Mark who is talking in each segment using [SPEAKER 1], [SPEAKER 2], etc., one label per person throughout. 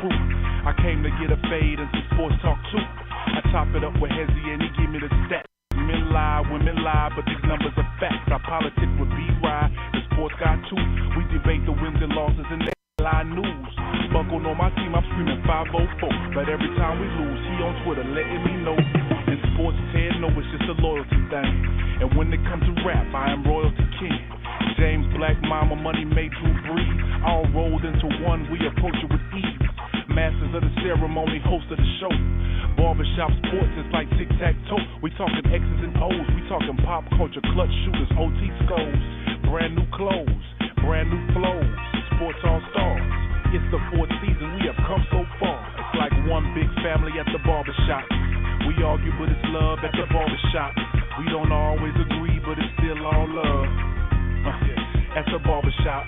[SPEAKER 1] crew. I came to get a fade and some sports talk too. I top it up with Hezzy and he give me the stats. Men lie, women lie, but these numbers are facts. I politic with B-Ride, the sports guy too. We debate the wins and losses and they lie news. Buckled on my team, I'm screaming 504. But every time we lose, he on Twitter letting me know. In sports, Ted, no, it's just a loyalty thing. And when it comes to rap, I am royalty king. James Black, Mama, Money made Drew Brees. All rolled into one, we approach it with ease. Masters of the ceremony, host of the show. Barbershop sports, it's like tic-tac-toe. We talking X's and O's, we talking pop culture, clutch shooters, OT skulls. Brand new clothes, brand new flows. Sports all-stars, it's the fourth season, we have come so far. It's like one big family at the barbershop. We argue, but it's love at the barbershop. We don't always agree, but it's still all love. At the barbershop.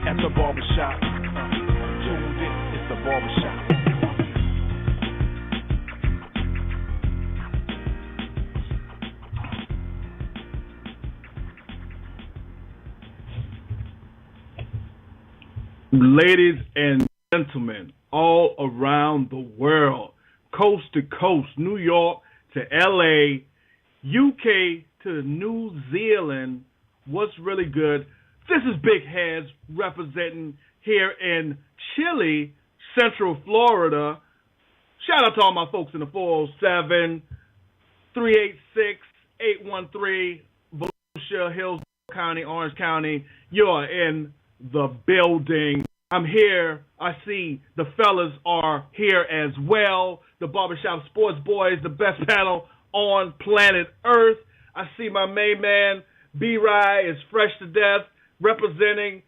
[SPEAKER 1] At the barbershop. Tuned in, it's the barbershop.
[SPEAKER 2] Ladies and gentlemen, all around the world, coast to coast, New York to LA, UK to New Zealand, what's really good? This is Big Heads representing here in chilly Central Florida. Shout out to all my folks in the 407 386 813 Volusia, Hillsborough County, Orange County. You're in the building. I'm here. I see the fellas are here as well. The Barbershop Sports Boys, the best panel on planet Earth. I see my main man, B-Rye, is fresh to death, representing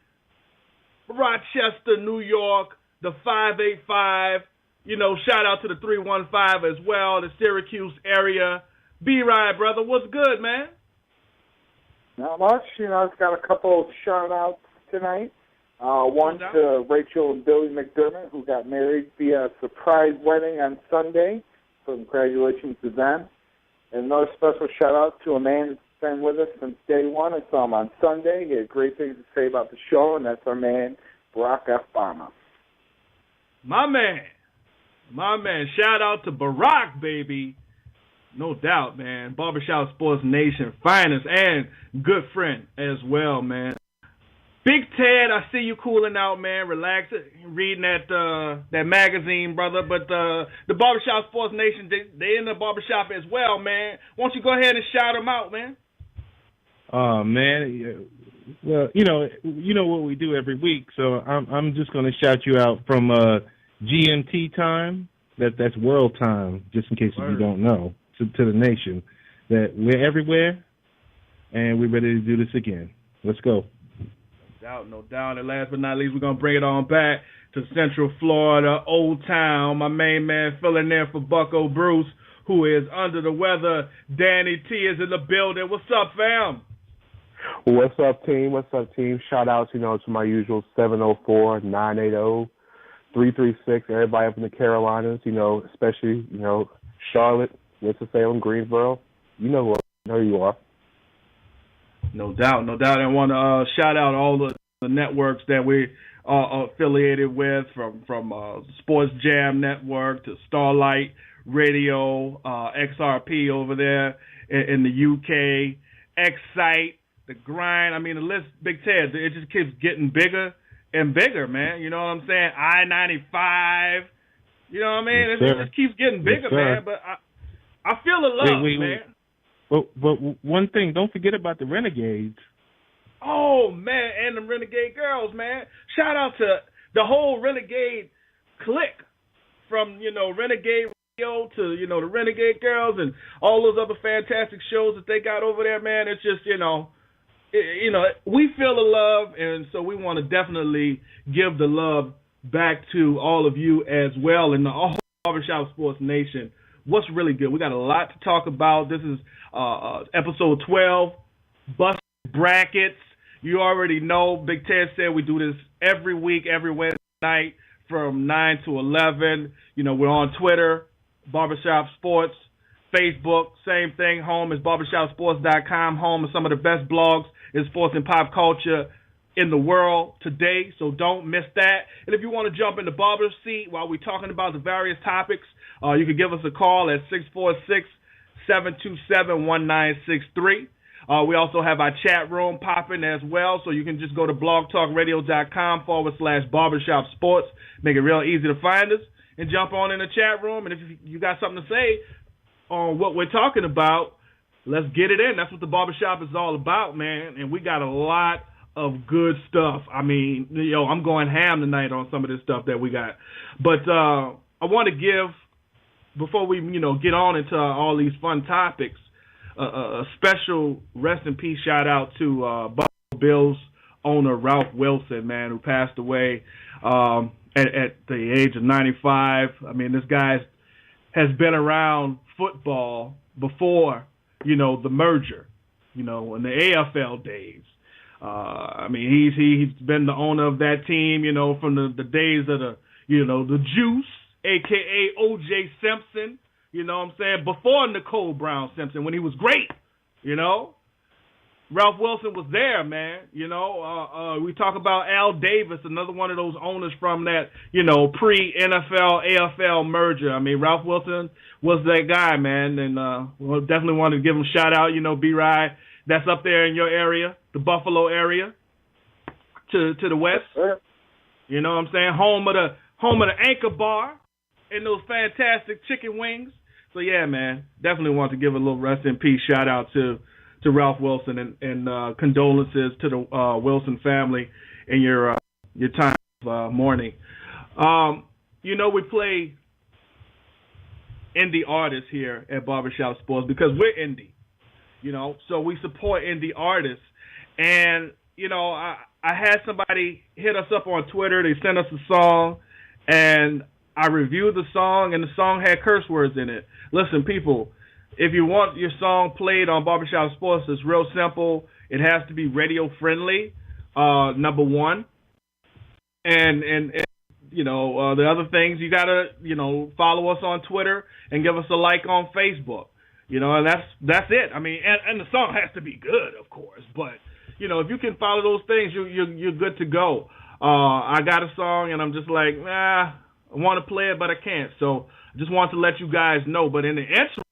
[SPEAKER 2] Rochester, New York, the 585. You know, shout out to the 315 as well, the Syracuse area. B-Rye, brother, what's good, man?
[SPEAKER 3] Not much. You know, I've got a couple of shout-outs tonight. One to Rachel and Billy McDermott, who got married via surprise wedding on Sunday. So congratulations to them. And another special shout-out to a man that's been with us since day one. I saw him on Sunday. He had great things to say about the show, and that's our man, Barack Obama.
[SPEAKER 2] My man. Shout out to Barack, baby. No doubt, man. Barbershop Sports Nation finest and good friend as well, man. Big Ted, I see you cooling out, man. Relaxing, reading that magazine, brother. But the Barbershop Sports Nation, they in the barbershop as well, man. Why don't you go ahead and shout them out, man?
[SPEAKER 4] Man, well, you know what we do every week, so I'm just going to shout you out from GMT time. That's world time, just in case if you don't know, to the nation. That we're everywhere, and we're ready to do this again. Let's go.
[SPEAKER 2] No doubt. And last but not least, we're going to bring it on back to Central Florida, Old Town. My main man filling in for Bucko Bruce, who is under the weather. Danny T is in the building. What's up, fam?
[SPEAKER 5] What's up, team? Shout out, to my usual 704-980-336. Everybody up in the Carolinas, especially, Charlotte, Winston-Salem, Greensboro. You know who you are.
[SPEAKER 2] No doubt. And I want to shout out all the networks that we are affiliated with, from Sports Jam Network to Starlight Radio, XRP over there in the UK, Excite, The Grind. I mean, the list, Big Ted, it just keeps getting bigger and bigger, man. You know what I'm saying? I-95. You know what I mean? It just keeps getting bigger, man. But I feel the love, man.
[SPEAKER 4] But one thing, don't forget about the Renegades.
[SPEAKER 2] Oh, man, and the Renegade Girls, man. Shout out to the whole Renegade clique, from, Renegade Radio to, the Renegade Girls and all those other fantastic shows that they got over there, man. It's just, we feel the love, and so we want to definitely give the love back to all of you as well, and the whole Barbershop Sports Nation. What's really good? We got a lot to talk about. This is episode 12, Bust Brackets. You already know, Big Ted said we do this every week, every Wednesday night from 9 to 11. We're on Twitter, Barbershop Sports, Facebook, same thing. Home is barbershopsports.com. Home is some of the best blogs in sports and pop culture in the world today, so don't miss that. And if you want to jump in the barber seat while we're talking about the various topics, you can give us a call at 646-727-1963. We also have our chat room popping as well, so you can just go to blogtalkradio.com/barbershop sports. Make it real easy to find us and jump on in the chat room. And if you got something to say on what we're talking about, let's get it in. That's what the barbershop is all about, man. And we got a lot of good stuff. I mean, I'm going ham tonight on some of this stuff that we got. But I want to give, before we, get on into all these fun topics, a special rest in peace shout out to Buffalo Bills owner Ralph Wilson, man, who passed away at the age of 95. I mean, this guy has been around football before, the merger, in the AFL days. I mean, he's been the owner of that team, from the days of the Juice, a.k.a. O.J. Simpson, you know what I'm saying, before Nicole Brown Simpson, when he was great, Ralph Wilson was there, man, we talk about Al Davis, another one of those owners from that, pre-NFL, AFL merger. I mean, Ralph Wilson was that guy, man, and we'll definitely want to give him a shout-out, B-Rye, that's up there in your area, the Buffalo area, to the west.
[SPEAKER 3] Sure.
[SPEAKER 2] You know what I'm saying? Home of the Anchor Bar and those fantastic chicken wings. So yeah, man, definitely want to give a little rest in peace shout out to Ralph Wilson and condolences to the Wilson family in your time of mourning. We play indie artists here at Barbershop Sports because we're indie. So we support indie artists. And, I had somebody hit us up on Twitter. They sent us a song, and I reviewed the song, and the song had curse words in it. Listen, people, if you want your song played on Barbershop Sports, it's real simple. It has to be radio-friendly, number one. And the other things, you got to, follow us on Twitter and give us a like on Facebook. And that's it. I mean, and the song has to be good, of course. But, if you can follow those things, you're good to go. I got a song, and I'm just like, I want to play it, but I can't. So I just want to let you guys know. But in the intro,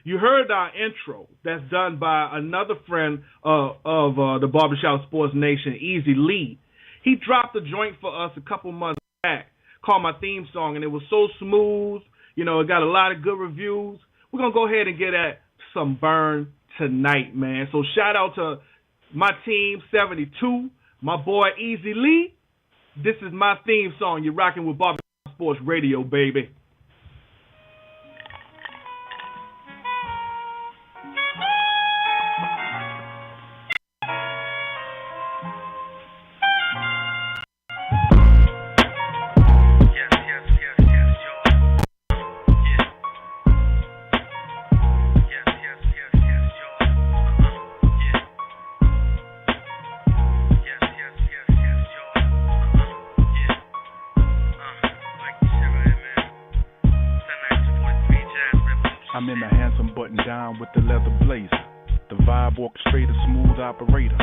[SPEAKER 2] you heard our intro that's done by another friend of the Barbershop Sports Nation, Easy Lee. He dropped a joint for us a couple months back called my theme song, and it was so smooth. It got a lot of good reviews. We're going to go ahead and get at some burn tonight, man. So shout out to my team, 72, my boy Easy Lee. This is my theme song. You're rocking with Barbershop Sports Radio, baby.
[SPEAKER 1] I'm in a handsome button down with the leather blazer. The vibe orchestrator, smooth operator.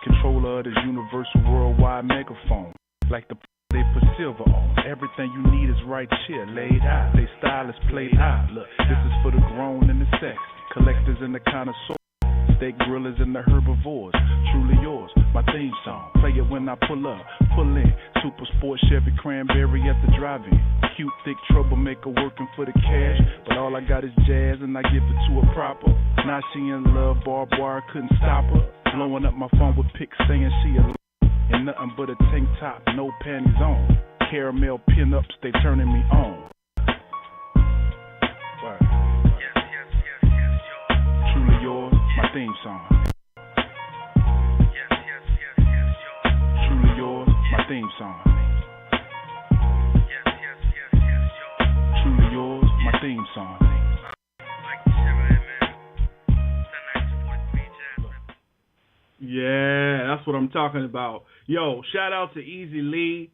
[SPEAKER 1] Controller of this universal worldwide megaphone. Like the they put silver on. Everything you need is right here, laid out. They style is played out. Look, this is for the grown and the sex. Collectors and the connoisseurs. Steak grillers and the herbivores. Truly yours, my theme song. Play it when I pull up, pull in. Super Sport Chevy Cranberry at the drive-in. Cute, thick troublemaker working for the cash. But all I got is jazz and I give it to her proper. Now she in love, barbed wire couldn't stop her. Blowing up my phone with pics saying she a and nothing but a tank top, no panties on. Caramel pin-ups, they turning me on. Right. Truly yours, my theme song. Truly yours, my theme song. Truly yours, my theme song.
[SPEAKER 2] Yeah, that's what I'm talking about. Yo, shout out to Easy Lee.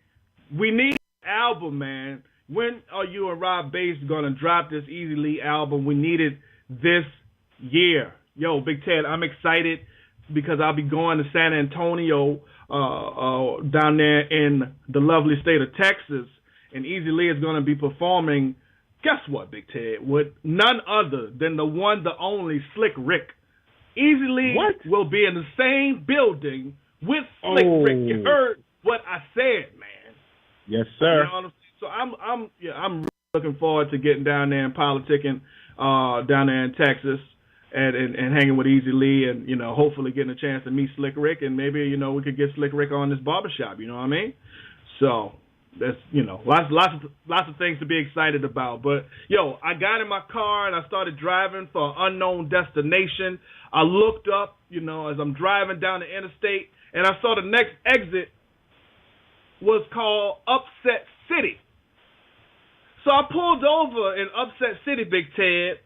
[SPEAKER 2] We need an album, man. When are you and Rob Bass going to drop this Easy Lee album? We need it this year. Yo, Big Ted, I'm excited because I'll be going to San Antonio down there in the lovely state of Texas, and Easy Lee is going to be performing, guess what, Big Ted, with none other than the one, the only Slick Rick. Easy Lee will be in the same building with Slick Rick. You heard what I said, man.
[SPEAKER 4] Yes, sir.
[SPEAKER 2] You know what I'm saying? So I'm really looking forward to getting down there and politicking down there in Texas and hanging with Easy Lee and, you know, hopefully getting a chance to meet Slick Rick, and maybe, you know, we could get Slick Rick on this barbershop, you know what I mean? So that's, you know, lots of things to be excited about. But, yo, I got in my car and I started driving for an unknown destination. I looked up, you know, as I'm driving down the interstate, and I saw the next exit was called Upset City. So I pulled over in Upset City, Big Ted,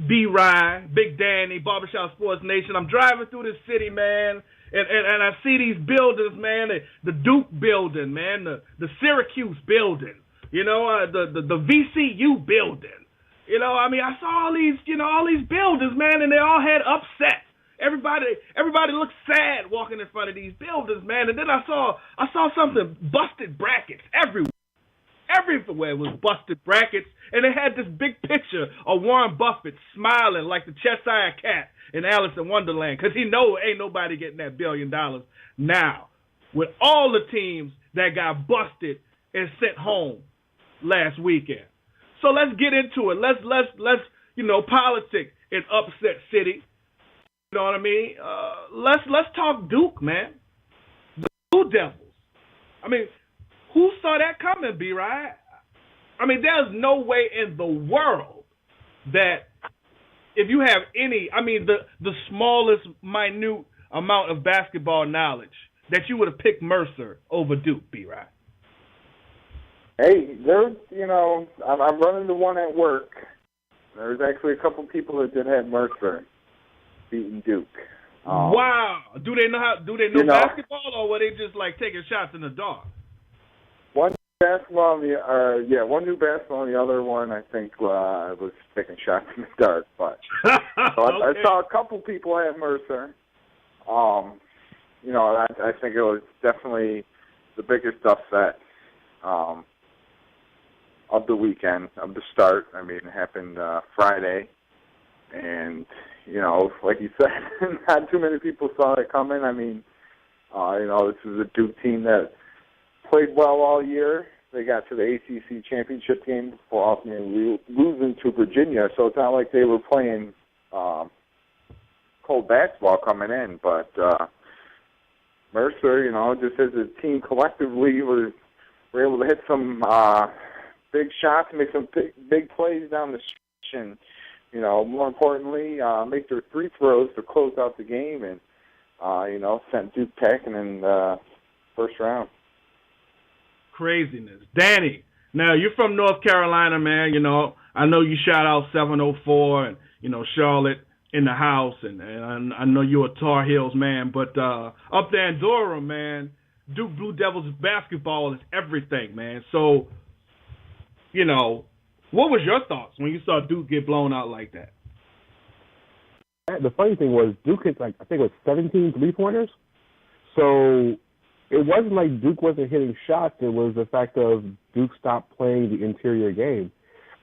[SPEAKER 2] B-Rye, Big Danny, Barbershop Sports Nation. I'm driving through this city, man, and I see these buildings, man, the Duke building, man, the Syracuse building, you know, the VCU building. You know, I mean, I saw all these buildings, man, and they all had upset. Everybody looked sad walking in front of these buildings, man. And then I saw something, busted brackets everywhere. Everywhere was busted brackets, and they had this big picture of Warren Buffett smiling like the Cheshire Cat in Alice in Wonderland, because he know ain't nobody getting that $1 billion now. With all the teams that got busted and sent home last weekend. So let's get into it. Let's you know, politic in Upset City. You know what I mean? Let's talk Duke, man. The Blue Devils. I mean, who saw that coming, B-Ride? I mean, there's no way in the world that if you have any, I mean, the smallest, minute amount of basketball knowledge, that you would have picked Mercer over Duke, B-Ride.
[SPEAKER 3] Hey, there's, you know, I'm running the one at work. There's actually a couple people that did have Mercer beating Duke.
[SPEAKER 2] Wow. Do they know basketball, or were they just like taking shots in the dark?
[SPEAKER 3] One basketball, one new basketball, and the other one I think was taking shots in the dark. But so I saw a couple people have Mercer. You know, I think it was definitely the biggest upset of the weekend, of the start. I mean, it happened Friday, and you know, like you said, not too many people saw it coming. I mean, you know, this is a Duke team that played well all year. They got to the ACC championship game before ultimately losing to Virginia, so it's not like they were playing cold basketball coming in. But Mercer, you know, just as a team collectively, were able to hit some big shots, make some big plays down the stretch, and, you know, more importantly, make their free throws to close out the game, and, you know, sent Duke packing in the first round.
[SPEAKER 2] Craziness. Danny, now you're from North Carolina, man. You know, I know you shout out 704 and, you know, Charlotte in the house, and I know you're a Tar Heels man, but up there in Durham, man, Duke Blue Devils basketball is everything, man. So, you know, what was your thoughts when you saw Duke get blown out like that?
[SPEAKER 5] The funny thing was Duke hit, like, I think it was 17 three-pointers. So it wasn't like Duke wasn't hitting shots. It was the fact of Duke stopped playing the interior game.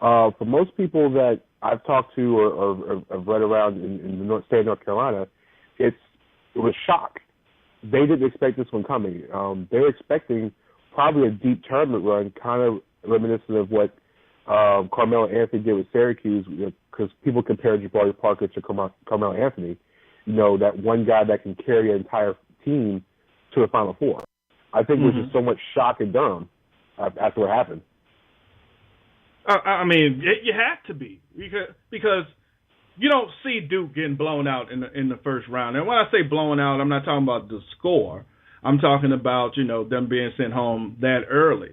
[SPEAKER 5] For most people that I've talked to or have read around in the state of North Carolina, it was shock. They didn't expect this one coming. They were expecting probably a deep tournament run, kind of reminiscent of what Carmelo Anthony did with Syracuse, because people compare Jabari Parker to Carmelo Anthony. You know, that one guy that can carry an entire team to the Final Four. I think there was just so much shock in Durham after what happened.
[SPEAKER 2] I mean, you have to be, because you don't see Duke getting blown out in the first round. And when I say blown out, I'm not talking about the score. I'm talking about, you know, them being sent home that early.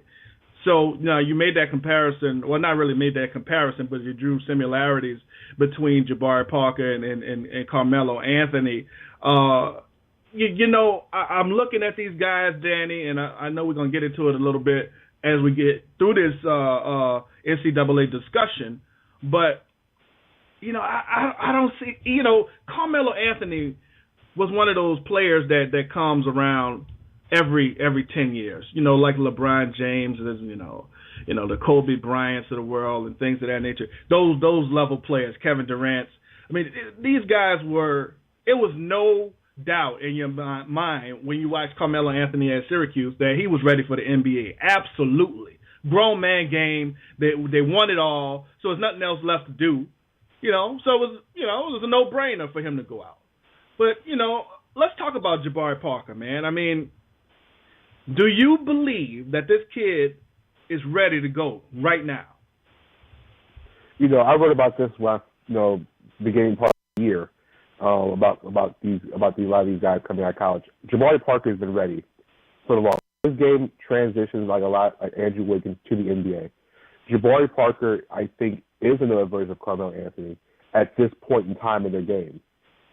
[SPEAKER 2] So, you know, you made that comparison. Well, not really made that comparison, but you drew similarities between Jabari Parker and Carmelo Anthony. You know, I'm looking at these guys, Danny, and I know we're going to get into it a little bit as we get through this NCAA discussion. But, you know, I don't see, you know, Carmelo Anthony was one of those players that comes around every 10 years. Like LeBron James, the Kobe Bryants of the world and things of that nature. Those level players, Kevin Durant. I mean, these guys were. It was no doubt in your mind when you watched Carmelo Anthony at Syracuse that he was ready for the NBA. Absolutely. Grown man game. They won it all, so there's nothing else left to do. So it was a no-brainer for him to go out. But, let's talk about Jabari Parker, man. I mean, do you believe that this kid is ready to go right now?
[SPEAKER 5] I wrote about this last, beginning part of the year, about a lot of these guys coming out of college. Jabari Parker has been ready for the long. This game transitions like Andrew Wiggins to the NBA. Jabari Parker, I think, is another version of Carmelo Anthony at this point in time in their game.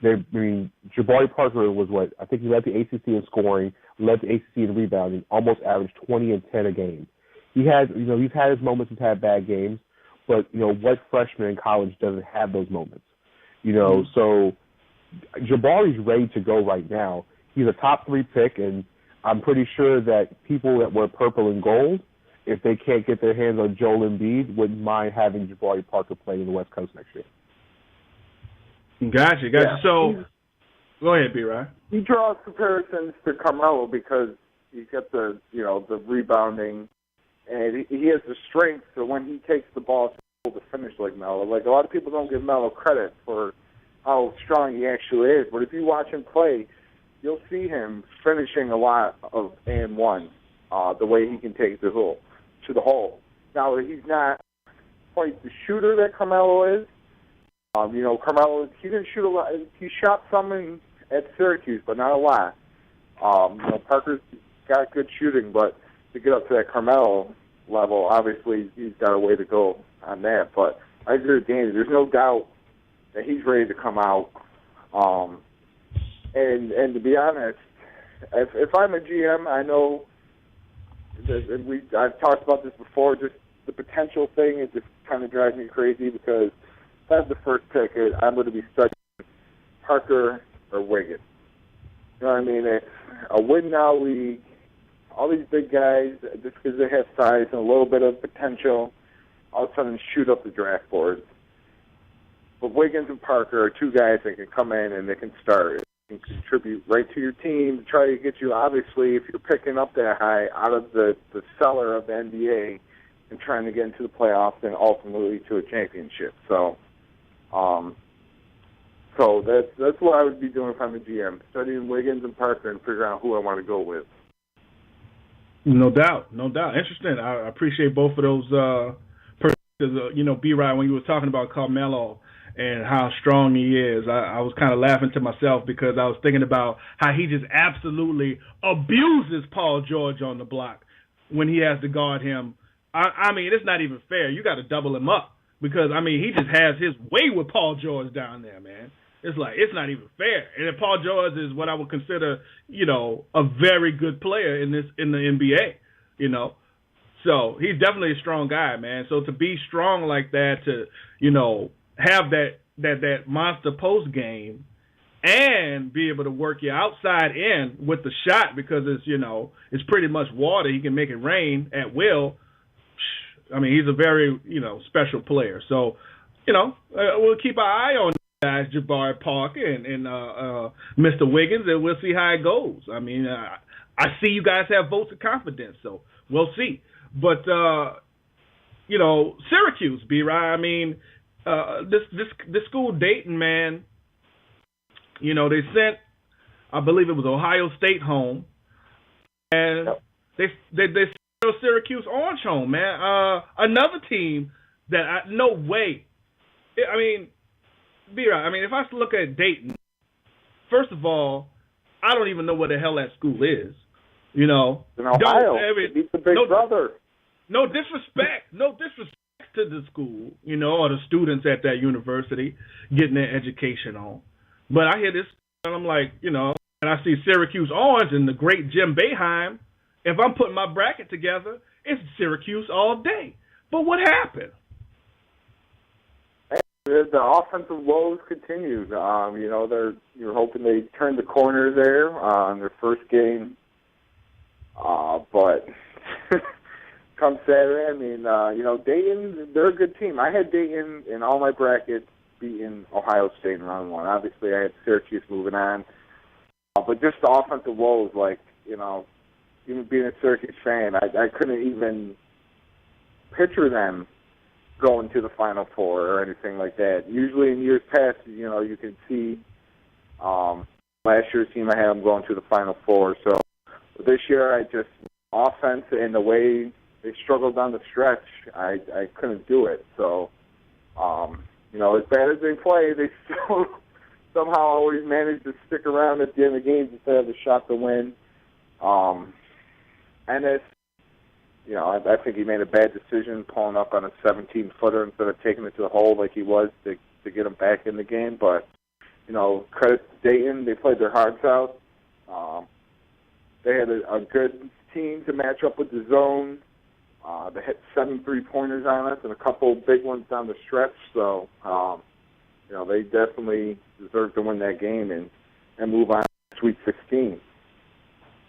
[SPEAKER 5] Jabari Parker was I think he led the ACC in scoring, led the ACC in rebounding, almost averaged 20 and 10 a game. He's had his moments, he's had bad games, but, what freshman in college doesn't have those moments? So Jabari's ready to go right now. He's a top 3 pick, and I'm pretty sure that people that wear purple and gold, if they can't get their hands on Joel Embiid, wouldn't mind having Jabari Parker play in the West Coast next year.
[SPEAKER 2] Gotcha.
[SPEAKER 3] Yeah.
[SPEAKER 2] So, go ahead, B-Rod.
[SPEAKER 3] He draws comparisons to Carmelo because he's got the rebounding, and he has the strength. So when he takes the ball, he's able to finish like Melo. Like a lot of people don't give Melo credit for how strong he actually is, but if you watch him play, you'll see him finishing a lot of and one. The way he can take the hole. Now he's not quite the shooter that Carmelo is. Carmelo, he didn't shoot a lot. He shot some at Syracuse, but not a lot. Parker's got good shooting, but to get up to that Carmelo level, obviously he's got a way to go on that. But I agree with Danny. There's no doubt that he's ready to come out. And to be honest, if I'm a GM, I know I've talked about this before. Just the potential thing, it just kind of drives me crazy because if I have the first pick, I'm going to be studying Parker or Wiggins. You know what I mean? It's a win-now league. All these big guys, just because they have size and a little bit of potential, all of a sudden shoot up the draft boards. But Wiggins and Parker are 2 guys that can come in and they can start and contribute right to your team, try to get you, obviously, if you're picking up that high, out of the cellar of the NBA and trying to get into the playoffs and ultimately to a championship. So that's what I would be doing if I'm a GM, studying Wiggins and Parker and figuring out who I want to go with.
[SPEAKER 2] No doubt. Interesting. I appreciate both of those perspectives. B-Rod, when you were talking about Carmelo and how strong he is, I was kind of laughing to myself because I was thinking about how he just absolutely abuses Paul George on the block when he has to guard him. I mean, it's not even fair. You got to double him up because, I mean, he just has his way with Paul George down there, man. It's like, it's not even fair. And if Paul George is what I would consider, a very good player in the NBA, So he's definitely a strong guy, man. So to be strong like that, to, have that monster post game and be able to work your outside in with the shot because it's pretty much water. He can make it rain at will. I mean, he's a very, special player. So, we'll keep our eye on guys, Jabari Parker and Mr. Wiggins, and we'll see how it goes. I mean, I see you guys have votes of confidence, so we'll see. But, Syracuse, B-Rod, I mean, this school Dayton, man, they sent, I believe it was Ohio State home, and they sent Syracuse Orange home, man. Another team that no way. I mean, B-Rod, if I look at Dayton, first of all, I don't even know where the hell that school is.
[SPEAKER 3] In Ohio, it's the big brother.
[SPEAKER 2] No disrespect to the school, or the students at that university getting their education on. But I hear this, and I'm like, and I see Syracuse Orange and the great Jim Boeheim. If I'm putting my bracket together, it's Syracuse all day. But what happened?
[SPEAKER 3] the offensive woes continued. You're hoping they turn the corner there on their first game, but come Saturday, Dayton, they're a good team. I had Dayton in all my brackets beating Ohio State in round one. Obviously, I had Syracuse moving on, but just the offensive woes, even being a Syracuse fan, I couldn't even picture them going to the Final Four or anything like that. Usually in years past, you can see last year's team, I had them going to the Final Four. So this year, offense and the way they struggled down the stretch, I couldn't do it. So, as bad as they play, they still somehow always manage to stick around at the end of the games instead of a shot to win. And it's, I think he made a bad decision pulling up on a 17-footer instead of taking it to the hole like he was to get him back in the game. But, credit to Dayton. They played their hearts out. They had a good team to match up with the zone. They hit 7 3-pointers on us and a couple big ones down the stretch. So, they definitely deserve to win that game and move on to Sweet 16.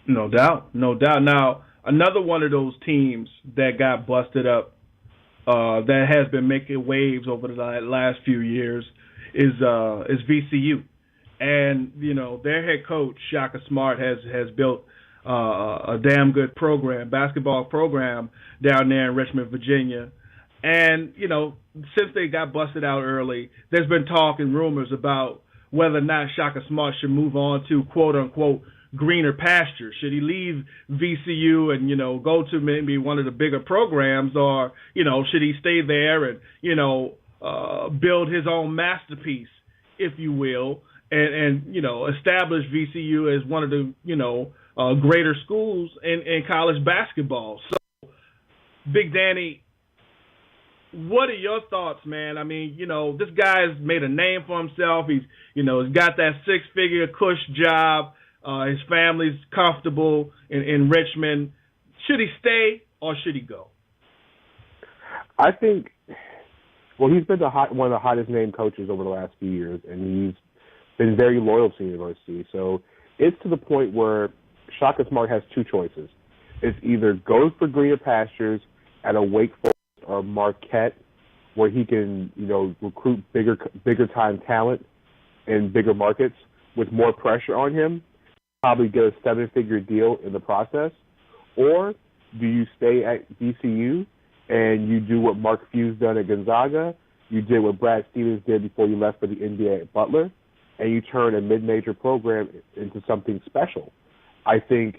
[SPEAKER 2] No doubt. Now, another one of those teams that got busted up that has been making waves over the last few years is VCU. And, their head coach, Shaka Smart, has built a damn good basketball program down there in Richmond, Virginia. And, since they got busted out early, there's been talk and rumors about whether or not Shaka Smart should move on to, quote-unquote, greener pastures. Should he leave VCU and, go to maybe one of the bigger programs, or, should he stay there and, build his own masterpiece, if you will, and establish VCU as one of the, greater schools in college basketball. So, Big Danny, what are your thoughts, man? I mean, this guy's made a name for himself. He's got that 6-figure cush job. His family's comfortable in Richmond. Should he stay or should he go?
[SPEAKER 5] I think, he's been one of the hottest named coaches over the last few years, and he's been very loyal to the university. So it's to the point where Shaka Smart has two choices. It's either go for greener pastures at a Wake Forest or Marquette, where he can, recruit bigger time talent in bigger markets with more pressure on him, probably get a 7-figure deal in the process, or do you stay at VCU and you do what Mark Few's done at Gonzaga, you did what Brad Stevens did before you left for the NBA at Butler, and you turn a mid-major program into something special. I think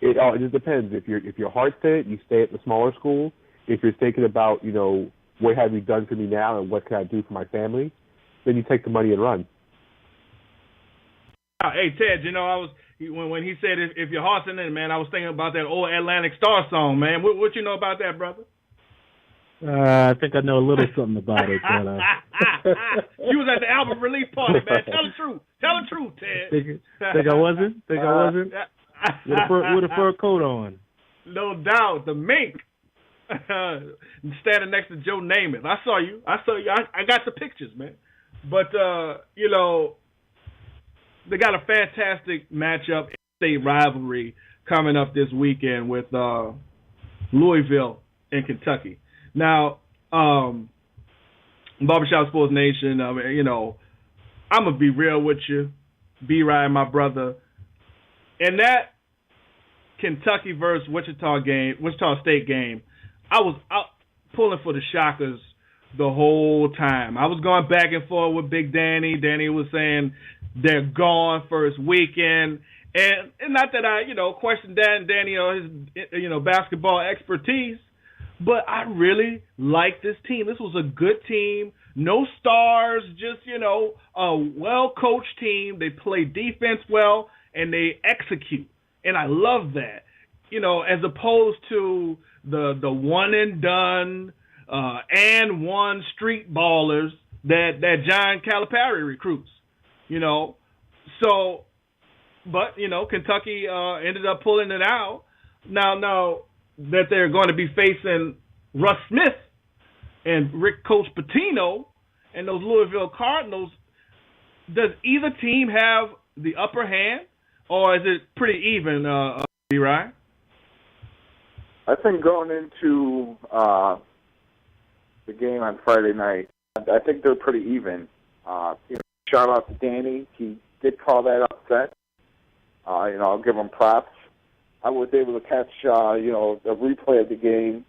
[SPEAKER 5] it just depends. If your heart's in it, you stay at the smaller school. If you're thinking about, what have you done for me now and what can I do for my family, then you take the money and run.
[SPEAKER 2] Hey, Ted, when he said if your heart's in it, man, I was thinking about that old Atlantic Star song, man. What you know about that, brother?
[SPEAKER 4] I think I know a little something about it. But,
[SPEAKER 2] you was at the album release party, man. Tell the truth, Ted.
[SPEAKER 4] Think I wasn't? With a fur coat on.
[SPEAKER 2] No doubt. The mink. Standing next to Joe Namath. I saw you. I got the pictures, man. But, they got a fantastic matchup, state rivalry coming up this weekend with Louisville and Kentucky. Now, Barbershop Sports Nation, I'm going to be real with you, B-Ride, my brother. In that Kentucky versus Wichita State game, I was out pulling for the Shockers the whole time. I was going back and forth with Big Danny. Danny was saying they're gone first weekend. And not that I, question Danny or his, basketball expertise, but I really like this team. This was a good team. No stars, just, a well-coached team. They play defense well, and they execute. And I love that, as opposed to the one-and-done and one street ballers that John Calipari recruits, So, but, Kentucky ended up pulling it out. Now that they're going to be facing Russ Smith and Rick Coach Pitino, and those Louisville Cardinals, does either team have the upper hand, or is it pretty even, B-Ryan?
[SPEAKER 3] I think going into the game on Friday night, I think they're pretty even. Shout out to Danny. He did call that upset. I'll give him props. I was able to catch, a replay of the game,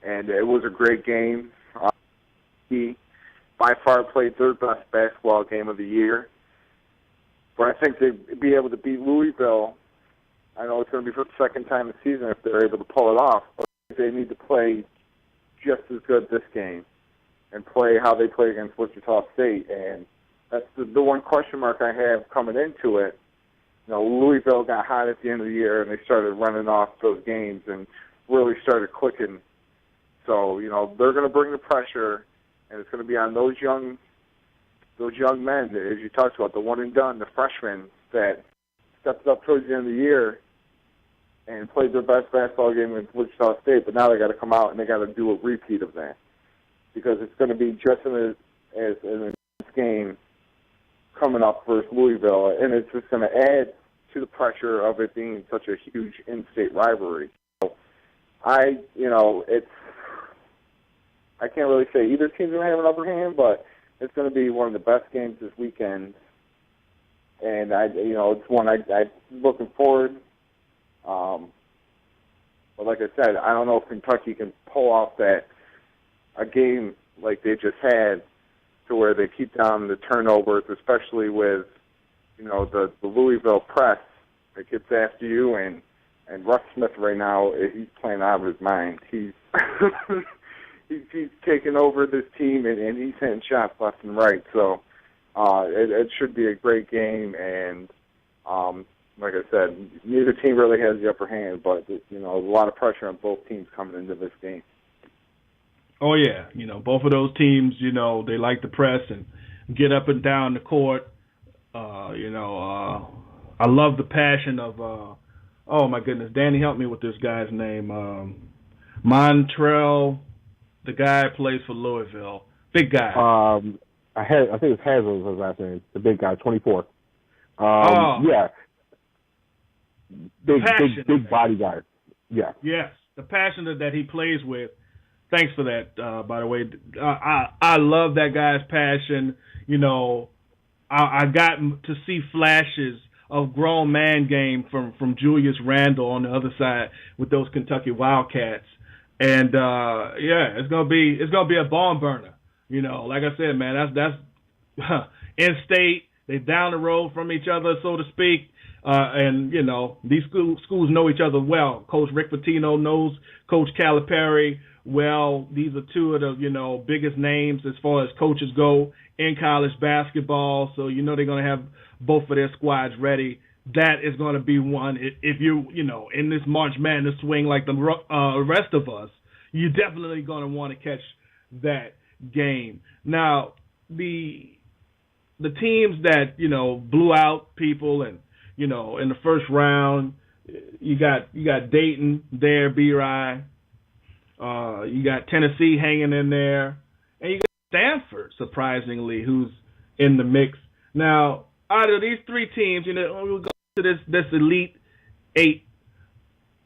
[SPEAKER 3] and it was a great game. He, by far, played their best basketball game of the year. But I think they'd be able to beat Louisville. I know it's going to be for the second time this season if they're able to pull it off, but they need to play just as good this game and play how they play against Wichita State. And that's the one question mark I have coming into it. Louisville got hot at the end of the year, and they started running off those games and really started clicking. So, they're going to bring the pressure, and it's going to be on those young men, as you talked about, the one and done, the freshmen that stepped up towards the end of the year and played their best basketball game against Wichita State, but now they got to come out and they got to do a repeat of that because it's going to be just as an intense game coming up versus Louisville, and it's just going to add to the pressure of it being such a huge in-state rivalry. So I can't really say either team's going to have an upper hand, but it's going to be one of the best games this weekend, and it's one I'm looking forward. But like I said, I don't know if Kentucky can pull off a game like they just had, to where they keep down the turnovers, especially with the Louisville press that gets after you, and Russ Smith right now, he's playing out of his mind. He's he's taking over this team, and he's hitting shots left and right. So it should be a great game, and like I said, neither team really has the upper hand, but a lot of pressure on both teams coming into this game.
[SPEAKER 2] Oh, yeah. Both of those teams, they like to press and get up and down the court. I love the passion of, oh, my goodness, Danny, help me with this guy's name. Montrell, the guy plays for Louisville. Big guy.
[SPEAKER 5] I think it's Hazel was his last name. The big guy, 24. Yeah. Big body guy. Yeah.
[SPEAKER 2] Yes, the passion that he plays with. Thanks for that, by the way. I love that guy's passion. I got to see flashes of grown man game from Julius Randle on the other side with those Kentucky Wildcats, and it's gonna be a barn burner. Like I said, man, that's in state. They down the road from each other, so to speak. And these schools know each other well. Coach Rick Pitino knows Coach Calipari well. These are two of the biggest names as far as coaches go in college basketball. So they're going to have both of their squads ready. That is going to be one. If you in this March Madness swing like the rest of us, you're definitely going to want to catch that game. Now the teams that blew out people and in the first round, you got Dayton there, B-Rye. You got Tennessee hanging in there, and you got Stanford, surprisingly, who's in the mix. Now, out of these three teams, we'll go to this Elite Eight.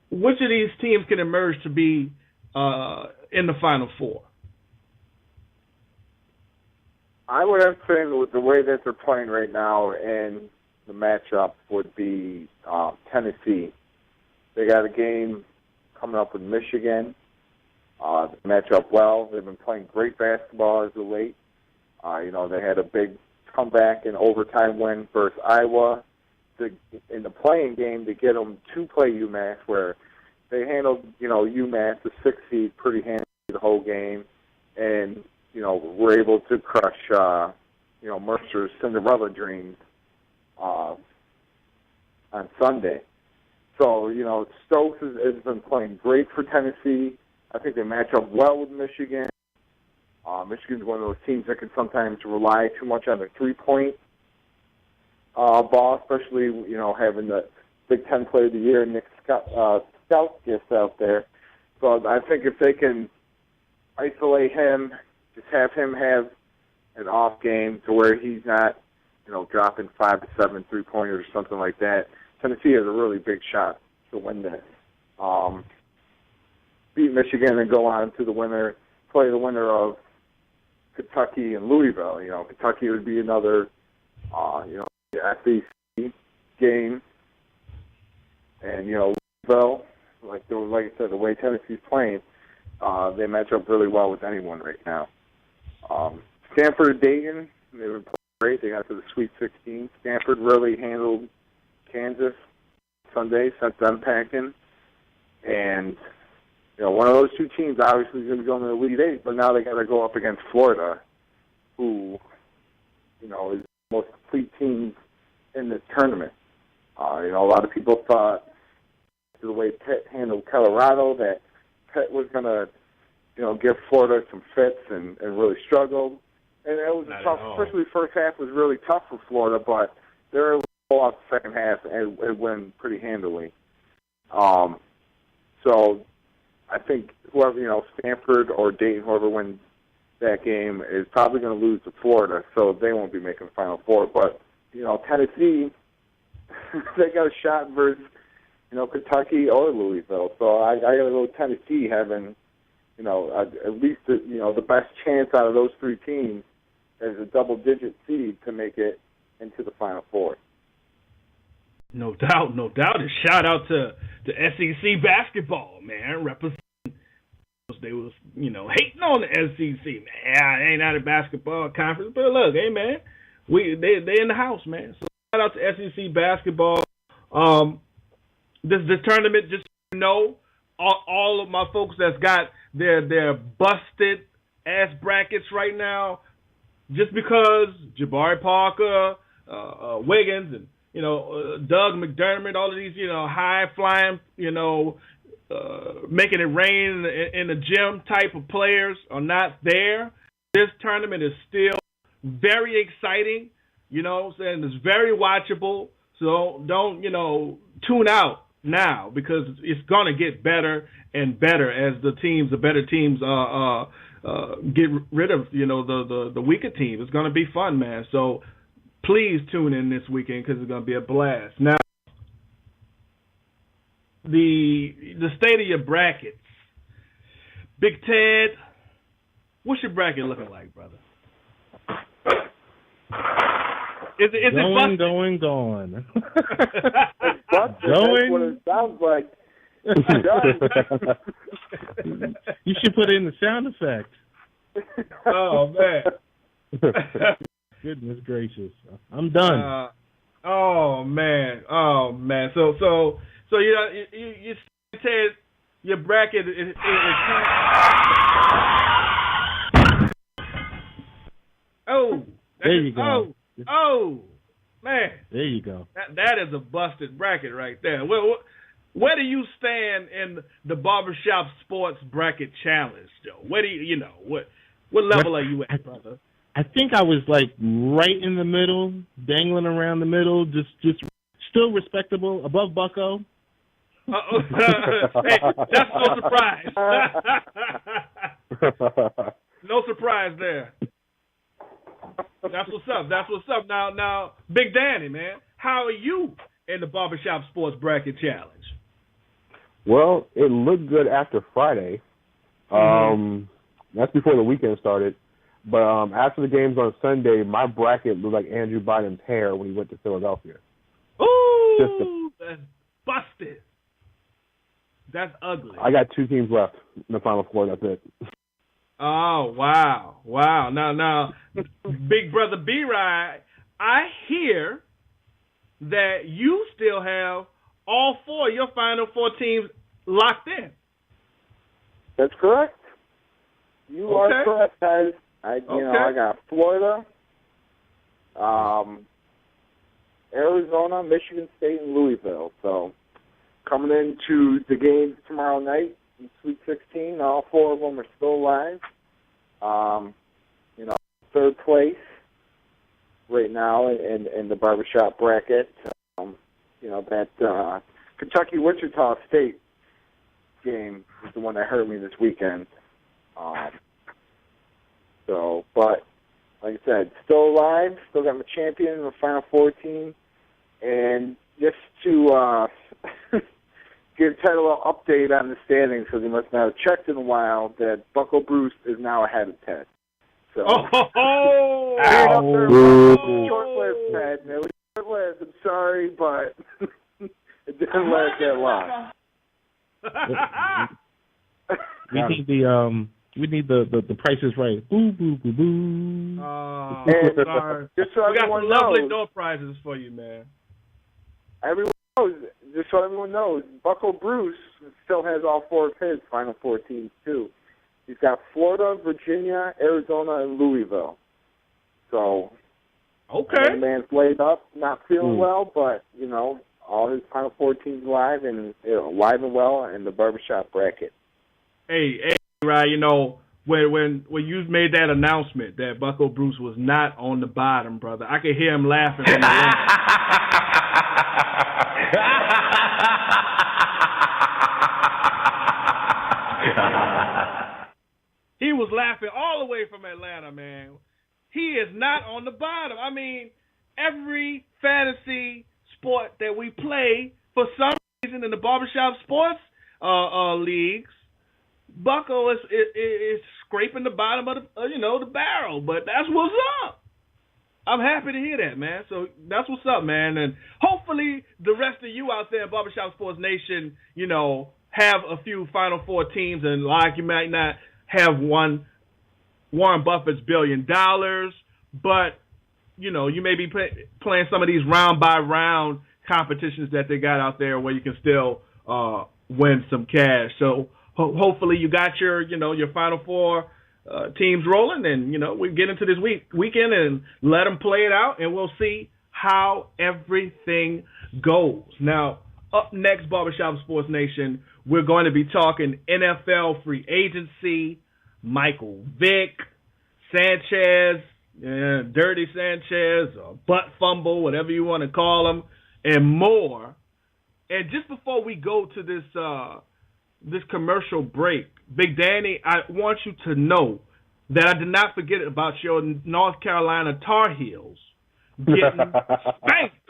[SPEAKER 2] Which of these teams can emerge to be in the Final Four?
[SPEAKER 3] I would have to say with the way that they're playing right now, and the matchup would be Tennessee. They got a game coming up with Michigan. They match up well. They've been playing great basketball as of late. They had a big comeback and overtime win versus Iowa. In the playing game, to get them to play UMass, where they handled UMass, the 6th seed, pretty handily the whole game, and were able to crush Mercer's Cinderella dreams on Sunday. So, Stokes has been playing great for Tennessee. I think they match up well with Michigan. Michigan's one of those teams that can sometimes rely too much on their three-point ball, especially, having the Big Ten Player of the Year, Nick Stauskas out there. So I think if they can isolate him, just have him have an off game to where he's not, dropping 5 to 7 3-pointers or something like that, Tennessee has a really big shot to win this. Beat Michigan and go on to play the winner of Kentucky and Louisville. Kentucky would be another, SEC game. And, Louisville, like I said, the way Tennessee's playing, they match up really well with anyone right now. Stanford and Dayton, they were playing great. They got to the Sweet 16. Stanford really handled Kansas Sunday, sent them packing. And, one of those two teams obviously is going to go in the Elite Eight, but now they got to go up against Florida, who, is the most complete team in this tournament. A lot of people thought, the way Pitt handled Colorado, that Pitt was going to, give Florida some fits and really struggled. And it was tough, especially the first half was really tough for Florida, but they were able to pull out the second half and win pretty handily. So I think whoever, Stanford or Dayton, whoever wins that game is probably going to lose to Florida, so they won't be making the Final Four. But, Tennessee, they got a shot versus, Kentucky or Louisville. So I got to go with Tennessee having, at least, the best chance out of those three teams as a double-digit seed to make it into the Final Four.
[SPEAKER 2] No doubt. A shout out to SEC basketball, man. Representing. They was, hating on the SEC, man. I ain't out of basketball conference, but look, hey, man, they in the house, man. So shout out to SEC basketball. This tournament, just all of my folks that's got their busted ass brackets right now, just because Jabari Parker, Wiggins, and Doug McDermott, all of these high flying, making it rain in the gym type of players are not there. This tournament is still very exciting, and it's very watchable. So don't tune out now, because it's going to get better and better as the better teams get rid of the weaker teams. It's going to be fun, man. So please tune in this weekend, because it's going to be a blast. Now, the state of your brackets. Big Ted, what's your bracket looking like, brother? Is it busted?
[SPEAKER 4] Going.
[SPEAKER 3] That's what it sounds like.
[SPEAKER 4] You should put in the sound effect.
[SPEAKER 2] Oh, man.
[SPEAKER 4] Goodness gracious. I'm done.
[SPEAKER 2] Oh, man. So you said your bracket is oh,
[SPEAKER 4] there you go.
[SPEAKER 2] Oh, man.
[SPEAKER 4] There you go.
[SPEAKER 2] That is a busted bracket right there. Where do you stand in the Barbershop Sports Bracket Challenge, Joe? Where do what level are you at, brother?
[SPEAKER 4] I think I was like right in the middle, dangling around the middle, just still respectable, above Bucko.
[SPEAKER 2] Hey, that's no surprise. No surprise there. That's what's up. Now, Big Danny, man, how are you in the Barbershop Sports Bracket Challenge?
[SPEAKER 5] Well, it looked good after Friday. That's before the weekend started. But after the games on Sunday, my bracket looked like Andrew Biden's hair when he went to Philadelphia.
[SPEAKER 2] Ooh, that's busted. That's ugly.
[SPEAKER 5] I got two teams left in the Final Four. That's it.
[SPEAKER 2] Oh, wow. Now, Big Brother B-Ride, I hear that you still have all four of your Final Four teams locked in.
[SPEAKER 3] That's correct. You are correct, guys. I got Florida, Arizona, Michigan State, and Louisville. So coming into the games tomorrow night in Sweet 16, all four of them are still alive. Third place right now in the Barbershop bracket. That Kentucky-Wichita State game is the one that hurt me this weekend. But like I said, still alive, still got the champion in the Final 14. And just to give Ted a little update on the standings, because he must not have checked in a while, that Bucko Bruce is now ahead of Ted. So, short-lived, Ted. It was short-lived. I'm sorry, but it didn't last that long.
[SPEAKER 4] We need the Price is Right. Boo boo boo boo.
[SPEAKER 2] Sorry.
[SPEAKER 3] Just so
[SPEAKER 2] we got
[SPEAKER 3] everyone
[SPEAKER 2] some lovely
[SPEAKER 3] knows,
[SPEAKER 2] door prizes for you, man.
[SPEAKER 3] everyone knows. Just so everyone knows, Bucko Bruce still has all 4 of his Final Four teams too. He's got Florida, Virginia, Arizona, and Louisville. So,
[SPEAKER 2] okay,
[SPEAKER 3] the man's laid up, not feeling well, but you know, all his Final Four teams live and alive and well in the Barbershop bracket.
[SPEAKER 2] Hey, right, you know, when you made that announcement that Bucko Bruce was not on the bottom, brother, I could hear him laughing from the He was laughing all the way from Atlanta, man. He is not on the bottom. I mean, every fantasy sport that we play, for some reason in the barbershop sports leagues, Bucko is scraping the bottom of the barrel, but that's what's up. I'm happy to hear that, man. So that's what's up, man. And hopefully the rest of you out there in Barbershop Sports Nation, you know, have a few Final Four teams, and like you might not have won Warren Buffett's $1 billion, but you know, you may be playing some of these round by round competitions that they got out there where you can still win some cash. So hopefully you got your Final Four teams rolling, and you know, we get into this weekend and let them play it out, and we'll see how everything goes. Now, up next, Barbershop Sports Nation, we're going to be talking NFL free agency, Michael Vick, Sanchez, Dirty Sanchez, or butt fumble, whatever you want to call him, and more. And just before we go to this commercial break, Big Danny, I want you to know that I did not forget about your North Carolina Tar Heels getting spanked.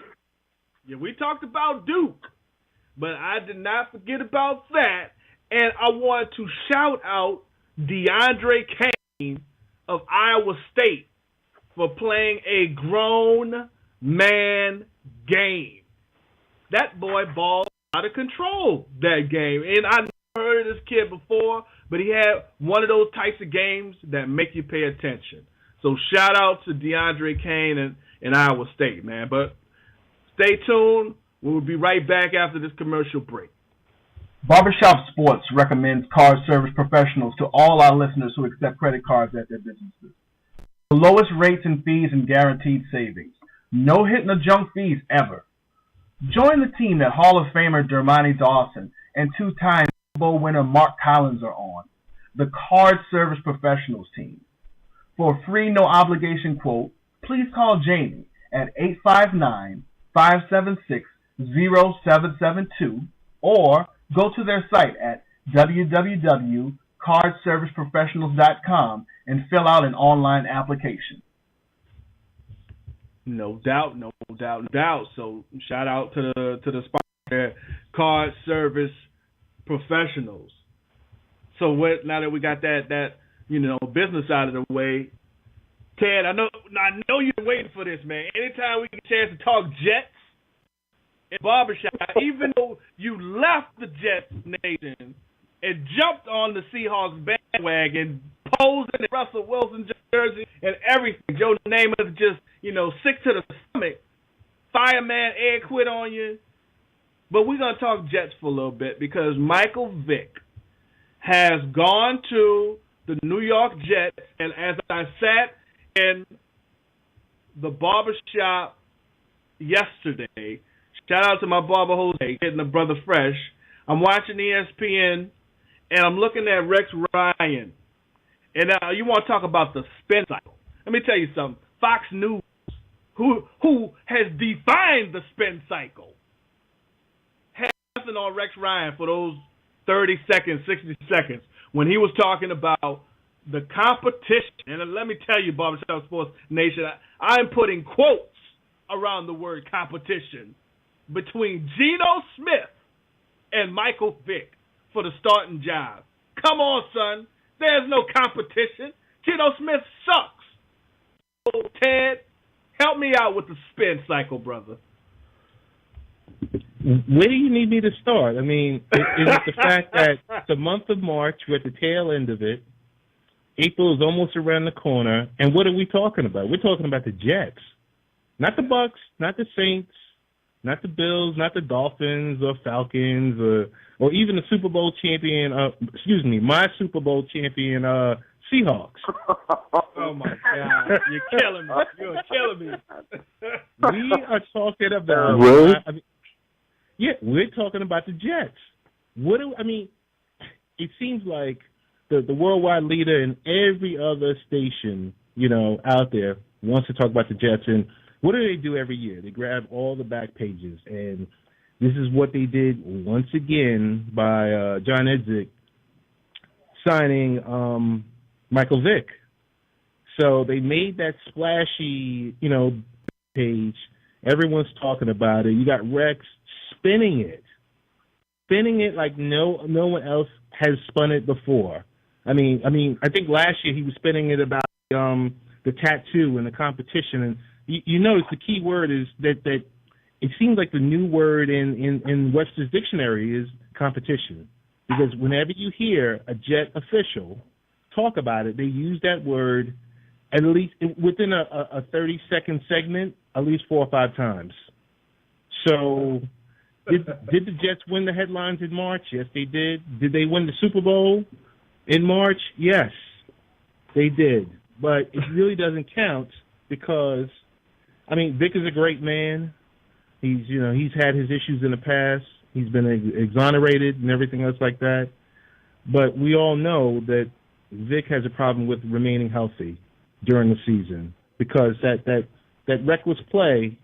[SPEAKER 2] Yeah, we talked about Duke, but I did not forget about that. And I want to shout out DeAndre Kane of Iowa State for playing a grown man game. That boy balled out of control that game. And I never heard of this kid before, but he had one of those types of games that make you pay attention. So shout out to DeAndre Kane and Iowa State, man. But stay tuned. We'll be right back after this commercial break.
[SPEAKER 6] Barbershop Sports recommends card service professionals to all our listeners who accept credit cards at their businesses. The lowest rates and fees and guaranteed savings. No hidden or junk fees ever. Join the team that Hall of Famer Dermontti Dawson and 2-time Super Bowl winner Mark Collins are on. The Card Service Professionals team. For a free, no-obligation quote, please call Jamie at 859-576-0772 or go to their site at www.cardserviceprofessionals.com and fill out an online application.
[SPEAKER 2] No doubt. So shout out to the sponsor, Card Service Professionals. So now that we got that business out of the way, Ted, I know you've been waiting for this, man. Anytime we get a chance to talk Jets in Barbershop, even though you left the Jets nation and jumped on the Seahawks bandwagon, posing in Russell Wilson jersey and everything. Joe Namath just, sick to the stomach. Fireman Ed quit on you. But we're going to talk Jets for a little bit because Michael Vick has gone to the New York Jets, and as I sat in the barbershop yesterday, shout out to my barber Jose, getting the brother fresh. I'm watching ESPN, and I'm looking at Rex Ryan. And you want to talk about the spin cycle. Let me tell you something. Fox News, who has defined the spin cycle, had nothing on Rex Ryan for those 30 seconds, 60 seconds, when he was talking about the competition, and let me tell you, Barbershop Sports Nation, I'm putting quotes around the word competition between Geno Smith and Michael Vick for the starting job. Come on, son. There's no competition. Geno Smith sucks. So, Ted, help me out with the spin cycle, brother.
[SPEAKER 4] Where do you need me to start? I mean, is it the fact that the month of March, we're at the tail end of it, April is almost around the corner, and what are we talking about? We're talking about the Jets. Not the Bucks, not the Saints, not the Bills, not the Dolphins or Falcons or even the Super Bowl champion, my Super Bowl champion Seahawks.
[SPEAKER 2] Oh, my God. You're killing me. You're killing me.
[SPEAKER 4] We are talking about...
[SPEAKER 5] Really?
[SPEAKER 4] We're talking about the Jets. It seems like the worldwide leader in every other station, out there wants to talk about the Jets. And what do they do every year? They grab all the back pages. And this is what they did once again by John Edzik signing Michael Vick. So they made that splashy, page. Everyone's talking about it. You got Rex spinning it like no one else has spun it before. I think last year he was spinning it about the tattoo and the competition, and you notice the key word is that it seems like the new word in Webster's dictionary is competition, because whenever you hear a Jet official talk about it, they use that word at least within a 30-second segment at least 4 or 5 times. So did the Jets win the headlines in March? Yes, they did. Did they win the Super Bowl in March? Yes, they did. But it really doesn't count because, Vic is a great man. He's had his issues in the past. He's been exonerated and everything else like that. But we all know that Vic has a problem with remaining healthy during the season because that reckless play,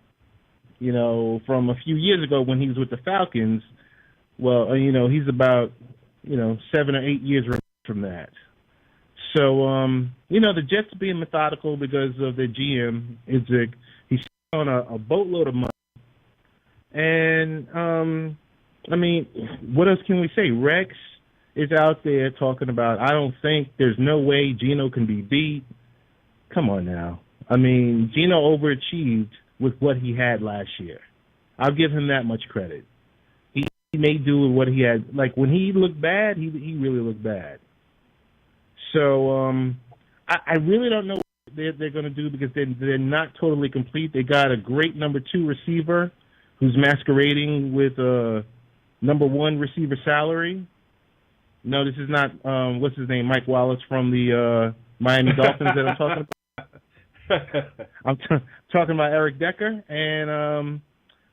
[SPEAKER 4] from a few years ago when he was with the Falcons, he's about, 7 or 8 years removed from that. So, the Jets are being methodical because of their GM, Idzik. He's on a boatload of money. And, what else can we say? Rex is out there talking about, I don't think there's no way Geno can be beat. Come on now. Geno overachieved with what he had last year. I'll give him that much credit. He made do with what he had. Like, when he looked bad, he really looked bad. So I really don't know what they're going to do because they're not totally complete. They got a great number 2 receiver who's masquerading with a number 1 receiver salary. No, this is not, what's his name, Mike Wallace from the Miami Dolphins that I'm talking about. I'm talking about Eric Decker, and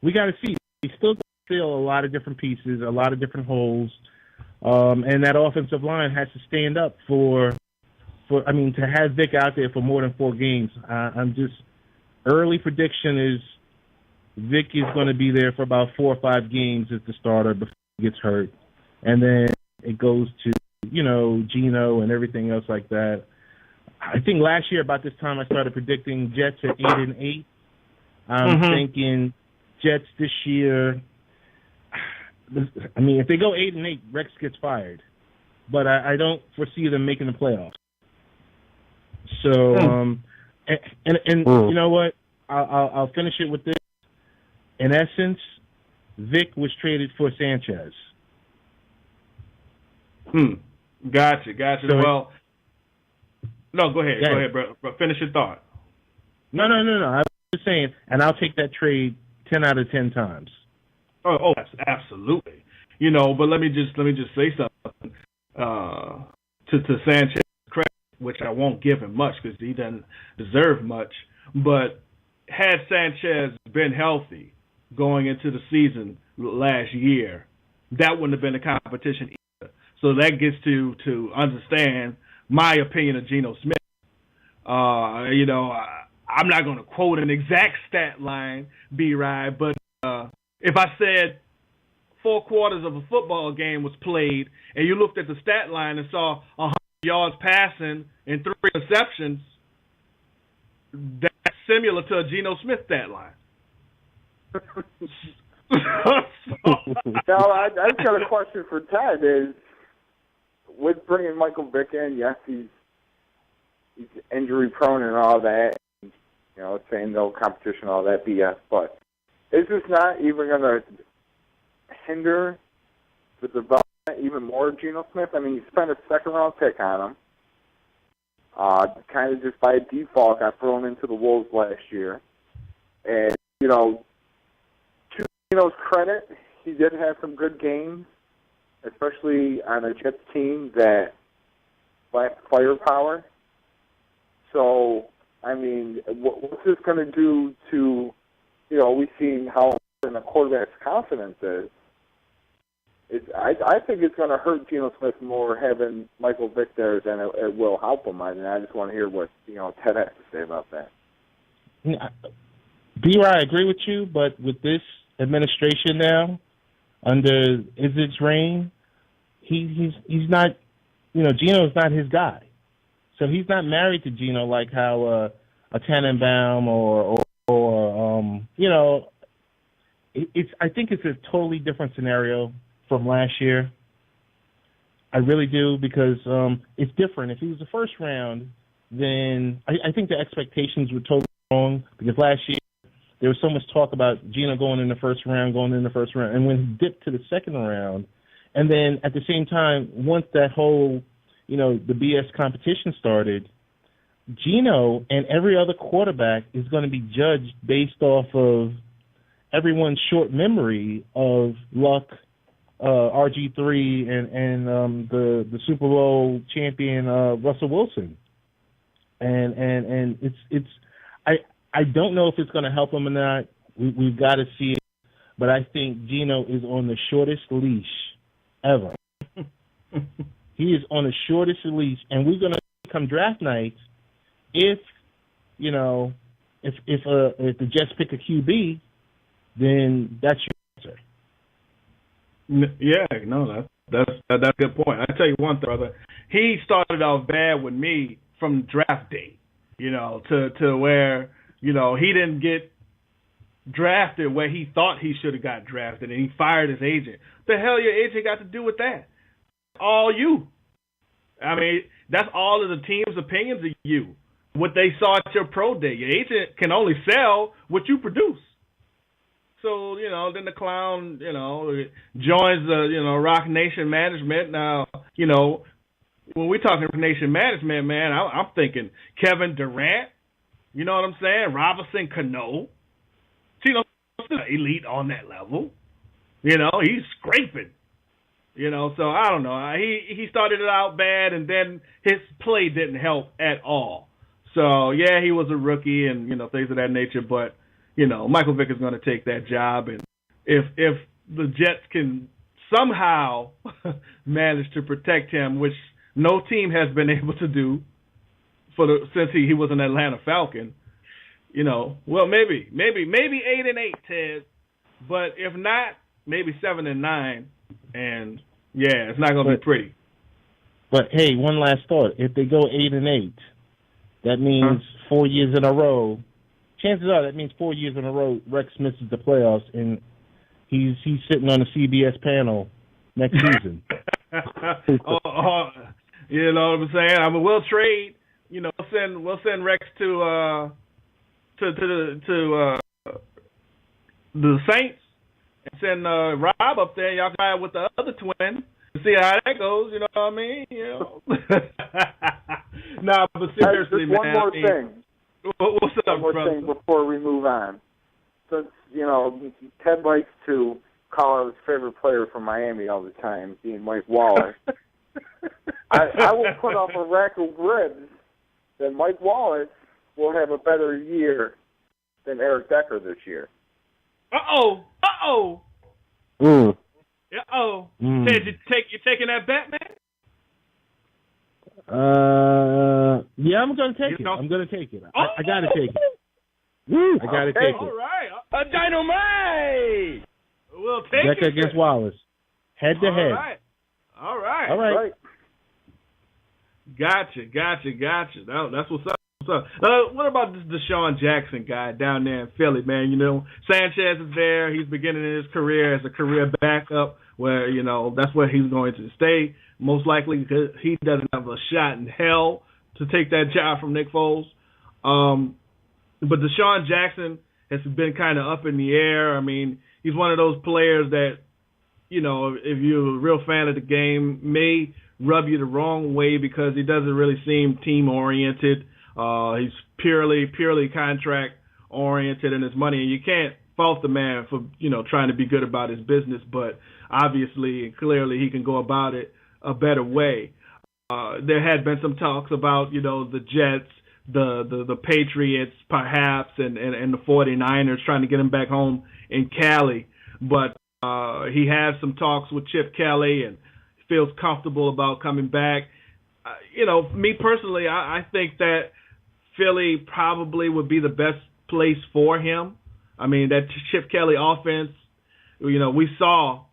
[SPEAKER 4] we got to see. He still fill a lot of different pieces, a lot of different holes, and that offensive line has to stand up to have Vic out there for more than 4 games. Early prediction is Vic is going to be there for about 4 or 5 games as the starter before he gets hurt, and then it goes to Geno and everything else like that. I think last year about this time I started predicting Jets at 8-8. I'm thinking Jets this year. If they go 8-8, Rex gets fired, but I don't foresee them making the playoffs. So, you know what? I'll finish it with this. In essence, Vic was traded for Sanchez.
[SPEAKER 2] Gotcha.
[SPEAKER 4] So
[SPEAKER 2] well, no, go ahead. Go ahead, bro. Finish your thought.
[SPEAKER 4] No. I was just saying, and I'll take that trade 10 out of 10 times.
[SPEAKER 2] Oh, absolutely. But let me just say something to Sanchez credit, which I won't give him much because he doesn't deserve much. But had Sanchez been healthy going into the season last year, that wouldn't have been a competition either. So that gets to understand my opinion of Geno Smith. I'm not going to quote an exact stat line, B-Ride, but if I said 4 quarters of a football game was played and you looked at the stat line and saw yards passing and 3 receptions, that's similar to a Geno Smith stat line.
[SPEAKER 3] Now, I just got a question for Ted. Is with bringing Michael Vick in, yes, he's injury prone and all that, and, saying no competition, all that BS, but is this not even going to hinder the development even more of Geno Smith? I mean, you spent a second-round pick on him. Kind of just by default got thrown into the Wolves last year. And, to Geno's credit, he did have some good games, especially on a Jets team that lacked firepower. So, I mean, what's this going to do to, we've seen how important a quarterback's confidence is. I think it's going to hurt Geno Smith more having Michael Vick there than it will help him. I just want to hear what Ted has to say about that.
[SPEAKER 4] B-Rye, I agree with you, but with this administration now, under Izik's reign, he's not, Geno's not his guy. So he's not married to Geno like how a Tannenbaum or I think it's a totally different scenario from last year. I really do, because it's different. If he was the first round, then I think the expectations were totally wrong, because last year there was so much talk about Geno going in the first round, and when he dipped to the second round, and then at the same time, once that whole, the BS competition started, Geno and every other quarterback is going to be judged based off of everyone's short memory of Luck, RG3, and the Super Bowl champion Russell Wilson, and it's I don't know if it's going to help him or not. We've got to see it, but I think Geno is on the shortest leash ever. He is on the shortest leash, and we're going to come draft night if the Jets pick a QB, then that's your answer.
[SPEAKER 2] Yeah, no, that's a good point. I tell you one thing, brother. He started off bad with me from draft day, to where he didn't get drafted where he thought he should have got drafted, and he fired his agent. The hell your agent got to do with that? All you. I mean, that's all of the team's opinions of you. What they saw at your pro day. Your agent can only sell what you produce. So, then the clown, joins the, Rock Nation Management. Now, when we're talking Rock Nation Management, man, I'm thinking Kevin Durant, you know what I'm saying? Robinson Cano. Still elite on that level. He's scraping. So I don't know. He started it out bad, and then his play didn't help at all. So, yeah, he was a rookie and, things of that nature, but Michael Vick is going to take that job, and if the Jets can somehow manage to protect him, which no team has been able to do since he was an Atlanta Falcon, well, maybe 8-8, Ted, but if not, maybe 7-9, and yeah, it's not going to be pretty.
[SPEAKER 4] But hey, one last thought: if they go 8-8, that means 4 years in a row. Chances are that means 4 years in a row Rex misses the playoffs, and he's sitting on the CBS panel next season.
[SPEAKER 2] You know what I'm saying? I mean, we'll trade. We'll send Rex to the Saints, and send Rob up there. Y'all try with the other twin and see how that goes. You know what I mean? Nah, but seriously,
[SPEAKER 3] man. One more thing.
[SPEAKER 2] What's up,
[SPEAKER 3] One more
[SPEAKER 2] brother?
[SPEAKER 3] thing before we move on. Since, Ted likes to call out his favorite player from Miami all the time, being Mike Wallace, I will put up a rack of ribs that Mike Wallace will have a better year than Eric Decker this year.
[SPEAKER 2] Uh-oh.
[SPEAKER 4] Mm.
[SPEAKER 2] Uh-oh. Ted, you taking that bet, man?
[SPEAKER 4] Yeah, I'm going to take it. I'm going to take it. I got to take it.
[SPEAKER 2] Woo.
[SPEAKER 4] I got to take it.
[SPEAKER 2] All right. A dynamite. We'll take
[SPEAKER 4] Decker
[SPEAKER 2] it.
[SPEAKER 4] against Wallace. Head to head.
[SPEAKER 2] All right. Gotcha. That's what's up. What about this Deshaun Jackson guy down there in Philly, man? You know, Sanchez is there. He's beginning his career as a career backup, where you know that's where he's going to stay most likely because he doesn't have a shot in hell to take that job from Nick Foles. But Deshaun Jackson has been kind of up in the air. I mean, he's one of those players that, you know, if you're a real fan of the game, may rub you the wrong way because he doesn't really seem team oriented. He's purely contract oriented in his money, and you can't fault the man for, you know, trying to be good about his business, but obviously and clearly he can go about it a better way. There had been some talks about, you know, the Jets, the Patriots perhaps, and the 49ers trying to get him back home in Cali, but he has some talks with Chip Kelly and feels comfortable about coming back. You know, me personally, I think that Philly probably would be the best place for him. I mean, that Chip Kelly offense, you know, we saw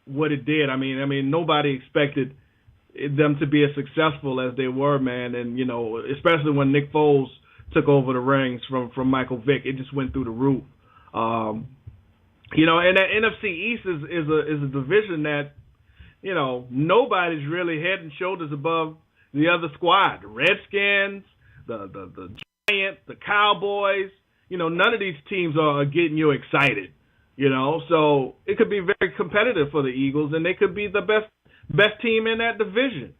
[SPEAKER 2] what it did. I mean, nobody expected them to be as successful as they were, man. And, you know, especially when Nick Foles took over the reins from Michael Vick, it just went through the roof. You know, and that NFC East is a division that, you know, nobody's really head and shoulders above the other squad. The Redskins, the Giants, the Cowboys, you know, none of these teams are getting you excited, you know. So it could be very competitive for the Eagles, and they could be the best team in that division.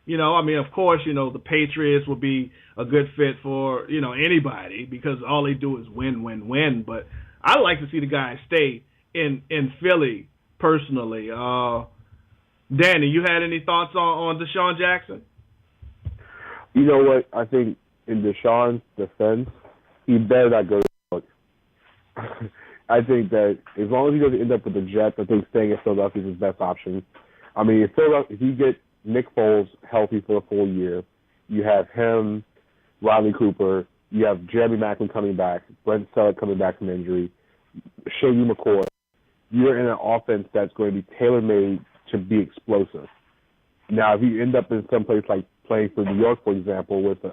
[SPEAKER 2] You know, I mean, of course, you know, the Patriots will be a good fit for, you know, anybody because all they do is win. But I like to see the guys stay in Philly personally. Danny, you had any thoughts on Deshaun Jackson?
[SPEAKER 5] You know what? I think in Deshaun's defense, he better not go to New York. I think that as long as he doesn't end up with the Jets, I think staying in Philadelphia is his best option. I mean, if you get Nick Foles healthy for a full year, you have him, Riley Cooper, you have Jeremy Maclin coming back, Brent Selleck coming back from injury, Shady McCoy. You're in an offense that's going to be tailor-made to be explosive. Now, if you end up in some place like playing for New York, for example, with an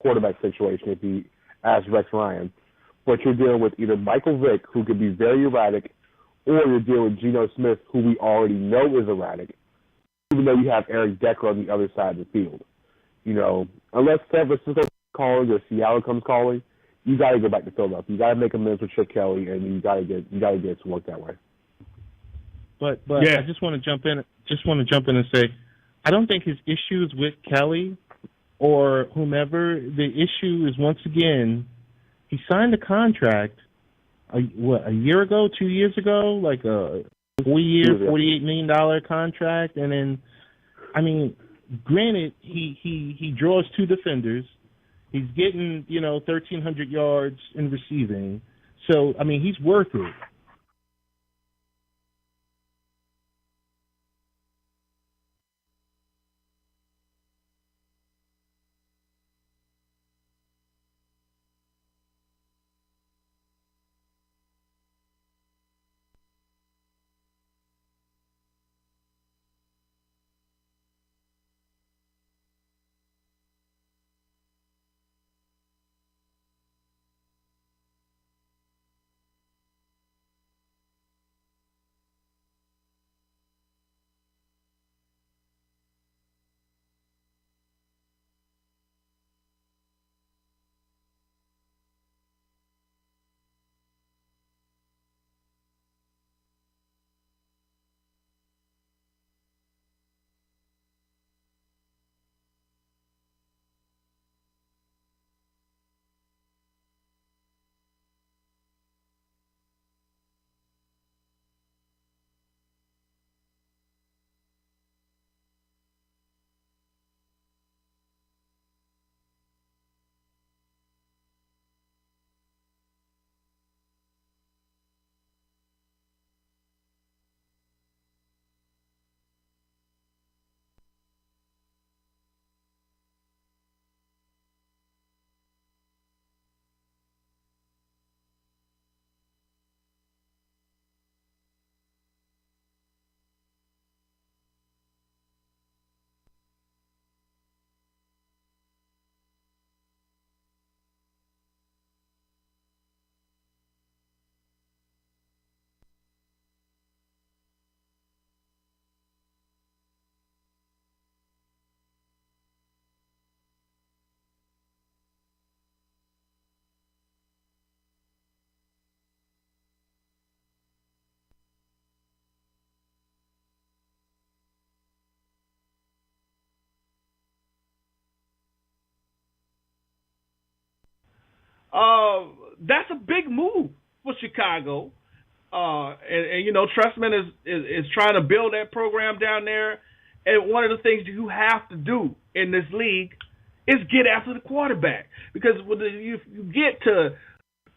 [SPEAKER 5] unquarterback situation, if you ask Rex Ryan, but you're dealing with either Michael Vick, who could be very erratic, or you're dealing with Geno Smith, who we already know is erratic, even though you have Eric Decker on the other side of the field. You know, unless San Francisco comes calling or Seattle comes calling, you got to go back to Philadelphia. You got to make amends with Chip Kelly, and you got to get it to work that way.
[SPEAKER 4] But
[SPEAKER 2] yeah.
[SPEAKER 4] I just want to jump in. And say, I don't think his issues with Kelly or whomever. The issue is, once again, he signed a contract a year ago, 2 years ago, like a 4-year, $48 million contract, and then, I mean, granted, he draws two defenders. He's getting, you know, 1,300 yards in receiving. So, I mean, he's worth it.
[SPEAKER 2] That's a big move for Chicago. And Trestman is trying to build that program down there. And one of the things you have to do in this league is get after the quarterback. Because when you get to,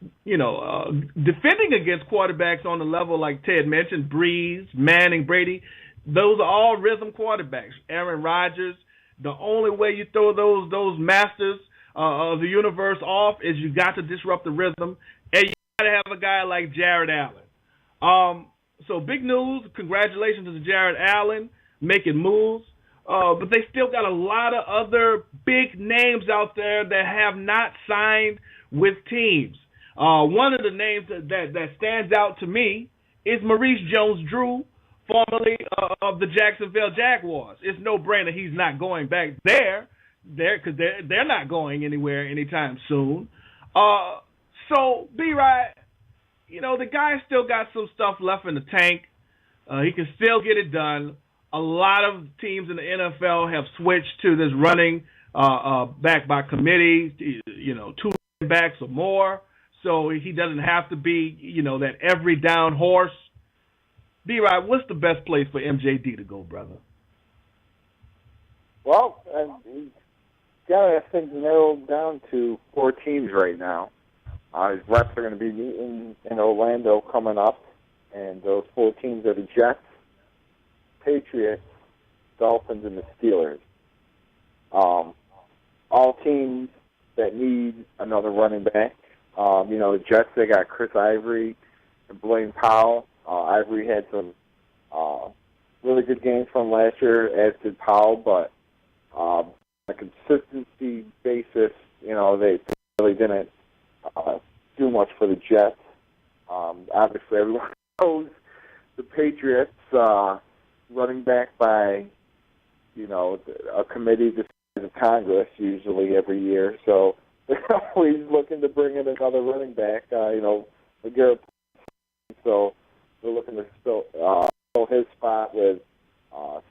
[SPEAKER 2] defending against quarterbacks on the level like Ted mentioned, Breeze, Manning, Brady, those are all rhythm quarterbacks. Aaron Rodgers, the only way you throw those masters of the universe off is you got to disrupt the rhythm, and you got to have a guy like Jared Allen. So big news. Congratulations to Jared Allen making moves. But they still got a lot of other big names out there that have not signed with teams. One of the names that stands out to me is Maurice Jones-Drew, formerly of the Jacksonville Jaguars. It's no brainer he's not going back there because they're not going anywhere anytime soon. So B-Rod, the guy still got some stuff left in the tank. He can still get it done. A lot of teams in the NFL have switched to this running back by committee, 2 running backs or more, so he doesn't have to be, that every down horse. B-Rod, what's the best place for MJD to go, brother?
[SPEAKER 3] Well, he's got things narrowed down to 4 teams right now. His reps are going to be meeting in Orlando coming up, and those 4 teams are the Jets, Patriots, Dolphins, and the Steelers. All teams that need another running back. The Jets, they got Chris Ivory and Blaine Powell. Ivory had some really good games from last year, as did Powell, but on a consistency basis, they really didn't do much for the Jets. Obviously, everyone knows the Patriots running back by, a committee the size of Congress usually every year. So they're always looking to bring in another running back, Garrett. So they're looking to fill his spot with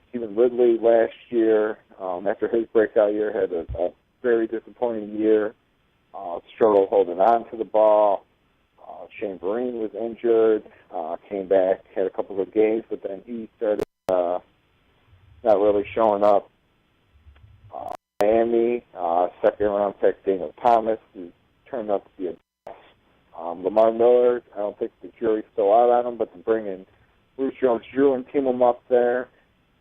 [SPEAKER 3] Stephen Ridley last year. After his breakout year, had a very disappointing year. Struggled holding on to the ball. Shane Vereen was injured, came back, had a couple of games, but then he started not really showing up. Miami, second-round pick Daniel Thomas, who turned out to be a bust. Lamar Miller, I don't think the jury's still out on him, but to bring in Bruce Jones-Drew and team him up there,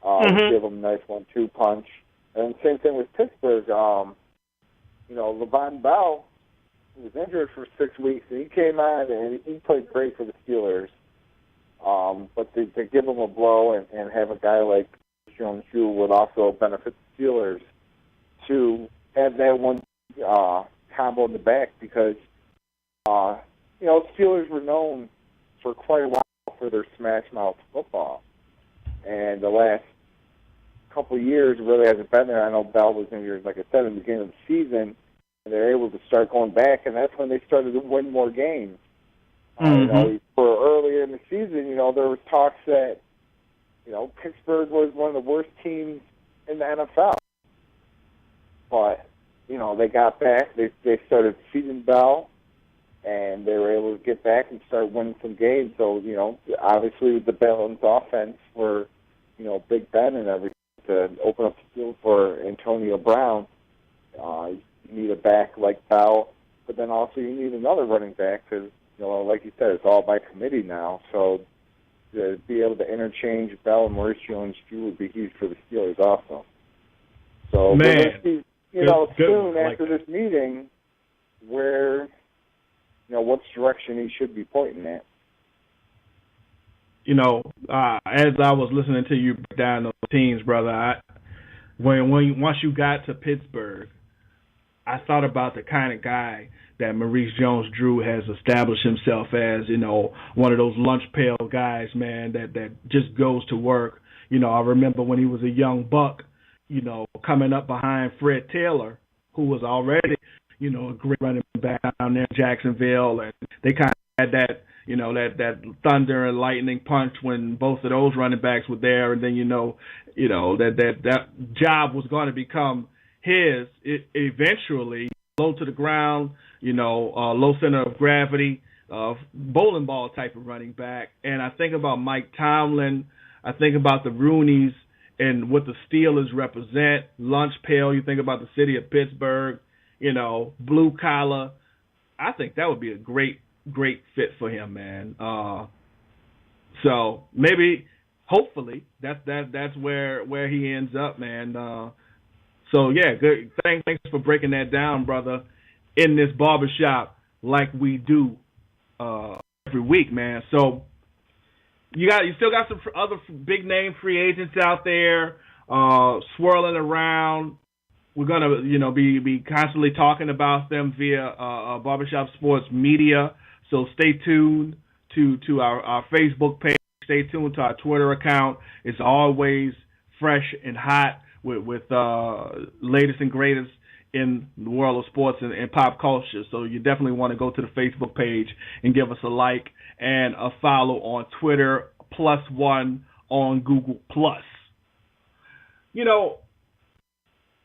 [SPEAKER 3] give him a nice 1-2 punch. And same thing with Pittsburgh. Levon Bell was injured for 6 weeks, and he came on and he played great for the Steelers. But to give him a blow and have a guy like Jones-Drew would also benefit the Steelers to have that one combo in the back because, Steelers were known for quite a while for their smash mouth football. And the last couple of years really hasn't been there. I know Bell was injured, like I said, in the beginning of the season. They're able to start going back, and that's when they started to win more games. For earlier in the season, there was talks that, Pittsburgh was one of the worst teams in the NFL. But, they got back. They started feeding Bell, and they were able to get back and start winning some games. So, obviously with the Bell's offense for, Big Ben and everything to open up the field for Antonio Brown, you need a back like Bell, but then also you need another running back because, like you said, it's all by committee now. So to be able to interchange Bell and Maurice Jones-Drew would be huge for the Steelers also. So we'll see, soon after this meeting where, what direction he should be pointing at.
[SPEAKER 2] As I was listening to you break down those teams, brother, once you got to Pittsburgh, I thought about the kind of guy that Maurice Jones-Drew has established himself as, one of those lunch pail guys, man, that just goes to work. I remember when he was a young buck, coming up behind Fred Taylor, who was already, a great running back down there in Jacksonville, and they kind of had that, that thunder and lightning punch when both of those running backs were there, and then that job was going to become his eventually. low to the ground, low center of gravity, bowling ball type of running back. And I think about Mike Tomlin. I think about the Rooneys and what the Steelers represent. Lunch pail. You think about the city of Pittsburgh. Blue collar. I think that would be a great fit for him, man. So maybe, hopefully, that's where he ends up, man. So yeah, good. Thanks for breaking that down, brother. In this barbershop, like we do every week, man. So you still got some other big name free agents out there swirling around. We're gonna, be constantly talking about them via Barbershop Sports Media. So stay tuned to our Facebook page. Stay tuned to our Twitter account. It's always fresh and hot with latest and greatest in the world of sports and pop culture. So you definitely want to go to the Facebook page and give us a like and a follow on Twitter, +1 on Google+.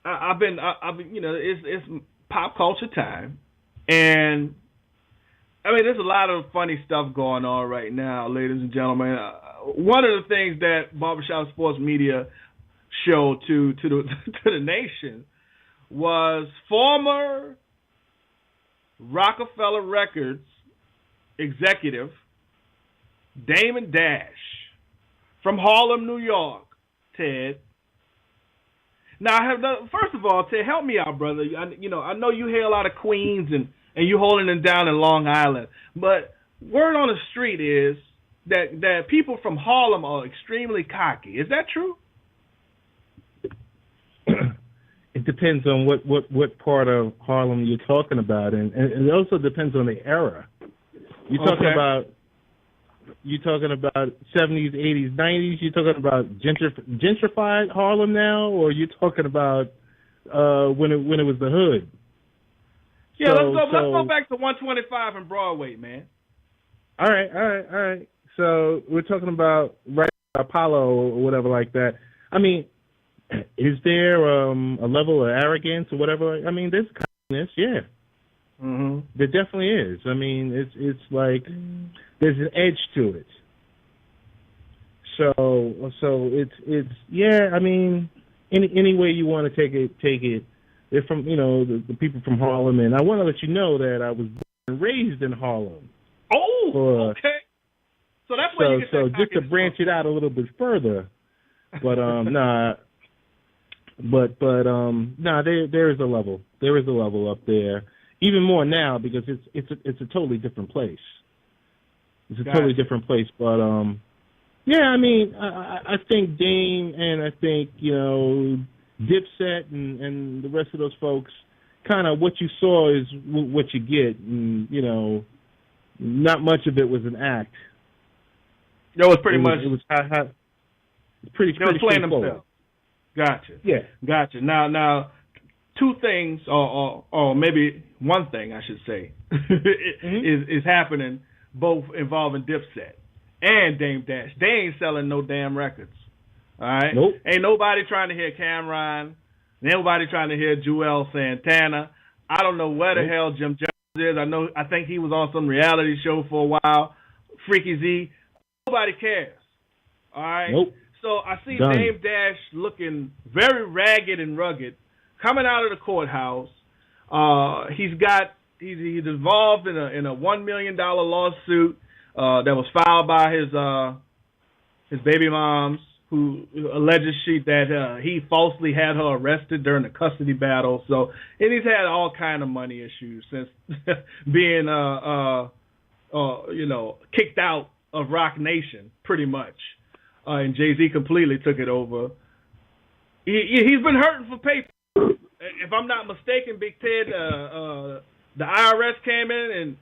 [SPEAKER 2] I've been, it's pop culture time, and I mean, there's a lot of funny stuff going on right now, ladies and gentlemen. One of the things that Barbershop Sports Media showed to the nation was former Rockefeller Records executive Damon Dash from Harlem, New York. Ted. Now, first of all, Ted, help me out, brother. I know you hail out of Queens and you holding it down in Long Island, but word on the street is that people from Harlem are extremely cocky. Is that true?
[SPEAKER 4] It depends on what part of Harlem you're talking about, and it also depends on the era. You're talking about 70s, 80s, 90s. You're talking about gentrified Harlem now, or you're talking about when it was the hood.
[SPEAKER 2] Yeah, let's go back to 125 and Broadway, man.
[SPEAKER 4] All right. So we're talking about Apollo or whatever like that. I mean, is there a level of arrogance or whatever? I mean, there's kindness, yeah.
[SPEAKER 2] Mm-hmm.
[SPEAKER 4] There definitely is. I mean, it's like there's an edge to it. So it's yeah. I mean, any way you want to take it. They're from the people from Harlem, and I want to let you know that I was born and raised in Harlem.
[SPEAKER 2] Oh, okay. So that's where you get that.
[SPEAKER 4] So just to branch it out a little bit further, but there is a level. There is a level up there, even more now because it's a totally different place. It's a totally different place, but yeah. I mean, I think Dame and I think Dipset and the rest of those folks, kind of what you saw is what you get, and not much of it was an act.
[SPEAKER 2] It was pretty much.
[SPEAKER 4] It was pretty. They was playing themselves.
[SPEAKER 2] Gotcha.
[SPEAKER 4] Yeah.
[SPEAKER 2] Gotcha. Now, two things, or maybe one thing, I should say, is happening, both involving Dipset and Dame Dash. They ain't selling no damn records. All right?
[SPEAKER 4] Nope.
[SPEAKER 2] Ain't nobody trying to hear Cameron. Ain't nobody trying to hear Joel Santana. I don't know where the hell Jim Jones is. I think he was on some reality show for a while. Freaky Z. Nobody cares. All right?
[SPEAKER 4] Nope.
[SPEAKER 2] So I see Dame Dash looking very ragged and rugged, coming out of the courthouse. He's involved in a $1 million lawsuit that was filed by his baby moms, who alleges that he falsely had her arrested during the custody battle. So, and he's had all kind of money issues since being kicked out of Rock Nation, pretty much. And Jay-Z completely took it over. He's been hurting for paper. If I'm not mistaken, Big Ted, the IRS came in and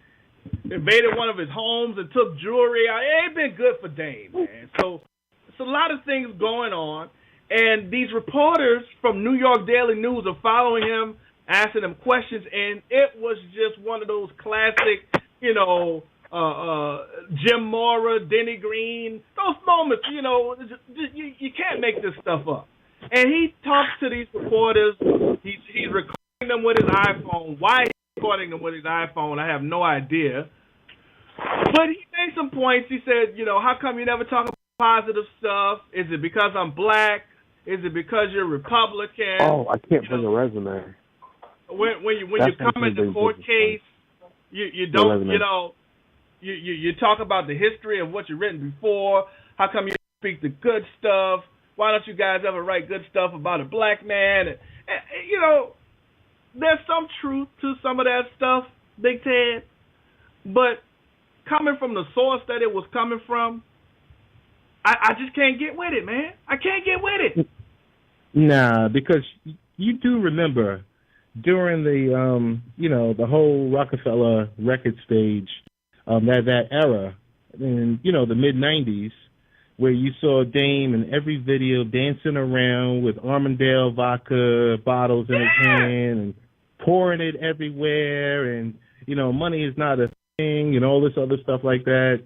[SPEAKER 2] invaded one of his homes and took jewelry out. It ain't been good for Dame, man. So it's a lot of things going on. And these reporters from New York Daily News are following him, asking him questions. And it was just one of those classic, Jim Mora, Denny Green, those moments, you can't make this stuff up. And he talks to these reporters. He's recording them with his iPhone. Why he's recording them with his iPhone, I have no idea. But he made some points. He said, how come you never talk about positive stuff? Is it because I'm black? Is it because you're Republican?
[SPEAKER 5] Oh, I can't bring a resume.
[SPEAKER 2] When you come in the court case, you don't, you talk about the history of what you've written before. How come you speak the good stuff? Why don't you guys ever write good stuff about a black man? And there's some truth to some of that stuff, Big Ted. But coming from the source that it was coming from, I just can't get with it, man. I can't get with it.
[SPEAKER 4] Nah, because you do remember during the the whole Rockefeller record stage, that era in the mid-90s, where you saw Dame in every video dancing around with Armandale vodka bottles in his hand and pouring it everywhere, and money is not a thing, and all this other stuff like that.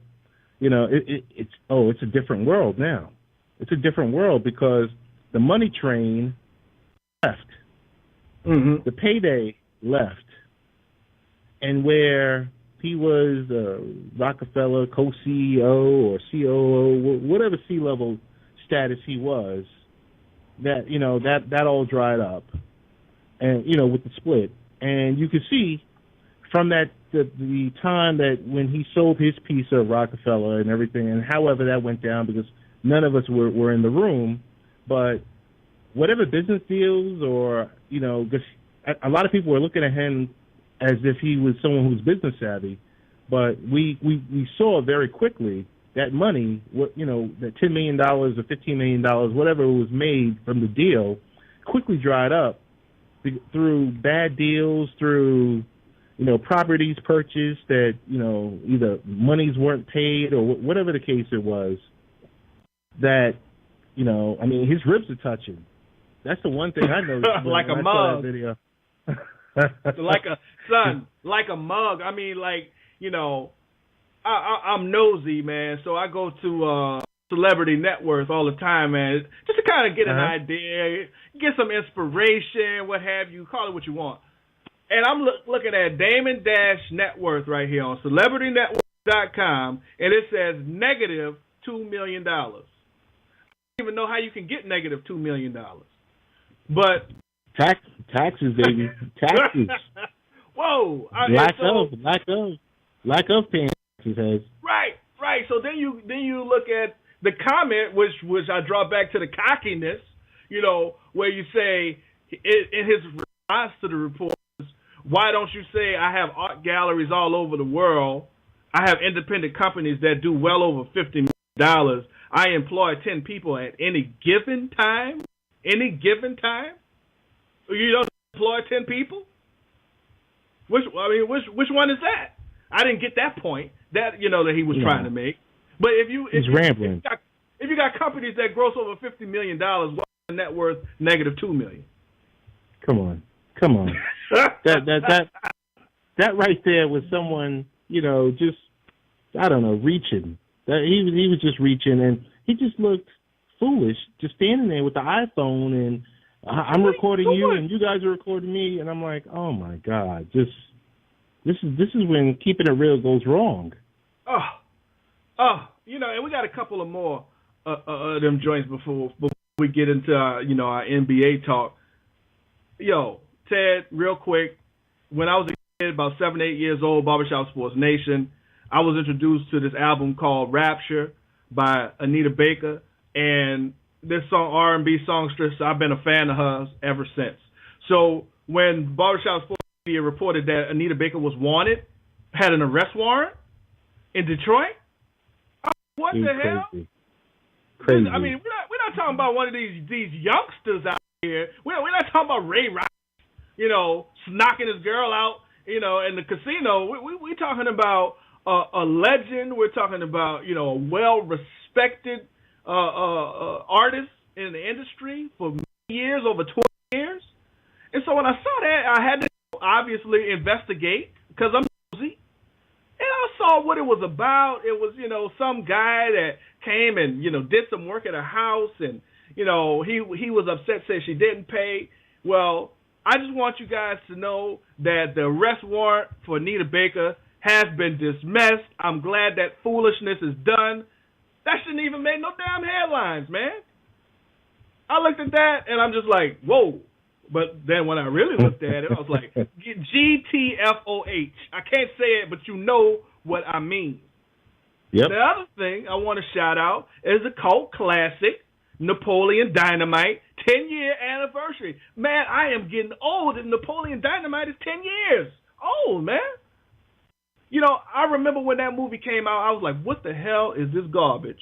[SPEAKER 4] It's a different world now. It's a different world because the money train left. Mm-hmm. The payday left. And where he was Rockefeller co-CEO or COO, whatever C-level status he was, that all dried up, and with the split. And you could see from that the time that when he sold his piece of Rockefeller and everything, and however that went down, because none of us were in the room, but whatever business deals or because a lot of people were looking at him as if he was someone who's business savvy, but we saw very quickly that money, that $10 million or $15 million, whatever was made from the deal, quickly dried up through bad deals, through properties purchased that either monies weren't paid or whatever the case it was. That his ribs are touching. That's the one thing I noticed.
[SPEAKER 2] Like a mug. Video. like a mug. I mean, I'm nosy, man. So I go to Celebrity Net Worth all the time, man, just to kind of get an idea, get some inspiration, what have you. Call it what you want. And I'm looking at Damon Dash Net Worth right here on CelebrityNetWorth.com, and it says negative $2 million. I don't even know how you can get negative $2 million. But
[SPEAKER 4] taxes, baby, taxes.
[SPEAKER 2] Whoa!
[SPEAKER 4] Lack of paying taxes has.
[SPEAKER 2] Right. So then you look at the comment, which I draw back to the cockiness, where you say in his response to the report, why don't you say I have art galleries all over the world? I have independent companies that do well over $50 million. I employ 10 people at any given time. Any given time? You don't employ 10 people? Which one is that? I didn't get that point that that he was trying to make. But
[SPEAKER 4] he's rambling.
[SPEAKER 2] If you got companies that gross over $50 million, what's the net worth negative $2 million?
[SPEAKER 4] Come on. that right there was someone just I don't know reaching. That he was just reaching, and he just looked foolish, just standing there with the iPhone, and I'm recording you, and you guys are recording me, and I'm like, oh my God, this is when keeping it real goes wrong.
[SPEAKER 2] And we got a couple of more of them joints before we get into our NBA talk. Yo, Ted, real quick, when I was a kid, about 7, 8 years old, Barbershop Sports Nation, I was introduced to this album called Rapture by Anita Baker, and this song, R&B songstress, I've been a fan of hers ever since. So when Barbershop Sports Media reported that Anita Baker was wanted, had an arrest warrant in Detroit, what the hell?
[SPEAKER 4] Crazy.
[SPEAKER 2] I mean, we're not talking about one of these youngsters out here. We're not talking about Ray Rice, knocking his girl out, in the casino. We're talking about a legend. We're talking about, a well-respected artist in the industry for many years, over 20 years. And so when I saw that, I had to obviously investigate because I'm nosy. And I saw what it was about. It was, some guy that came and, did some work at her house, and, he was upset, said she didn't pay. Well, I just want you guys to know that the arrest warrant for Anita Baker has been dismissed. I'm glad that foolishness is done. That shouldn't even make no damn headlines, man. I looked at that, and I'm just like, whoa. But then when I really looked at it, I was like, GTFOH. I can't say it, but you know what I mean.
[SPEAKER 4] Yep.
[SPEAKER 2] The other thing I want to shout out is a cult classic, Napoleon Dynamite, 10-year anniversary. Man, I am getting old, and Napoleon Dynamite is 10 years old, man. You know, I remember when that movie came out, I was like, what the hell is this garbage?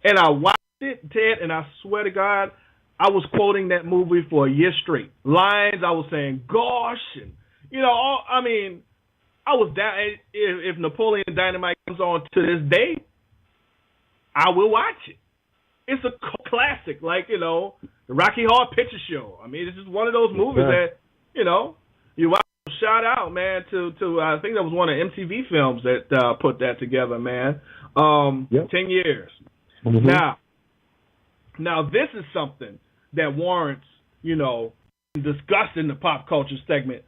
[SPEAKER 2] And I watched it, Ted, and I swear to God, I was quoting that movie for a year straight. Lines, I was saying, gosh, and, you know, I was down. If Napoleon Dynamite comes on to this day, I will watch it. It's a classic, like, you know, the Rocky Horror Picture Show. I mean, it's just one of those movies that, you know, you watch. Shout out, man, to I think that was one of MTV films that put that together, man. 10 years.
[SPEAKER 4] Mm-hmm.
[SPEAKER 2] Now this is something that warrants, you know, discussed in the pop culture segment.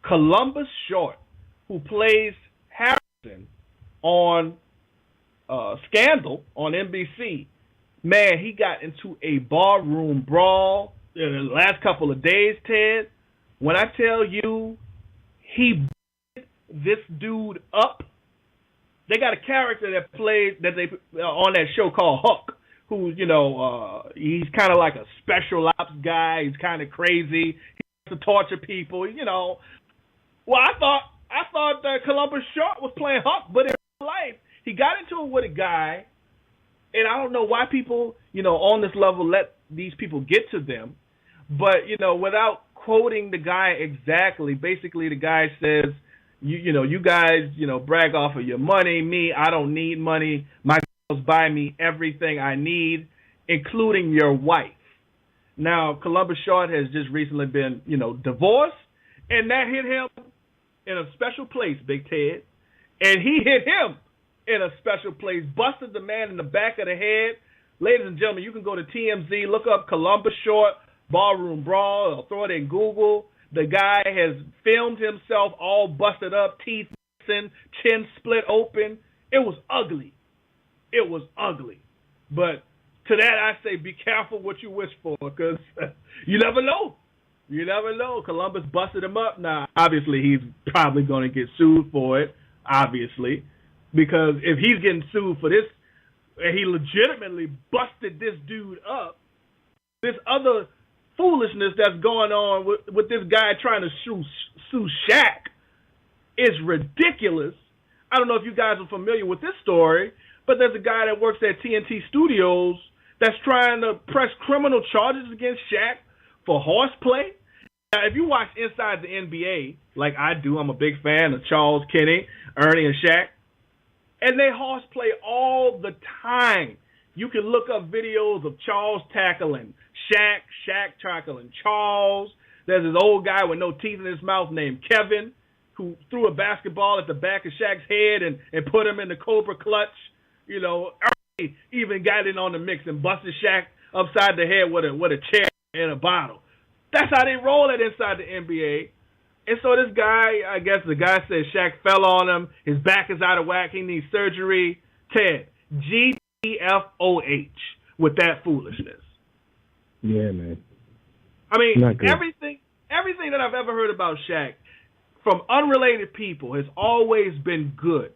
[SPEAKER 2] Columbus Short, who plays Harrison on Scandal on NBC, man, he got into a barroom brawl in the last couple of days, Ted. When I tell you he beat this dude up, they got a character that plays that they on that show called Huck, who, you know, he's kind of like a special ops guy. He's kind of crazy. He wants to torture people, you know. Well, I thought that Columbus Short was playing Huck, but in real life, he got into it with a guy, and I don't know why people, you know, on this level let these people get to them, but, you know, without quoting the guy exactly, basically the guy says, you guys, you know, brag off of your money. Me, I don't need money. My girls buy me everything I need, including your wife. Now, Columbus Short has just recently been, you know, divorced, and that hit him in a special place, Big Ted. And he hit him in a special place, busted the man in the back of the head. Ladies and gentlemen, you can go to TMZ, look up Columbus Short Ballroom Brawl, or throw it in Google. The guy has filmed himself all busted up, teeth missing, chin split open. It was ugly. It was ugly. But to that I say be careful what you wish for, because you never know. You never know. Columbus busted him up. Now, obviously, he's probably going to get sued for it, obviously, because if he's getting sued for this, and he legitimately busted this dude up, this other foolishness that's going on with this guy trying to sue Shaq is ridiculous. I don't know if you guys are familiar with this story, but there's a guy that works at TNT Studios that's trying to press criminal charges against Shaq for horseplay. Now, if you watch Inside the NBA, like I do, I'm a big fan of Charles, Kenny, Ernie, and Shaq, and they horseplay all the time. You can look up videos of Charles tackling Shaq tackling Charles. There's this old guy with no teeth in his mouth named Kevin who threw a basketball at the back of Shaq's head and put him in the Cobra clutch. You know, Ernie even got in on the mix and busted Shaq upside the head with a chair and a bottle. That's how they roll it inside the NBA. And so this guy, I guess the guy said Shaq fell on him. His back is out of whack. He needs surgery. Ted, GTFOH with that foolishness.
[SPEAKER 4] Yeah, man.
[SPEAKER 2] I mean, everything that I've ever heard about Shaq from unrelated people has always been good.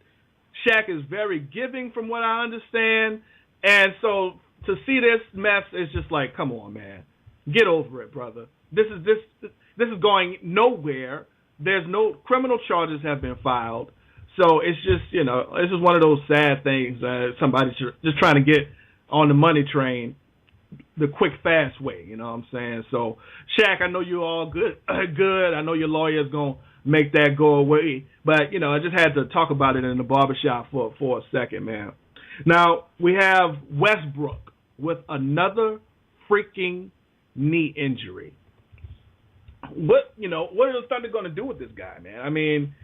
[SPEAKER 2] Shaq is very giving from what I understand. And so to see this mess is just like, come on, man. Get over it, brother. This is going nowhere. There's no criminal charges have been filed. So it's just, you know, it's just one of those sad things. Somebody's just trying to get on the money train the quick, fast way, you know what I'm saying? So, Shaq, I know you're all good. I know your lawyer's going to make that go away. But, you know, I just had to talk about it in the barbershop for a second, man. Now, we have Westbrook with another freaking knee injury. What are the Thunder going to do with this guy, man? I mean,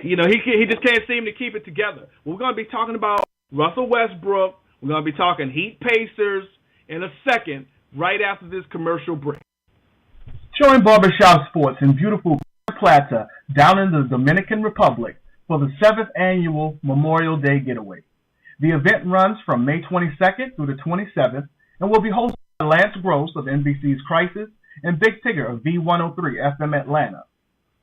[SPEAKER 2] you know, he just can't seem to keep it together. We're going to be talking about Russell Westbrook. We're going to be talking Heat Pacers in a second, right after this commercial break.
[SPEAKER 6] Join Barbershop Sports in beautiful Plata down in the Dominican Republic for the 7th annual Memorial Day Getaway. The event runs from May 22nd through the 27th and will be hosted by Lance Gross of NBC's Crisis and Big Tigger of V103 FM Atlanta.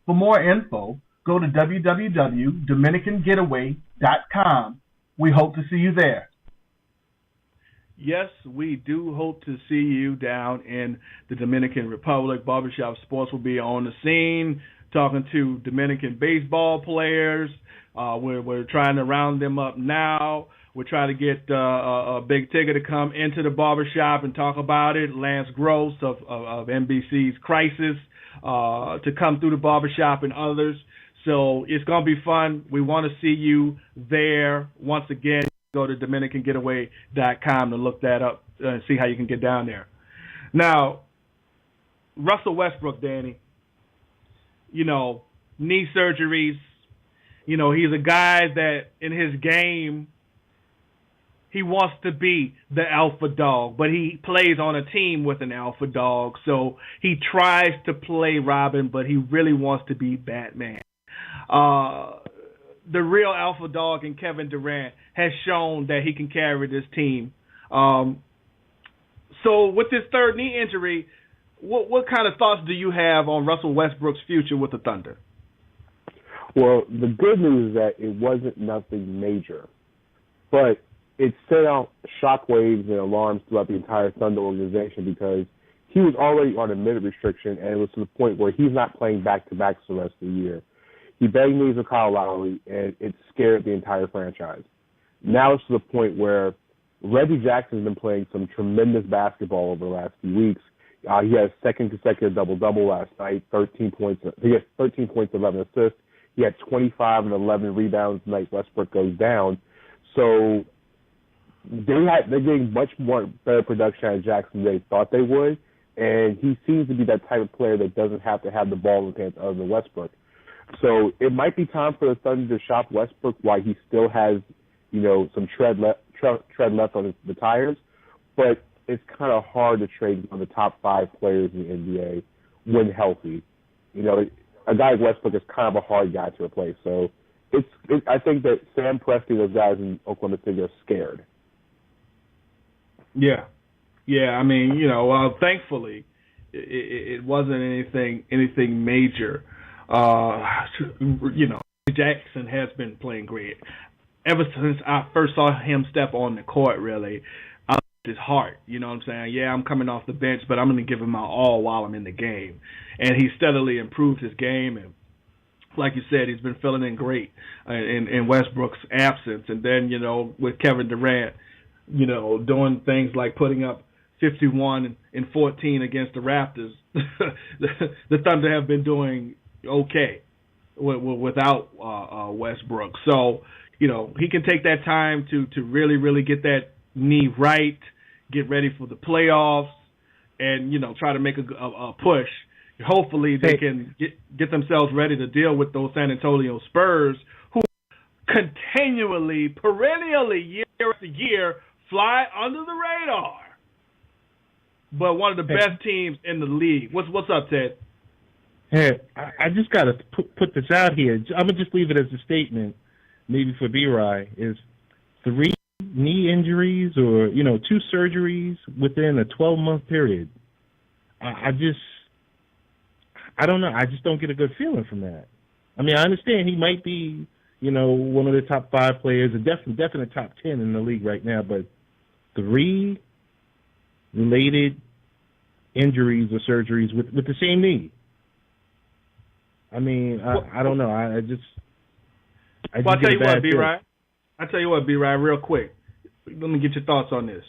[SPEAKER 6] For more info, go to www.dominicangetaway.com. We hope to see you there.
[SPEAKER 2] Yes, we do hope to see you down in the Dominican Republic. Barbershop Sports will be on the scene, talking to Dominican baseball players. We're trying to round them up now. We're trying to get a Big Tigger to come into the barbershop and talk about it. Lance Gross of NBC's Crisis to come through the barbershop and others. So it's going to be fun. We want to see you there. Once again, go to DominicanGetaway.com to look that up and see how you can get down there. Now, Russell Westbrook, Danny, knee surgeries. He's a guy that in his game, he wants to be the alpha dog, but he plays on a team with an alpha dog. So he tries to play Robin, but he really wants to be Batman. The real alpha dog in Kevin Durant has shown that he can carry this team. So with this third knee injury, what kind of thoughts do you have on Russell Westbrook's future with the Thunder?
[SPEAKER 5] Well, the good news is that it wasn't nothing major, but it sent out shockwaves and alarms throughout the entire Thunder organization because he was already on a minute restriction, and it was to the point where he's not playing back-to-backs the rest of the year. He banged knees with Kyle Lowry, and it scared the entire franchise. Now it's to the point where Reggie Jackson's been playing some tremendous basketball over the last few weeks. He had a second consecutive double-double last night, 13 points. He had 13 points, 11 assists. He had 25 and 11 rebounds tonight. Westbrook goes down. So they're getting much more better production out of Jackson than they thought they would, and he seems to be that type of player that doesn't have to have the ball in his hands other than Westbrook. So it might be time for the Thunder to shop Westbrook while he still has, some tread left on the tires, but it's kind of hard to trade one of the top 5 players in the NBA when healthy. A guy like Westbrook is kind of a hard guy to replace. So I think that Sam Presti, those guys in Oklahoma City, are scared.
[SPEAKER 2] Yeah. I mean, thankfully, it wasn't anything major. Jackson has been playing great. Ever since I first saw him step on the court, really, I loved his heart. You know what I'm saying? Yeah, I'm coming off the bench, but I'm going to give him my all while I'm in the game. And he steadily improved his game, and like you said, he's been filling in great in Westbrook's absence. And then, with Kevin Durant, doing things like putting up 51 and 14 against the Raptors, the Thunder have been doing okay without Westbrook. So, he can take that time to really, really get that knee right, get ready for the playoffs, and, try to make a push. Hopefully they can get themselves ready to deal with those San Antonio Spurs, who continually, perennially, year after year, fly under the radar. But one of the best teams in the league. What's up, Ted?
[SPEAKER 4] Hey, I just got to put this out here. I'm going to just leave it as a statement, maybe for B-Rye, is 3 knee injuries or, 2 surgeries within a 12-month period. I don't know. I just don't get a good feeling from that. I mean, I understand he might be, one of the top 5 players, a definite top 10 in the league right now, but 3 related injuries or surgeries with the same knee. I mean, I don't know. I just
[SPEAKER 2] I'll tell you what, B-Rye. Real quick. Let me get your thoughts on this.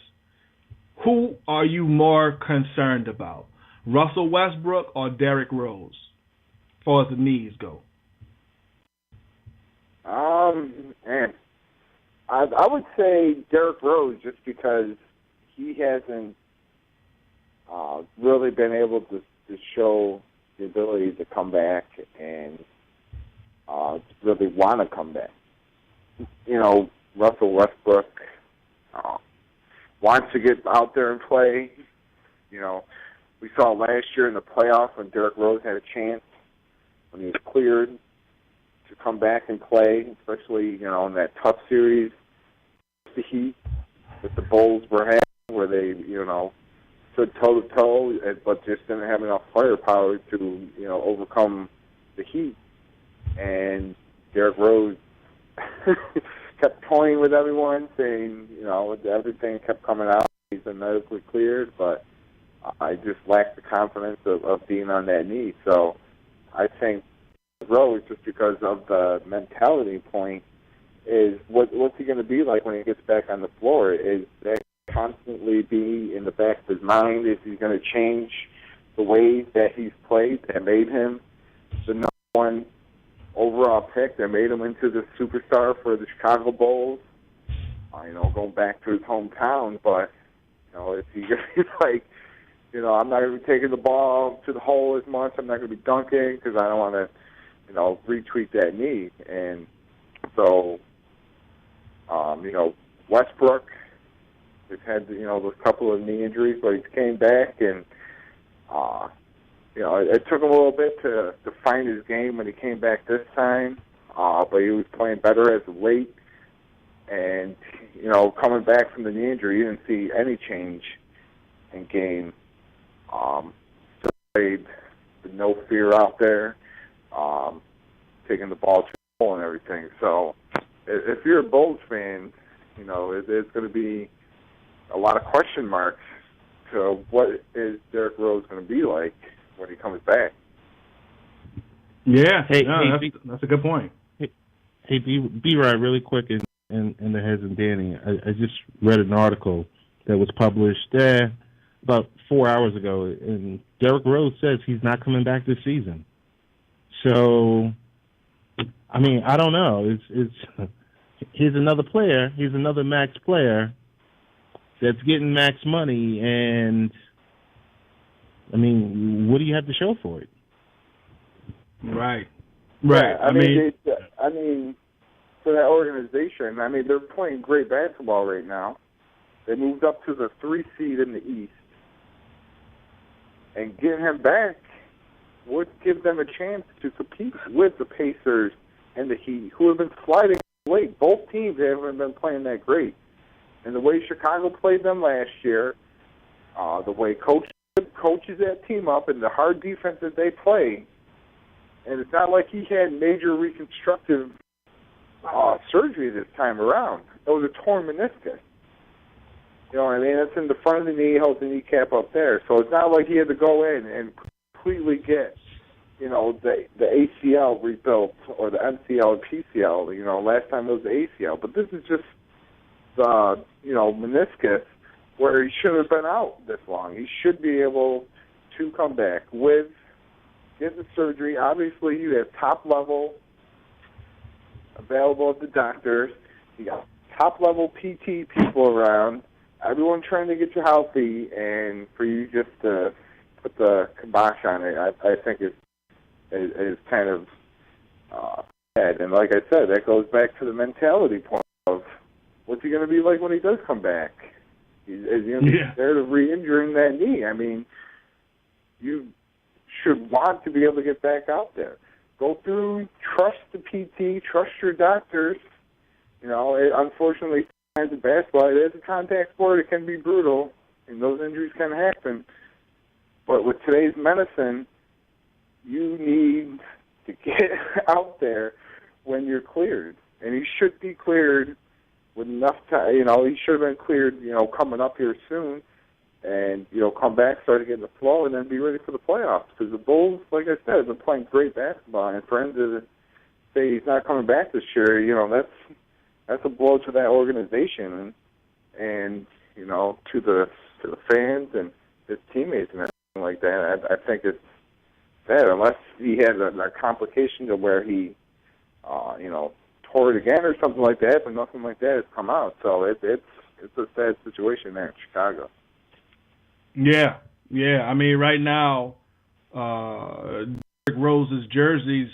[SPEAKER 2] Who are you more concerned about, Russell Westbrook or Derrick Rose, as far as the knees go?
[SPEAKER 3] Man, I would say Derrick Rose, just because he hasn't really been able to show the ability to come back and really want to come back. Russell Westbrook wants to get out there and play. we saw last year in the playoffs when Derrick Rose had a chance, when he was cleared to come back and play, especially, in that tough series, the Heat that the Bulls were having, where they, stood toe-to-toe, but just didn't have enough firepower to, overcome the Heat. And Derrick Rose kept toying with everyone, saying, everything kept coming out. He's been medically cleared, but I just lacked the confidence of being on that knee. So I think Rose, just because of the mentality point, is what's he going to be like when he gets back on the floor? Is that constantly be in the back of his mind? Is he going to change the way that he's played that made him the number one overall pick, that made him into the superstar for the Chicago Bulls? Going back to his hometown, but if he gets like, I'm not going to be taking the ball to the hole as much. I'm not going to be dunking because I don't want to, retweet that knee. And so, Westbrook has had, those couple of knee injuries, but he came back and, it took him a little bit to find his game when he came back this time, but he was playing better as of late. And, coming back from the knee injury, you didn't see any change in game. Still played with no fear out there, taking the ball to the hole and everything. So if you're a Bulls fan, there's going to be a lot of question marks to what is Derrick Rose going to be like when he comes back.
[SPEAKER 2] Yeah, that's a good point.
[SPEAKER 4] Hey, B-Rod, really quick, in the Heads and Danny, I just read an article that was published about 4 hours ago, and Derrick Rose says he's not coming back this season. So, I mean, I don't know. He's another player. He's another max player that's getting max money, and I mean, what do you have to show for it?
[SPEAKER 2] Right.
[SPEAKER 3] Yeah, I mean, for that organization, they're playing great basketball right now. They moved up to the 3 seed in the East. And getting him back would give them a chance to compete with the Pacers and the Heat, who have been sliding late. Both teams haven't been playing that great. And the way Chicago played them last year, the way coaches that team up, and the hard defense that they play, and it's not like he had major reconstructive surgery this time around. It was a torn meniscus. You know what I mean? It's in the front of the knee, holds the kneecap up there. So it's not like he had to go in and completely get, the ACL rebuilt or the MCL or PCL. Last time it was the ACL. But this is just the, meniscus where he shouldn't have been out this long. He should be able to come back get the surgery. Obviously, you have top level available at the doctors. You got top level PT people around. Everyone trying to get you healthy, and for you just to put the kibosh on it, I think is kind of bad. And like I said, that goes back to the mentality point of what's he going to be like when he does come back? Is he going to be scared of re-injuring that knee? I mean, you should want to be able to get back out there. Go through, trust the PT, trust your doctors. Unfortunately, in basketball, it is a contact sport. It can be brutal, and those injuries can happen. But with today's medicine, you need to get out there when you're cleared. And he should be cleared with enough time. He should have been cleared, coming up here soon. And, come back, start to get in the flow, and then be ready for the playoffs. Because the Bulls, like I said, have been playing great basketball. And for him to say he's not coming back this year, that's a blow to that organization and to the fans and his teammates and everything like that. I think it's sad unless he had a complication to where he tore it again or something like that, but nothing like that has come out. So it's a sad situation there in Chicago.
[SPEAKER 2] Yeah. I mean, right now, Derrick Rose's jerseys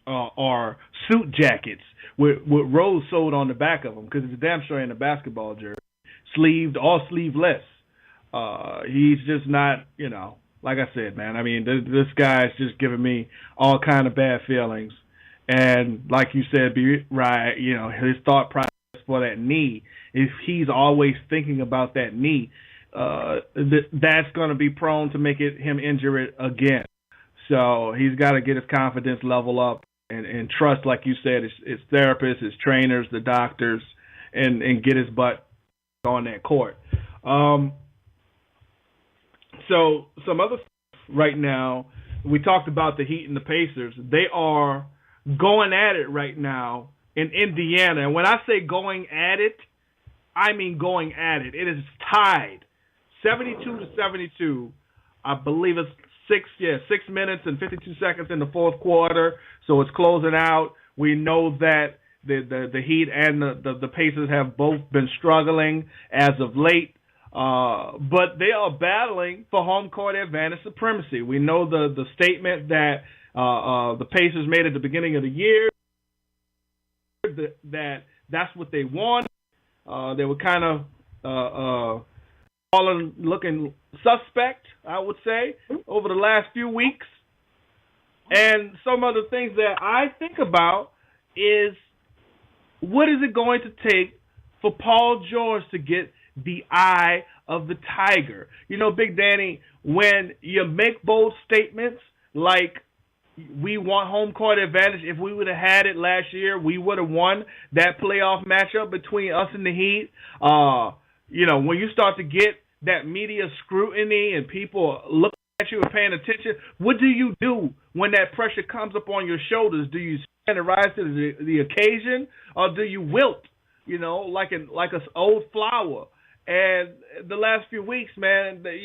[SPEAKER 2] are suit jackets with Rose sewed on the back of them because it's damn sure in a basketball jersey, sleeved or sleeveless. He's just not, like I said, man, I mean, this guy's just giving me all kind of bad feelings. And like you said, right, you know, his thought process for that knee, if he's always thinking about that knee, that's going to be prone to make him injure it again. So he's got to get his confidence level up and trust, like you said, his therapists, his trainers, the doctors, and get his butt on that court. So some other stuff right now, we talked about the Heat and the Pacers. They are going at it right now in Indiana. And when I say going at it, I mean going at it. It is tied 72-72. I believe it's 6 minutes and 52 seconds in the fourth quarter. So it's closing out. We know that the Heat and the Pacers have both been struggling as of late. But they are battling for home court advantage supremacy. We know the statement that the Pacers made at the beginning of the year, that's what they wanted. They were kind of looking suspect, I would say, over the last few weeks. And some of the things that I think about is, what is it going to take for Paul George to get the eye of the tiger? You know, Big Danny, when you make bold statements like, we want home court advantage, if we would have had it last year, we would have won that playoff matchup between us and the Heat. You know, when you start to get that media scrutiny and people looking at you and paying attention, what do you do when that pressure comes up on your shoulders? Do you stand and rise to the occasion, or do you wilt, you know, like an old flower? And the last few weeks, man, they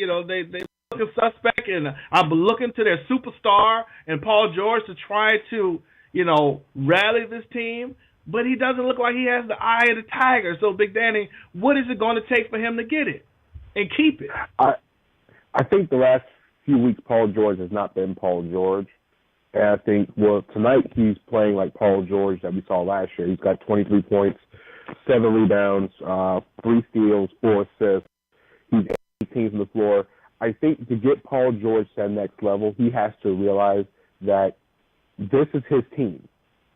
[SPEAKER 2] looking suspect, and I'm looking to their superstar and Paul George to try to, you know, rally this team, but he doesn't look like he has the eye of the tiger. So, Big Danny, what is it going to take for him to get it and keep it?
[SPEAKER 5] I think the last few weeks Paul George has not been Paul George. And I think, well, tonight he's playing like Paul George that we saw last year. He's got 23 points, 7 rebounds, 3 steals, 4 assists. He's 18 from the floor. I think to get Paul George to that next level, he has to realize that this is his team,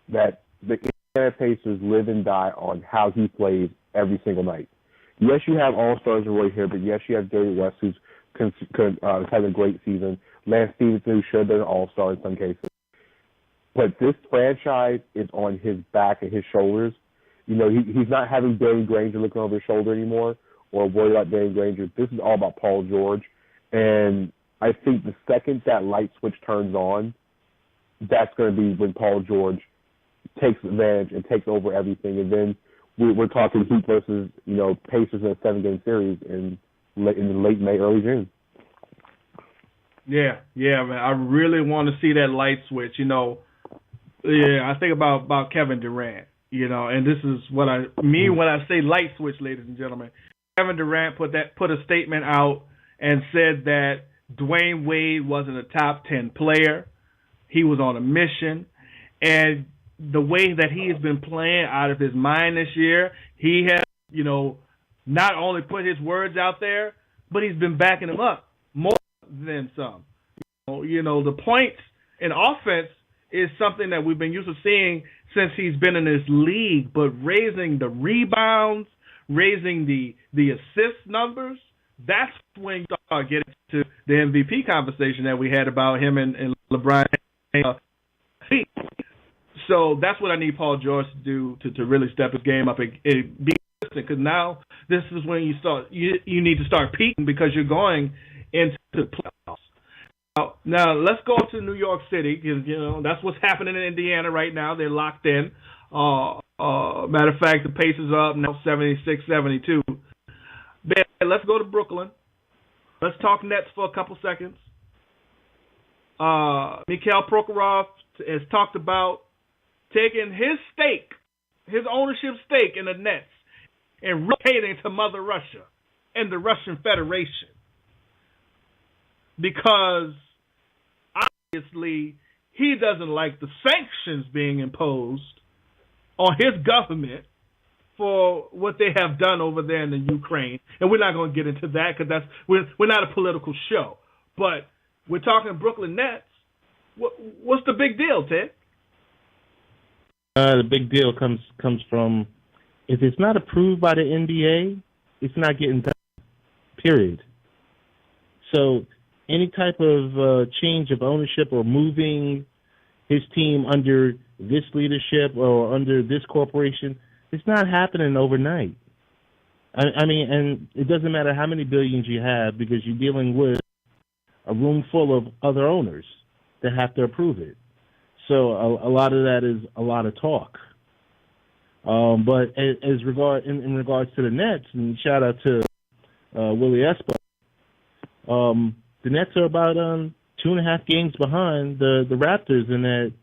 [SPEAKER 5] that the Indiana Pacers live and die on how he plays every single night. Yes, you have all-stars in Roy Hibbert. Yes, you have Jerry West, who's had a great season. Lance Stevenson, who should have been an all-star in some cases. But this franchise is on his back and his shoulders. You know, he's not having Danny Granger looking over his shoulder anymore or worried about Danny Granger. This is all about Paul George. And I think the second that light switch turns on, that's going to be when Paul George takes advantage and takes over everything. And then we're talking Heat versus, you know, Pacers in a 7-game series in the late May, early June.
[SPEAKER 2] Yeah, man. I really want to see that light switch. You know, I think about Kevin Durant. You know, and this is what I mean when I say light switch, ladies and gentlemen. Kevin Durant put a statement out and said that Dwayne Wade wasn't a top 10 player. He was on a mission. And the way that he has been playing out of his mind this year, he has, you know, not only put his words out there, but he's been backing them up more than some. You know, the points in offense is something that we've been used to seeing since he's been in this league, but raising the rebounds, raising the assist numbers, that's when you start getting to the MVP conversation that we had about him and LeBron. So that's what I need Paul George to do to really step his game up and be consistent, because now this is when you need to start peaking, because you're going into the playoffs. Now let's go to New York City, because, you know, that's what's happening in Indiana right now. They're locked in. Matter of fact, the Pacers are up now 76-72. Let's go to Brooklyn. Let's talk Nets for a couple seconds. Mikhail Prokhorov has talked about taking his ownership stake in the Nets, and relocating to Mother Russia and the Russian Federation, because obviously he doesn't like the sanctions being imposed on his government for what they have done over there in the Ukraine. And we're not going to get into that, because we're not a political show. But we're talking Brooklyn Nets. What's the big deal, Ted?
[SPEAKER 4] The big deal comes from if it's not approved by the NBA, it's not getting done. Period. So any type of change of ownership or moving his team under this leadership or under this corporation, it's not happening overnight. I mean, and it doesn't matter how many billions you have because you're dealing with a room full of other owners that have to approve it. So a lot of that is a lot of talk. But in regards to the Nets, and shout out to Willie Espo, the Nets are about 2.5 games behind the Raptors in that,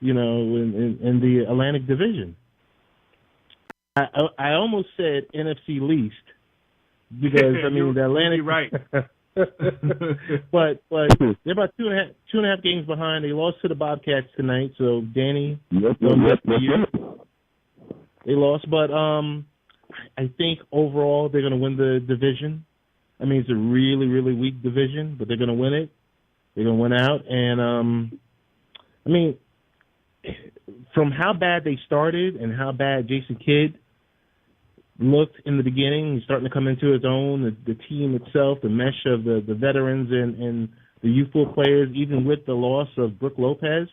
[SPEAKER 4] in the Atlantic Division. I almost said NFC least because I mean the Atlantic.
[SPEAKER 2] You're right.
[SPEAKER 4] but they're about 2.5 games behind. They lost to the Bobcats tonight, so Danny,
[SPEAKER 5] Yep.
[SPEAKER 4] They lost, but I think overall they're going to win the division. I mean, it's a really, really weak division, but they're going to win it. They're going to win out, and I mean, from how bad they started and how bad Jason Kidd looked in the beginning, he's starting to come into his own. The team itself, the mesh of the veterans and the youthful players, even with the loss of Brook Lopez,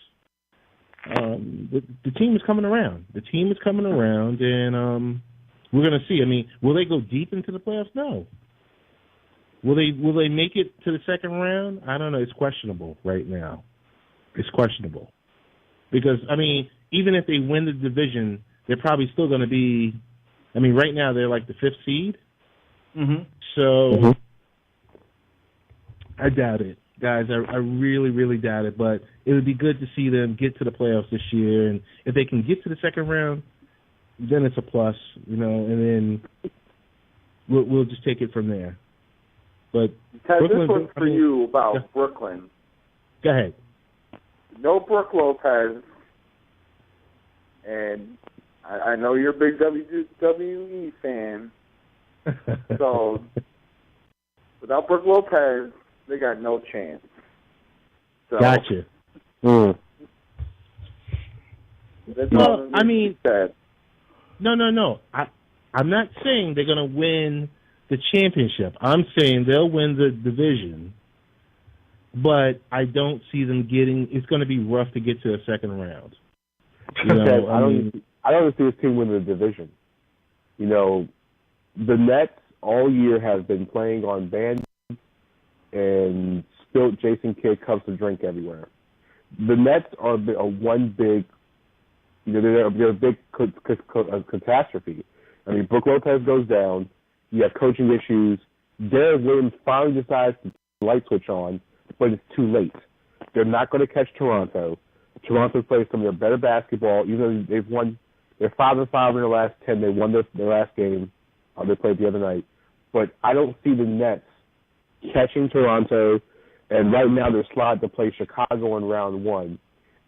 [SPEAKER 4] the team is coming around. The team is coming around, and we're going to see. I mean, will they go deep into the playoffs? No. Will they make it to the second round? I don't know. It's questionable right now. It's questionable because I mean, even if they win the division, they're probably still going to be. I mean, right now they're like the 5th seed.
[SPEAKER 2] Mm-hmm.
[SPEAKER 4] So I doubt it, guys. I really, really doubt it. But it would be good to see them get to the playoffs this year, and if they can get to the second round, then it's a plus, and then we'll just take it from there. But
[SPEAKER 3] Ted,
[SPEAKER 4] Brooklyn,
[SPEAKER 3] this one's for you about Brooklyn.
[SPEAKER 4] Go ahead.
[SPEAKER 3] No Brook Lopez, and I know you're a big WWE fan, so without Brook Lopez, they got no chance. So,
[SPEAKER 4] gotcha. Well, I mean, no. I'm not saying they're going to win the championship. I'm saying they'll win the division, but I don't see them getting. It's going to be rough to get to a second round.
[SPEAKER 5] I don't see this team winning the division. The Nets all year have been playing on band and spilt Jason Kidd cups of drink everywhere. The Nets are one big, they're a big catastrophe. I mean, Brook Lopez goes down. You have coaching issues. Derek Williams finally decides to turn the light switch on, but it's too late. They're not going to catch Toronto. Toronto plays some of their better basketball. Even though they've won, they're 5-5 in their last 10. They won their last game. They played the other night. But I don't see the Nets catching Toronto. And right now they're slotted to play Chicago in round 1.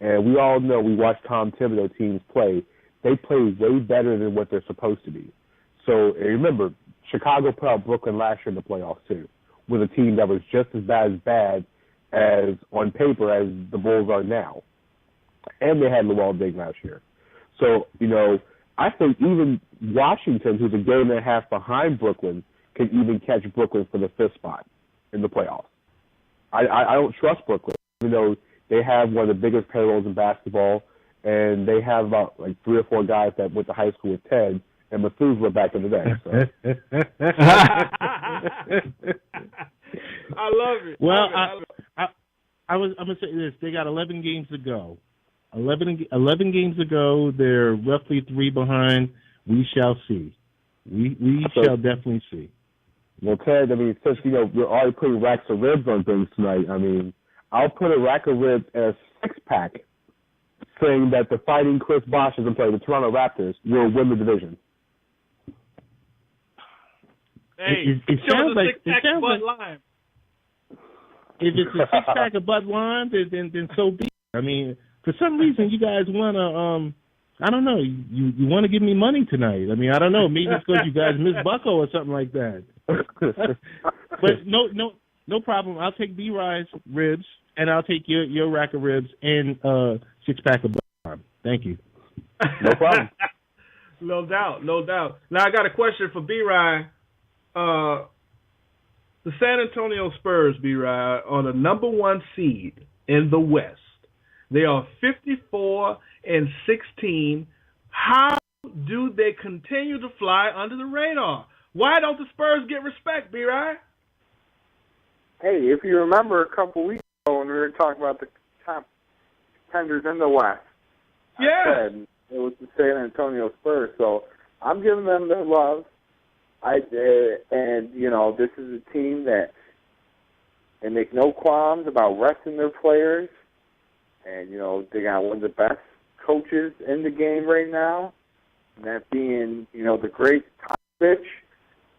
[SPEAKER 5] And we all know, we watch Tom Thibodeau teams play. They play way better than what they're supposed to be. So remember, Chicago put out Brooklyn last year in the playoffs too, with a team that was just as bad as on paper as the Bulls are now. And they had Luol Deng last year. So, I think even Washington, who's a game and a half behind Brooklyn, can even catch Brooklyn for the 5th spot in the playoffs. I don't trust Brooklyn, even though they have one of the biggest payrolls in basketball, and they have about 3 or 4 guys that went to high school with Ted and Methuselah back in the day. So.
[SPEAKER 2] I love it.
[SPEAKER 4] Well, I'm gonna say this: they got 11 games to go. 11 games to go. They're roughly 3 behind. We shall see. We shall definitely see.
[SPEAKER 5] Well, Ted, I mean, since we're already putting racks of ribs on things tonight, I mean, I'll put a rack of ribs in a 6-pack, saying that the Fighting Chris Bosh is going to play the Toronto Raptors will win the division.
[SPEAKER 2] Hey,
[SPEAKER 4] it sounds like
[SPEAKER 2] Bud Lime.
[SPEAKER 4] If it's a 6-pack of Bud Lime, then so be it. I mean, for some reason, you guys want to, I don't know, you want to give me money tonight. I mean, I don't know, maybe it's because you guys miss Bucko or something like that. But no No problem. I'll take B-Ride's ribs, and I'll take your rack of ribs and 6-pack of bun. Thank you.
[SPEAKER 5] No problem.
[SPEAKER 2] No doubt. Now I got a question for B-Ride. The San Antonio Spurs, B-Ride, are the number 1 seed in the West. They are 54-16. How do they continue to fly under the radar? Why don't the Spurs get respect, B-Ride?
[SPEAKER 3] Hey, if you remember a couple weeks ago when we were talking about the top contenders in the West, I said it was the San Antonio Spurs. So I'm giving them their love. This is a team that they make no qualms about resting their players. And, they got one of the best coaches in the game right now, and that being, the great Popovich.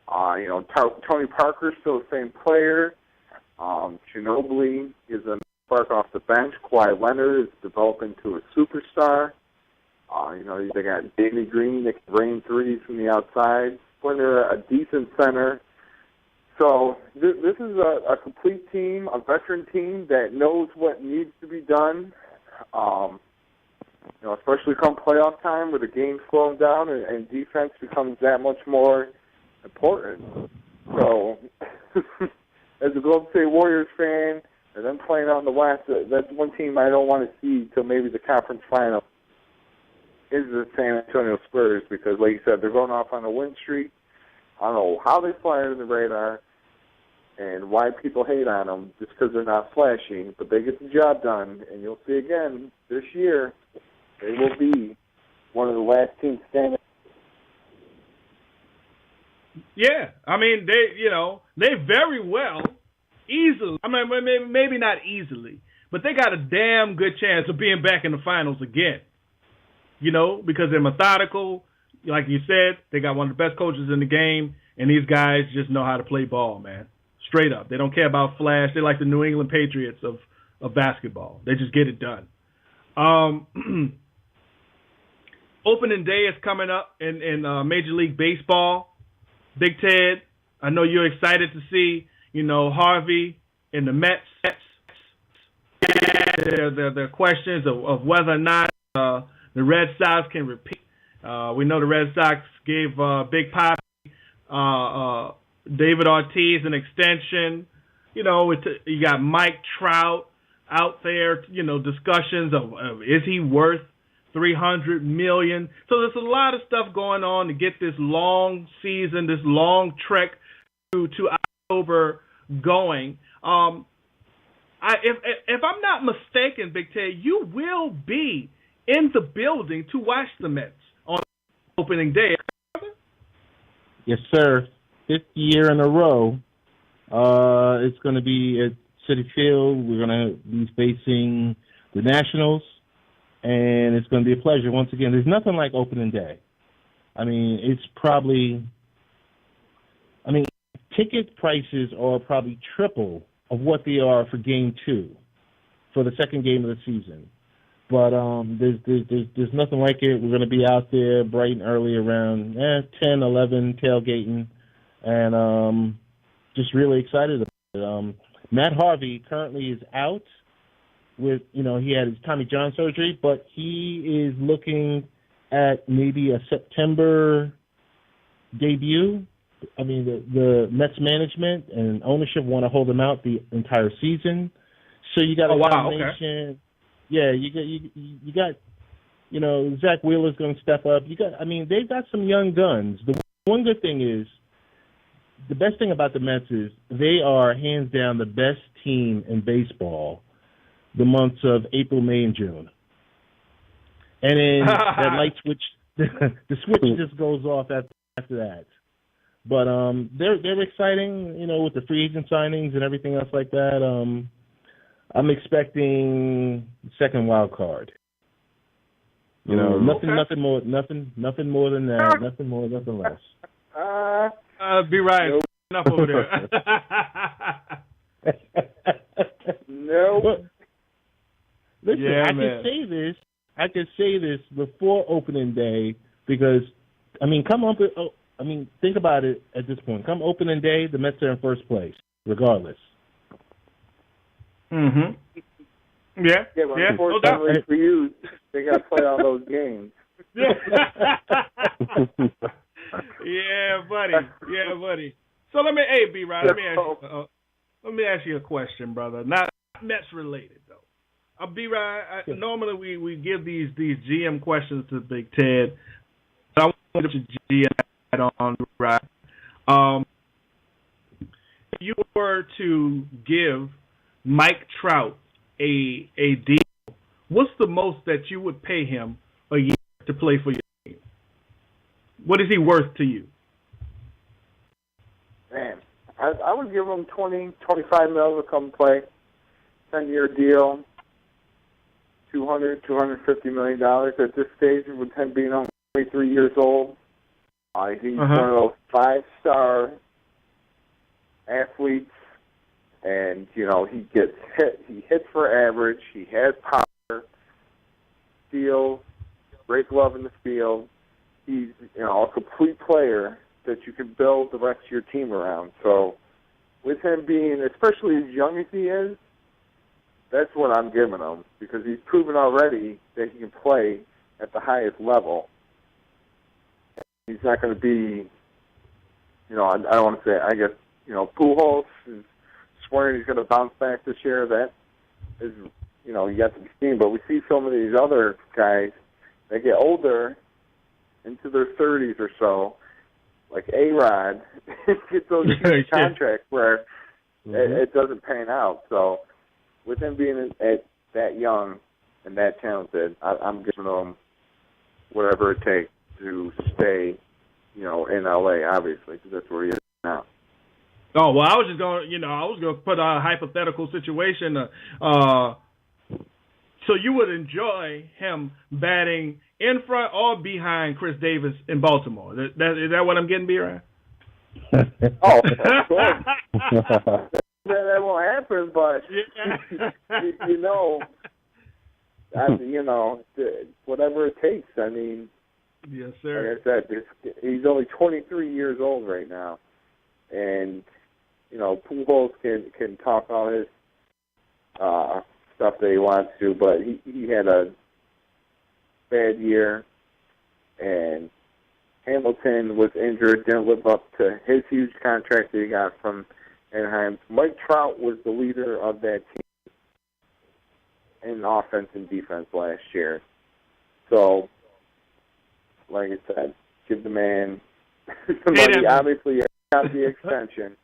[SPEAKER 3] Tony Parker's still the same player. Ginobili is a spark off the bench. Kawhi Leonard is developing to a superstar. They got Danny Green that can rain threes from the outside. When they're a decent center. So this is a complete team, a veteran team that knows what needs to be done. Especially come playoff time where the game's slowing down and defense becomes that much more important. So as a Golden State Warriors fan, and them playing out in the West, that's one team I don't want to see till maybe the conference final is the San Antonio Spurs, because like you said, they're going off on a win streak. I don't know how they fly under the radar and why people hate on them just because they're not flashy, but they get the job done, and you'll see again this year they will be one of the last teams standing.
[SPEAKER 2] Yeah, I mean, they very well, easily, I mean, maybe not easily, but they got a damn good chance of being back in the finals again. Because they're methodical. Like you said, they got one of the best coaches in the game, and these guys just know how to play ball, man. Straight up. They don't care about flash. They're like the New England Patriots of basketball. They just get it done. Opening day is coming up in Major League Baseball. Big Ted, I know you're excited to see, Harvey and the Mets. There are questions of whether or not the Red Sox can repeat. We know the Red Sox gave Big Papi, David Ortiz an extension. You got Mike Trout out there. Discussions of is he worth $300 million? So there's a lot of stuff going on to get this long season, this long trek to October going. If I'm not mistaken, Big Ted, you will be in the building to watch the Mets on opening day.
[SPEAKER 4] Yes, sir. 5th year in a row. It's going to be at Citi Field. We're going to be facing the Nationals, and it's going to be a pleasure. Once again, there's nothing like opening day. It's probably ticket prices are probably triple of what they are for Game 2, for the second game of the season. But there's nothing like it. We're going to be out there bright and early around 10, 11, tailgating, and just really excited about it. Matt Harvey currently is out with, he had his Tommy John surgery, but he is looking at maybe a September debut. The Mets management and ownership want to hold him out the entire season. So you got a combination. Okay. Yeah, you got, Zach Wheeler's going to step up. They've got some young guns. The one good thing is, the best thing about the Mets is they are hands down the best team in baseball the months of April, May, and June. And then that light switch, the switch just goes off after that. But they're exciting, with the free agent signings and everything else like that. I'm expecting second wild card. Nothing more than that. Nothing more, nothing less.
[SPEAKER 2] Be right. Nope. Enough over there.
[SPEAKER 3] No.
[SPEAKER 4] Listen, yeah, I could say this before opening day because, think about it at this point. Come opening day, the Mets are in first place, regardless.
[SPEAKER 2] Mm-hmm. Yeah.
[SPEAKER 3] Yeah, but
[SPEAKER 2] yeah.
[SPEAKER 3] unfortunately for you, they got to play all those games.
[SPEAKER 2] Yeah, buddy. Yeah, buddy. So B-Rod, let me ask you a question, brother. Not Mets related though. B-Rod, normally we give these GM questions to Big Ted. I want to get your GM on, right? If you were to give Mike Trout a deal, what's the most that you would pay him a year to play for your team? What is he worth to you?
[SPEAKER 3] Man, I would give him 20, 25 mil to come play. 10-year deal, $200, $250 million at this stage with him being only 23 years old. He's one of those 5-star athletes, and, he gets hit. He hits for average. He has power, steals, great glove in the field. He's, a complete player that you can build the rest of your team around. So with him being, especially as young as he is, that's what I'm giving him, because he's proven already that he can play at the highest level. He's not going to be, I don't want to say, I guess, Pujols is swearing he's going to bounce back this year. That is, yet to be seen. But we see some of these other guys, they get older, into their 30s or so, like A-Rod, get those huge contracts where it doesn't pan out. So with him being at that young and that talented, I'm giving him whatever it takes to stay, in LA, obviously, because that's where he is now.
[SPEAKER 2] Oh, well, I was just going to put a hypothetical situation. So you would enjoy him batting in front or behind Chris Davis in Baltimore. Is that what I'm getting, B-Ryan?
[SPEAKER 3] Oh, of course. That won't happen, but whatever it takes. I mean,
[SPEAKER 2] yes, sir.
[SPEAKER 3] Like I said, he's only 23 years old right now, and Pujols can talk all his stuff that he wants to, but he had a bad year, and Hamilton was injured, didn't live up to his huge contract that he got from Anaheim. Mike Trout was the leader of that team in offense and defense last year. So, like I said, give the man some money. Obviously, he got the extension,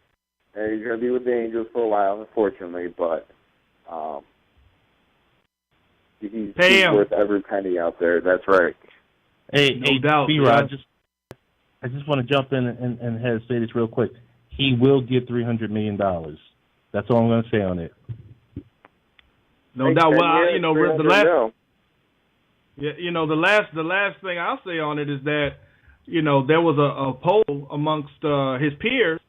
[SPEAKER 3] and he's going to be with the Angels for a while, unfortunately, but he's worth every penny out there. That's right.
[SPEAKER 4] No doubt. B-Rod, I just want to jump in and say this real quick. He will get $300 million. That's all I'm going to say on it.
[SPEAKER 2] No doubt. Well, the last thing I'll say on it is that, there was a poll amongst his peers,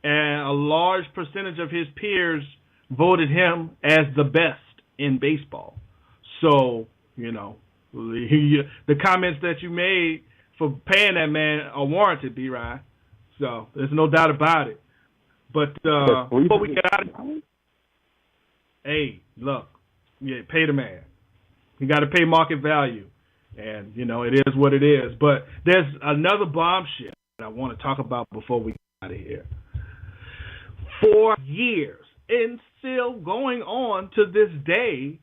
[SPEAKER 2] and a large percentage of his peers voted him as the best in baseball. So, the comments that you made for paying that man are warranted, B-Ryan. So there's no doubt about it. But before we get out of here, hey, look, pay the man. You got to pay market value. And, it is what it is. But there's another bombshell that I want to talk about before we get out of here. 4 years, and still going on to this day,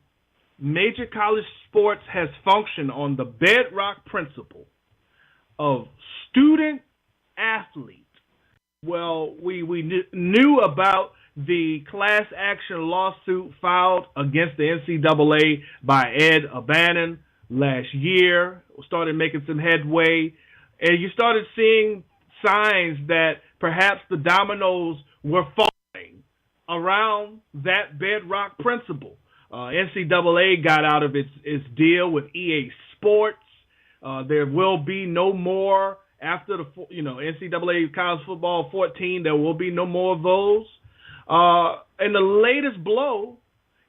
[SPEAKER 2] major college sports has functioned on the bedrock principle of student athlete. Well, we knew about the class action lawsuit filed against the NCAA by Ed O'Bannon last year. Started making some headway, and you started seeing signs that perhaps the dominoes were falling around that bedrock principle. NCAA got out of its deal with EA Sports. There will be no more after the NCAA College Football 14. There will be no more of those. And the latest blow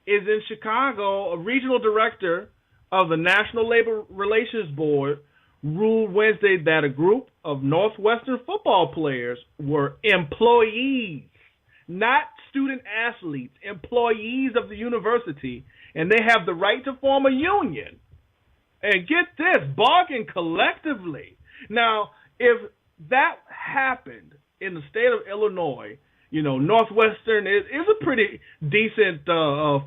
[SPEAKER 2] is in Chicago. A regional director of the National Labor Relations Board ruled Wednesday that a group of Northwestern football players were employees not student athletes, employees of the university, and they have the right to form a union. And get this, bargain collectively. Now, if that happened in the state of Illinois, Northwestern is a pretty decent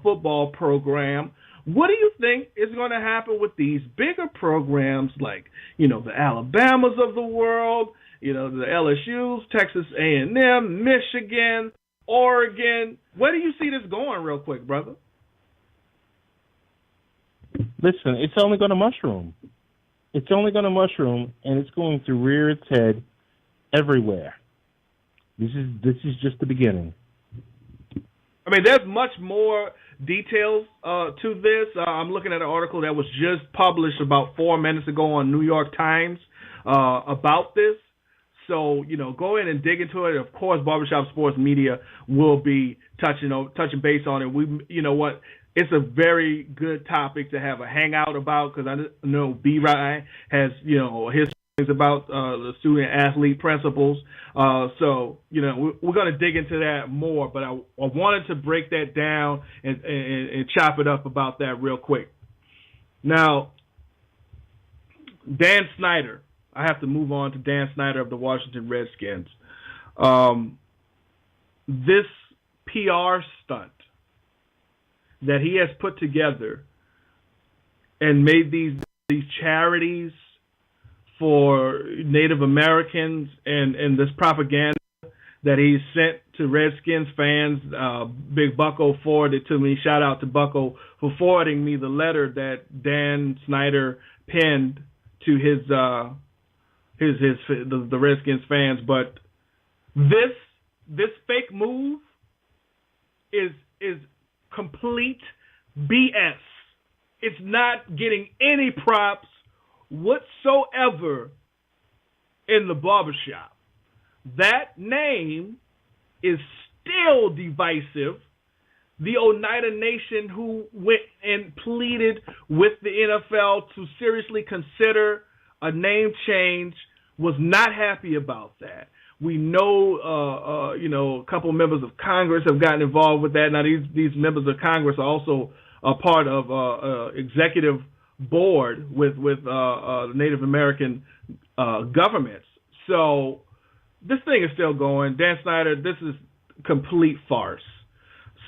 [SPEAKER 2] football program. What do you think is going to happen with these bigger programs like, the Alabamas of the world, the LSUs, Texas A&M, Michigan, Oregon? Where do you see this going real quick, brother?
[SPEAKER 4] Listen, it's only going to mushroom. It's only going to mushroom, and it's going to rear its head everywhere. This is just the beginning.
[SPEAKER 2] I mean, there's much more details to this. I'm looking at an article that was just published about 4 minutes ago on New York Times about this. So, go in and dig into it. Of course, Barbershop Sports Media will be touching base on it. You know what? It's a very good topic to have a hangout about because I know B-Rye has, his things about the student-athlete principles. So, we're going to dig into that more, but I wanted to break that down and chop it up about that real quick. Now, Dan Snyder. I have to move on to Dan Snyder of the Washington Redskins. This PR stunt that he has put together and made these charities for Native Americans and this propaganda that he sent to Redskins fans. Big Bucko forwarded to me. Shout out to Bucko for forwarding me the letter that Dan Snyder penned to the Redskins fans. But this fake move is complete BS. It's not getting any props whatsoever in the barbershop. That name is still divisive. The Oneida Nation, who went and pleaded with the NFL to seriously consider a name change, was not happy about that. We know, a couple of members of Congress have gotten involved with that. Now, these members of Congress are also a part of executive board with Native American governments. So this thing is still going. Dan Snyder, this is complete farce.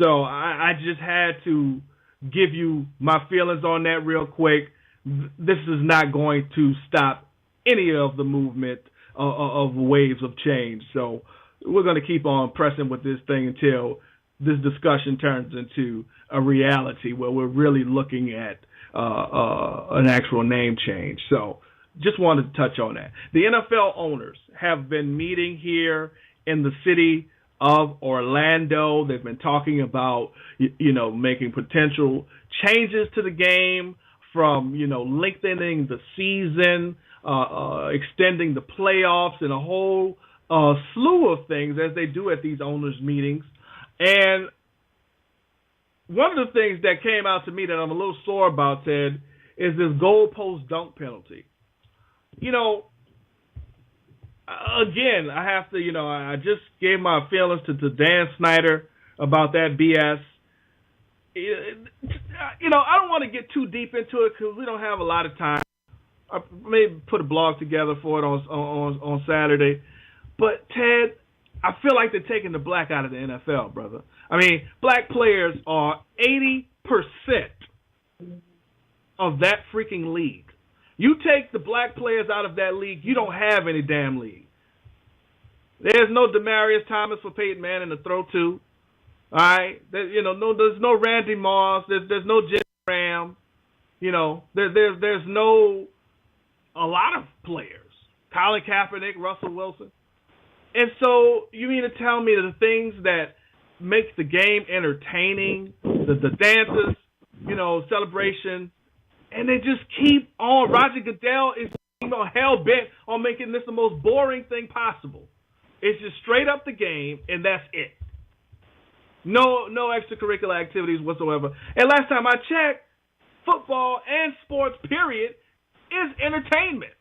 [SPEAKER 2] So I just had to give you my feelings on that real quick. This is not going to stop any of the movement of waves of change. So we're going to keep on pressing with this thing until this discussion turns into a reality where we're really looking at an actual name change. So just wanted to touch on that. The NFL owners have been meeting here in the city of Orlando. They've been talking about, making potential changes to the game from, lengthening the season, extending the playoffs, and a whole slew of things as they do at these owners' meetings. And one of the things that came out to me that I'm a little sore about, Ted, is this goalpost dunk penalty. Again, I have to, I just gave my feelings to Dan Snyder about that BS. I don't want to get too deep into it because we don't have a lot of time. I may put a blog together for it on Saturday. But, Ted, I feel like they're taking the black out of the NFL, brother. I mean, black players are 80% of that freaking league. You take the black players out of that league, you don't have any damn league. There's no Demaryius Thomas for Peyton Manning to throw to. All right? There's no Randy Moss. There's no Jim Graham. There's no a lot of players. Colin Kaepernick, Russell Wilson. And so you mean to tell me that the things that make the game entertaining, the dances, celebration, and they just keep on. Roger Goodell is hell-bent on making this the most boring thing possible. It's just straight up the game, and that's it. No extracurricular activities whatsoever. And last time I checked, football and sports, period, is entertainment.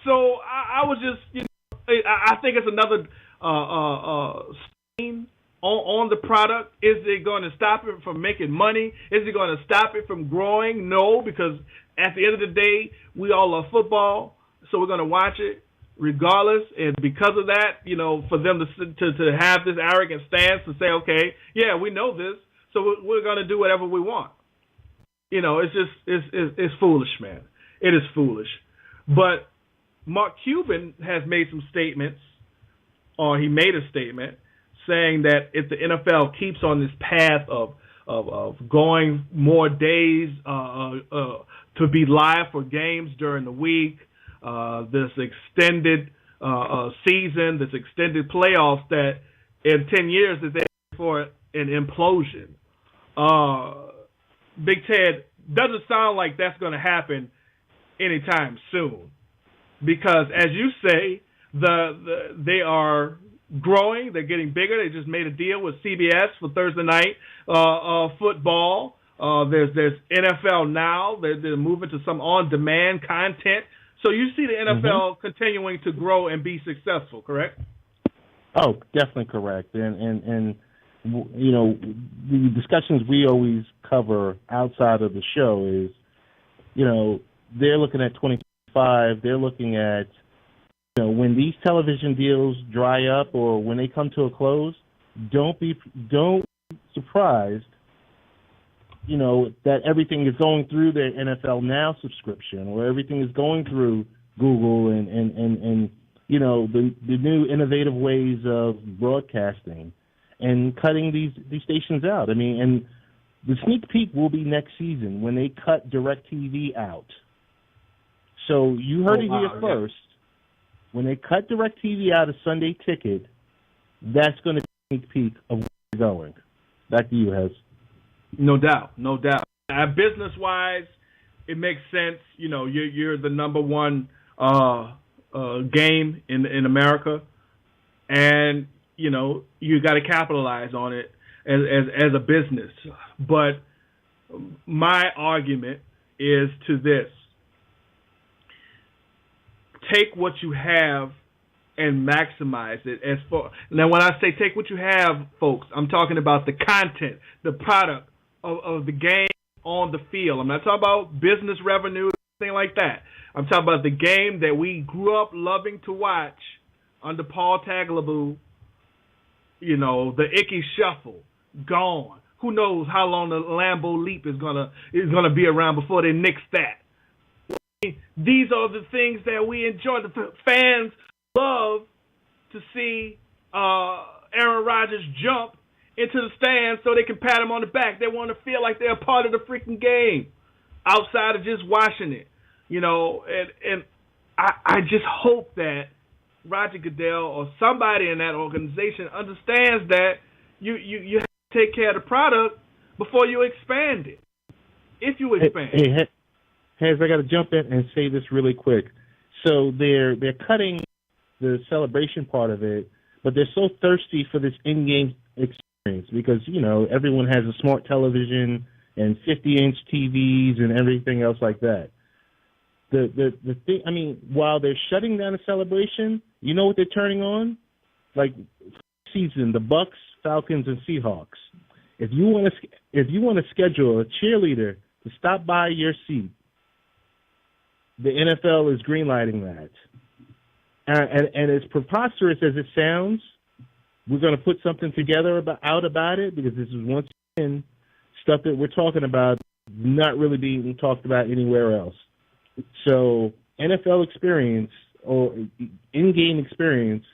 [SPEAKER 2] So I was just, I think it's another stain on the product? Is it going to stop it from making money? Is it going to stop it from growing? No, because at the end of the day, we all love football, so we're going to watch it regardless. And because of that, for them to have this arrogant stance to say, okay, yeah, we know this, so we're going to do whatever we want. It's foolish, man. It is foolish. But Mark Cuban has made some statements, or he made a statement saying that if the NFL keeps on this path of going more days to be live for games during the week, this extended season, this extended playoffs, that in 10 years is for an implosion. Big Ted, doesn't sound like that's going to happen anytime soon, because as you say, they are growing, they're getting bigger. They just made a deal with CBS for Thursday night football. There's NFL Now. They're moving to some on-demand content. So you see the NFL continuing to grow and be successful, correct?
[SPEAKER 4] Oh, definitely correct. And the discussions we always cover outside of the show is, they're looking at 25. They're looking at, when these television deals dry up or when they come to a close, don't be surprised, that everything is going through their NFL Now subscription, or everything is going through Google and the new innovative ways of broadcasting and cutting these stations out. I mean, and the sneak peek will be next season when they cut DirecTV out. So you heard it here first. When they cut DirecTV out of Sunday Ticket, that's going to be a sneak peek of where we're going. Back to you, Hez.
[SPEAKER 2] No doubt. Business-wise, it makes sense. You're the number one game in America, and you got to capitalize on it as a business. But my argument is to this: take what you have and maximize it. Now, when I say take what you have, folks, I'm talking about the content, the product of the game on the field. I'm not talking about business revenue, anything like that. I'm talking about the game that we grew up loving to watch under Paul Tagliabue. The Ickey Shuffle, gone. Who knows how long the Lambeau Leap is gonna be around before they nix that. These are the things that we enjoy. The fans love to see Aaron Rodgers jump into the stands so they can pat him on the back. They want to feel like they're a part of the freaking game outside of just watching it. And I just hope that Roger Goodell or somebody in that organization understands that you have to take care of the product before you expand it. If you expand it.
[SPEAKER 4] Hez, I got to jump in and say this really quick. So they're cutting the celebration part of it, but they're so thirsty for this in-game experience because, everyone has a smart television and 50-inch TVs and everything else like that. The thing, while they're shutting down the celebration, you know what they're turning on? Like season, the Bucks, Falcons, and Seahawks. If you want to schedule a cheerleader to stop by your seat, the NFL is greenlighting that. And as preposterous as it sounds, we're going to put something together about it, because this is, once again, stuff that we're talking about not really being talked about anywhere else. So NFL experience or in-game experience,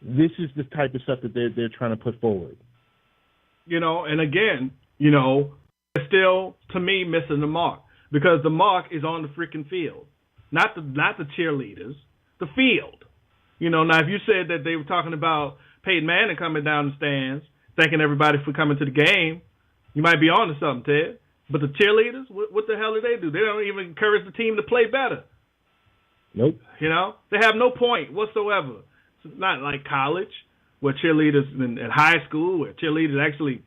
[SPEAKER 4] this is the type of stuff that they're trying to put forward.
[SPEAKER 2] And again, they're still, to me, missing the mark. Because the mark is on the freaking field, not the cheerleaders, the field. Now if you said that they were talking about Peyton Manning coming down the stands, thanking everybody for coming to the game, you might be on to something, Ted. But the cheerleaders, what the hell do? They don't even encourage the team to play better.
[SPEAKER 4] Nope.
[SPEAKER 2] They have no point whatsoever. It's not like college, where cheerleaders in high school, where cheerleaders actually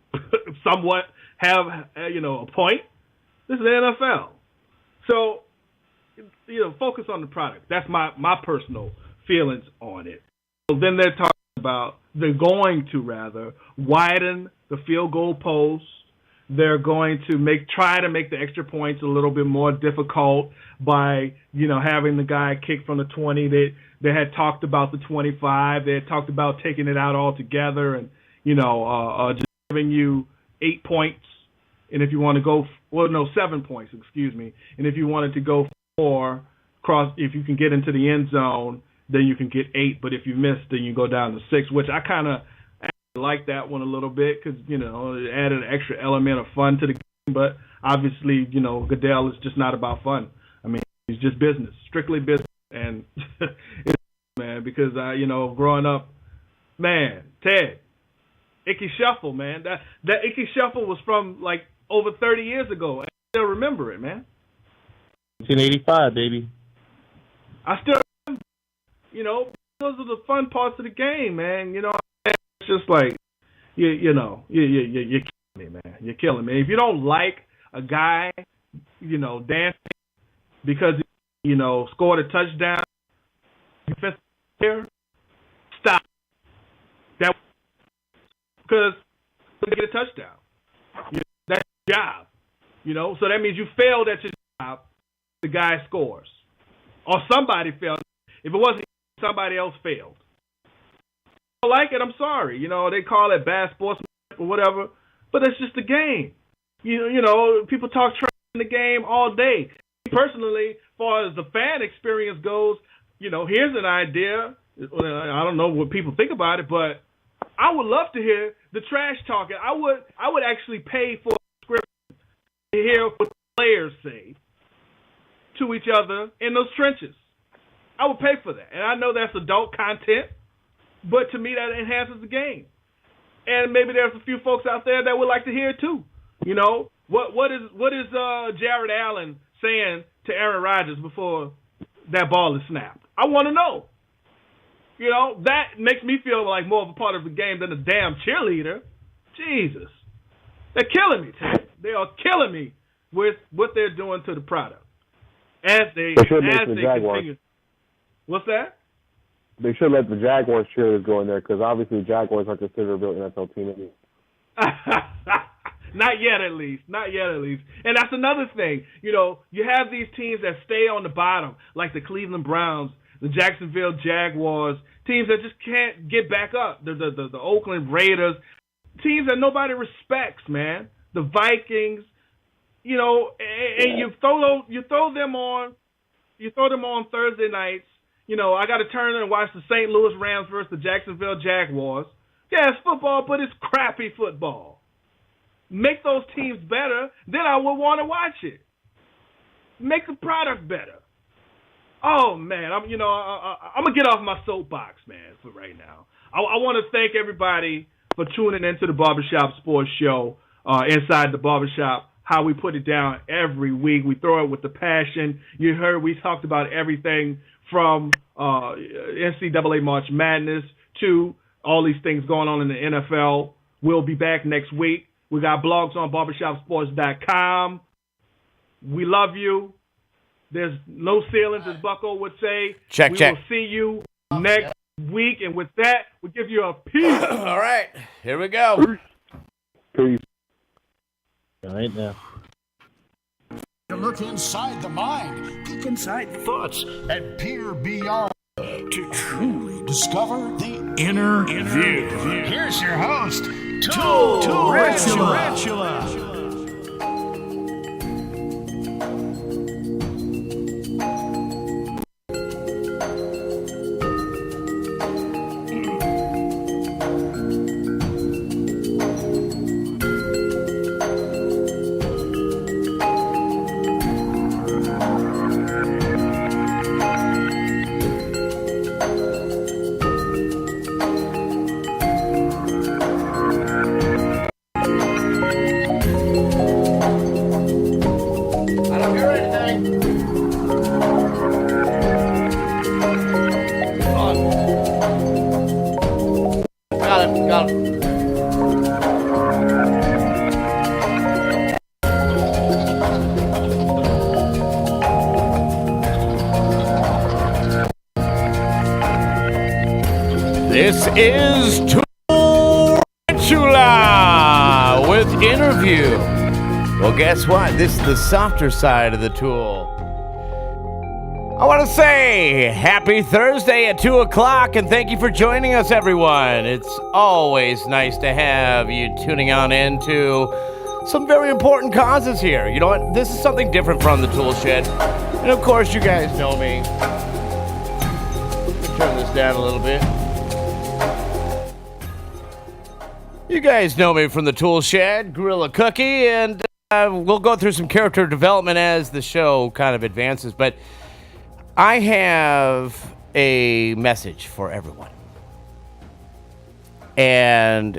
[SPEAKER 2] somewhat have a point. This is the NFL. So, focus on the product. That's my personal feelings on it. So then they're talking they're going to widen the field goal post. They're going to try to make the extra points a little bit more difficult by, having the guy kick from the 20. They had talked about the 25. They had talked about taking it out altogether and, just giving you 8 points. And if you want to go, 7 points, excuse me. And if you wanted to go 4, if you can get into the end zone, then you can get 8. But if you miss, then you go down to 6, which I kind of like that one a little bit because, it added an extra element of fun to the game. But obviously, Goodell is just not about fun. I mean, it's just business, strictly business. And, man, because, growing up, man, Ted, Ickey Shuffle, man. That Ickey Shuffle was from, over 30 years ago. I still remember it, man.
[SPEAKER 4] 1985, baby.
[SPEAKER 2] I still remember, those are the fun parts of the game, man. It's just like, you're killing me, man. You're killing me. If you don't like a guy, dancing because he, scored a touchdown, defensive player, stop. That because you get a touchdown. That's your job. So that means you failed at your job. The guy scores, or somebody failed. If it wasn't, somebody else failed. I don't like it. I'm sorry. They call it bad sportsmanship or whatever, but it's just a game. People talk trash in the game all day. Personally, as far as the fan experience goes, here's an idea. I don't know what people think about it, but I would love to hear the trash talking. I would actually pay for a script to hear what the players say to each other in those trenches. I would pay for that. And I know that's adult content, but to me that enhances the game. And maybe there's a few folks out there that would like to hear it too. What is Jared Allen saying to Aaron Rodgers before that ball is snapped? I want to know. That makes me feel like more of a part of the game than a damn cheerleader. Jesus. They're killing me, Ted. They are killing me with what they're doing to the product. As they continue. What's that?
[SPEAKER 5] They should let the Jaguars cheerleaders go in there because obviously the Jaguars are considered a real NFL team anyway.
[SPEAKER 2] Not yet, at least. And that's another thing. You have these teams that stay on the bottom, like the Cleveland Browns, the Jacksonville Jaguars, teams that just can't get back up. The Oakland Raiders, teams that nobody respects, man. The Vikings, and you throw them on Thursday nights. I got to turn and watch the St. Louis Rams versus the Jacksonville Jaguars. Yeah, it's football, but it's crappy football. Make those teams better, then I would want to watch it. Make the product better. Oh man, I'm gonna get off my soapbox, man, for right now. I want to thank everybody for tuning into the Barbershop Sports Show. Inside the Barbershop, how we put it down every week. We throw it with the passion. You heard we talked about everything from NCAA March Madness to all these things going on in the NFL. We'll be back next week. We got blogs on barbershopsports.com. We love you. There's no ceilings, as Bucko would say.
[SPEAKER 7] Check.
[SPEAKER 2] We will see you next week. And with that, we give you a peace.
[SPEAKER 7] All right. Here we go.
[SPEAKER 5] Peace.
[SPEAKER 4] All right now.
[SPEAKER 8] Look inside the mind, peek inside thoughts, and peer beyond to truly discover the inner view. Here's your host, Tarantula.
[SPEAKER 7] This is Tarantula with Interview. Well, guess what? This is the softer side of the tool. I want to say happy Thursday at 2 o'clock, and thank you for joining us, everyone. It's always nice to have you tuning on into some very important causes here. You know what? This is something different from the Tool Shed. And, of course, you guys know me. Let me turn this down a little bit. You guys know me from the Tool Shed, Gorilla Cookie, and we'll go through some character development as the show kind of advances, but I have a message for everyone. And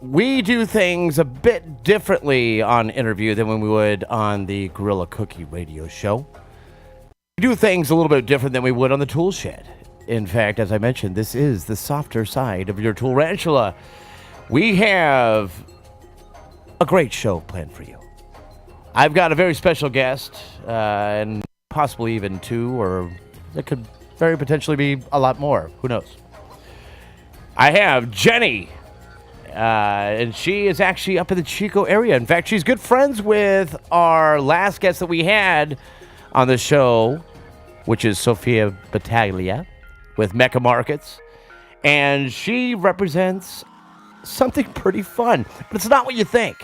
[SPEAKER 7] we do things a bit differently on Interview than when we would on the Gorilla Cookie radio show. We do things a little bit different than we would on the Tool Shed. In fact, as I mentioned, this is the softer side of your Toolrantula. We have a great show planned for you. I've got a very special guest, and possibly even two, or it could very potentially be a lot more. Who knows? I have Jenny, and she is actually up in the Chico area. In fact, she's good friends with our last guest that we had on the show, which is Sophia Battaglia with Mecca Markets. And she represents something pretty fun, but it's not what you think.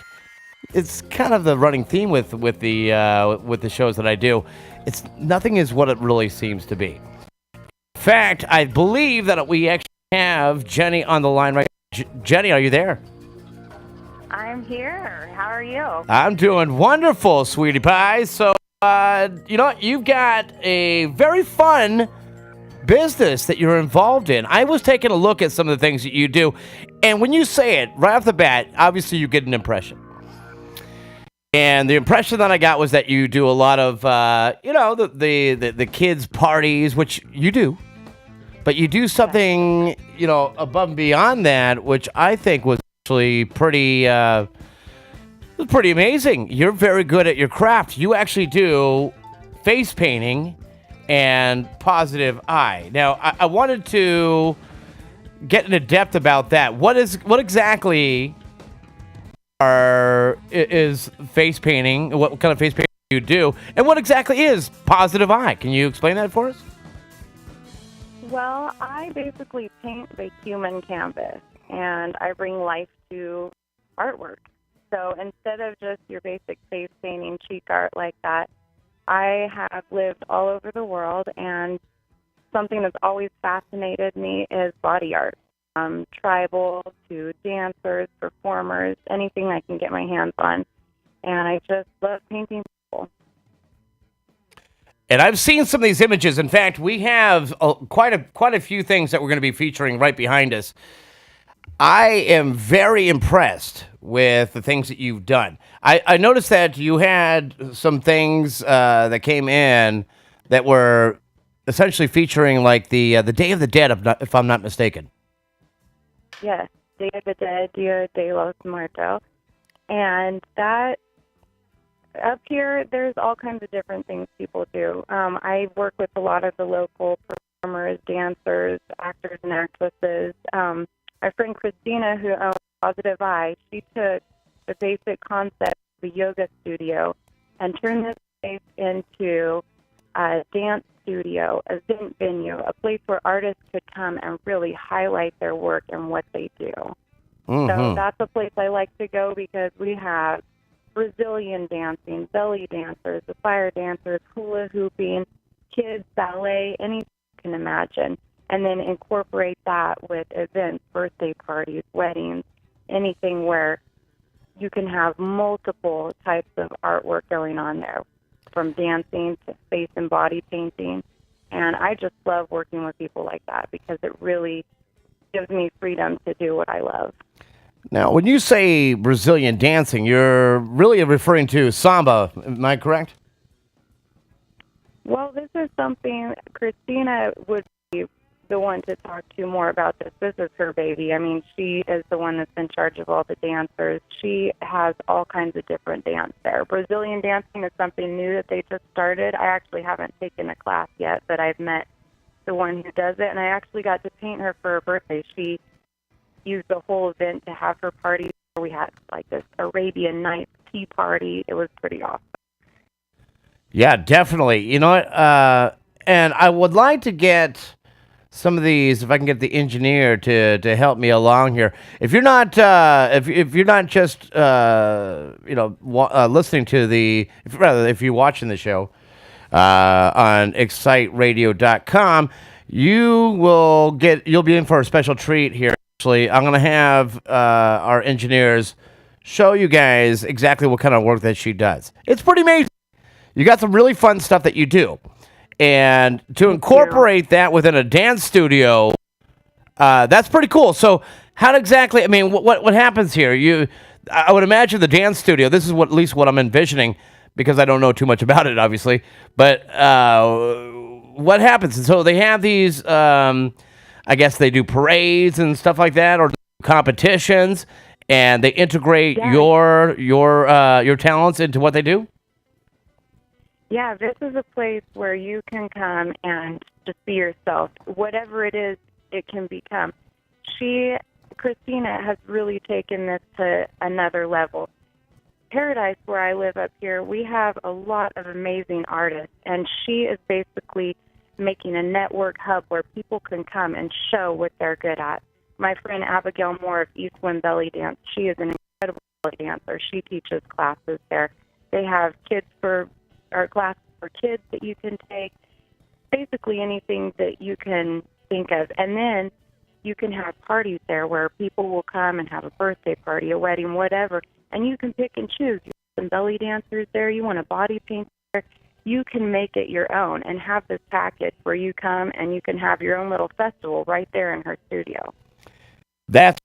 [SPEAKER 7] It's kind of the running theme with the shows that I do. It's nothing is what it really seems to be. In fact, I believe that we actually have Jenny on the line right now. Jenny, are you there?
[SPEAKER 9] I'm here. How are you?
[SPEAKER 7] I'm doing wonderful, sweetie pie. So, you know what? You've got a very fun business that you're involved in. I was taking a look at some of the things that you do, and when you say it right off the bat, obviously you get an impression. And the impression that I got was that you do a lot of, the kids' parties, which you do. But you do something, above and beyond that, which I think was actually pretty amazing. You're very good at your craft. You actually do face painting and positive eye. Now, I wanted to get into depth about that. What exactly is face painting? What kind of face painting do you do? And what exactly is positive eye? Can you explain that for us?
[SPEAKER 9] Well, I basically paint the human canvas, and I bring life to artwork. So instead of just your basic face painting, cheek art like that, I have lived all over the world, and something that's always fascinated me is body art. Tribal to dancers, performers, anything I can get my hands on. And I just love painting people.
[SPEAKER 7] And I've seen some of these images. In fact, we have quite a few things that we're going to be featuring right behind us. I am very impressed with the things that you've done. I noticed that you had some things that came in that were essentially featuring like the Day of the Dead, if I'm not mistaken.
[SPEAKER 9] Yes, Day of the Dead, Dia de los Muertos. And that, up here, there's all kinds of different things people do. I work with a lot of the local performers, dancers, actors, and actresses. My friend Christina, who owns Positive Eye, she took the basic concept of a yoga studio and turned this place into a dance studio, a event venue, a place where artists could come and really highlight their work and what they do. Mm-hmm. So that's a place I like to go because we have Brazilian dancing, belly dancers, the fire dancers, hula hooping, kids, ballet, anything you can imagine. And then incorporate that with events, birthday parties, weddings, anything where you can have multiple types of artwork going on there, from dancing to face and body painting. And I just love working with people like that because it really gives me freedom to do what I love.
[SPEAKER 7] Now, when you say Brazilian dancing, you're really referring to samba, am I correct?
[SPEAKER 9] Well, this is something Christina would be the one to talk to more about this. This is her baby. I mean, she is the one that's in charge of all the dancers. She has all kinds of different dance there. Brazilian dancing is something new that they just started. I actually haven't taken a class yet, but I've met the one who does it, and I actually got to paint her for her birthday. She used the whole event to have her party. We had like this Arabian Nights tea party. It was pretty awesome.
[SPEAKER 7] Yeah, definitely. You know what? And I would like to get some of these, if I can get the engineer to help me along here. If you're not if you're not just listening to if you're watching the show on exciteradio.com, you'll be in for a special treat here. Actually, I'm gonna have our engineers show you guys exactly what kind of work that she does. It's pretty amazing. You got some really fun stuff that you do. And to incorporate that within a dance studio, that's pretty cool. So how exactly, I mean, what happens here? I would imagine the dance studio, this is at least what I'm envisioning, because I don't know too much about it, obviously. But what happens? And so they have these, I guess they do parades and stuff like that, or competitions, and they integrate your talents into what they do?
[SPEAKER 9] Yeah, this is a place where you can come and just be yourself. Whatever it is, it can become. Christina, has really taken this to another level. Paradise, where I live up here, we have a lot of amazing artists, and she is basically making a network hub where people can come and show what they're good at. My friend Abigail Moore of Eastwind Belly Dance, she is an incredible belly dancer. She teaches classes there. They have classes for kids that you can take, basically anything that you can think of. And then you can have parties there where people will come and have a birthday party, a wedding, whatever, and you can pick and choose. You want some belly dancers there, you want a body paint there, you can make it your own and have this package where you come and you can have your own little festival right there in her studio.
[SPEAKER 7] That's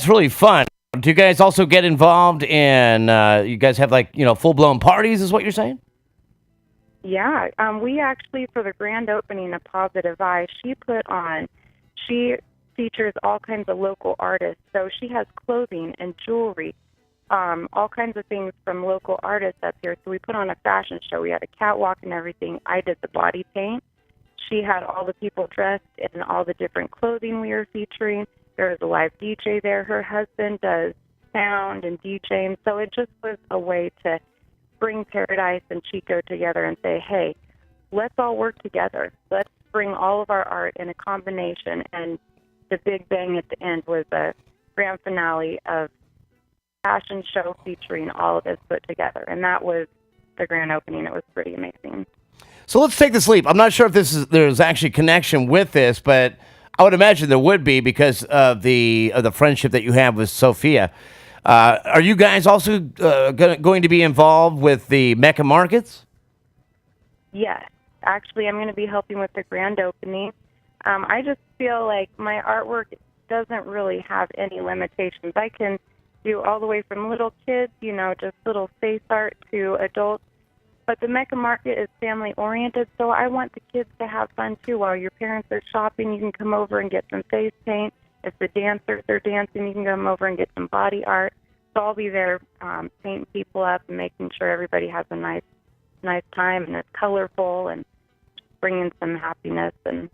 [SPEAKER 7] really fun. Do you guys also get involved in, you guys have full-blown parties is what you're saying?
[SPEAKER 9] Yeah, we actually, for the grand opening of Positive Eye, she features all kinds of local artists. So she has clothing and jewelry, all kinds of things from local artists up here. So we put on a fashion show. We had a catwalk and everything. I did the body paint. She had all the people dressed in all the different clothing we were featuring. There was a live DJ there. Her husband does sound and DJing. So it just was a way to bring Paradise and Chico together and say, hey, let's all work together. Let's bring all of our art in a combination. And the big bang at the end was a grand finale of fashion show featuring all of us put together. And that was the grand opening. It was pretty amazing.
[SPEAKER 7] So let's take this leap. I'm not sure if there's actually connection with this, but I would imagine there would be because of the friendship that you have with Sophia. Are you guys also going to be involved with the Mecca Markets?
[SPEAKER 9] Yes. Actually, I'm going to be helping with the grand opening. I just feel like my artwork doesn't really have any limitations. I can do all the way from little kids, just little face art, to adults. But the Mecca Market is family-oriented, so I want the kids to have fun, too. While your parents are shopping, you can come over and get some face paint. If the dancers are dancing, you can come over and get some body art. So I'll be there painting people up and making sure everybody has a nice time and it's colorful and bringing some happiness and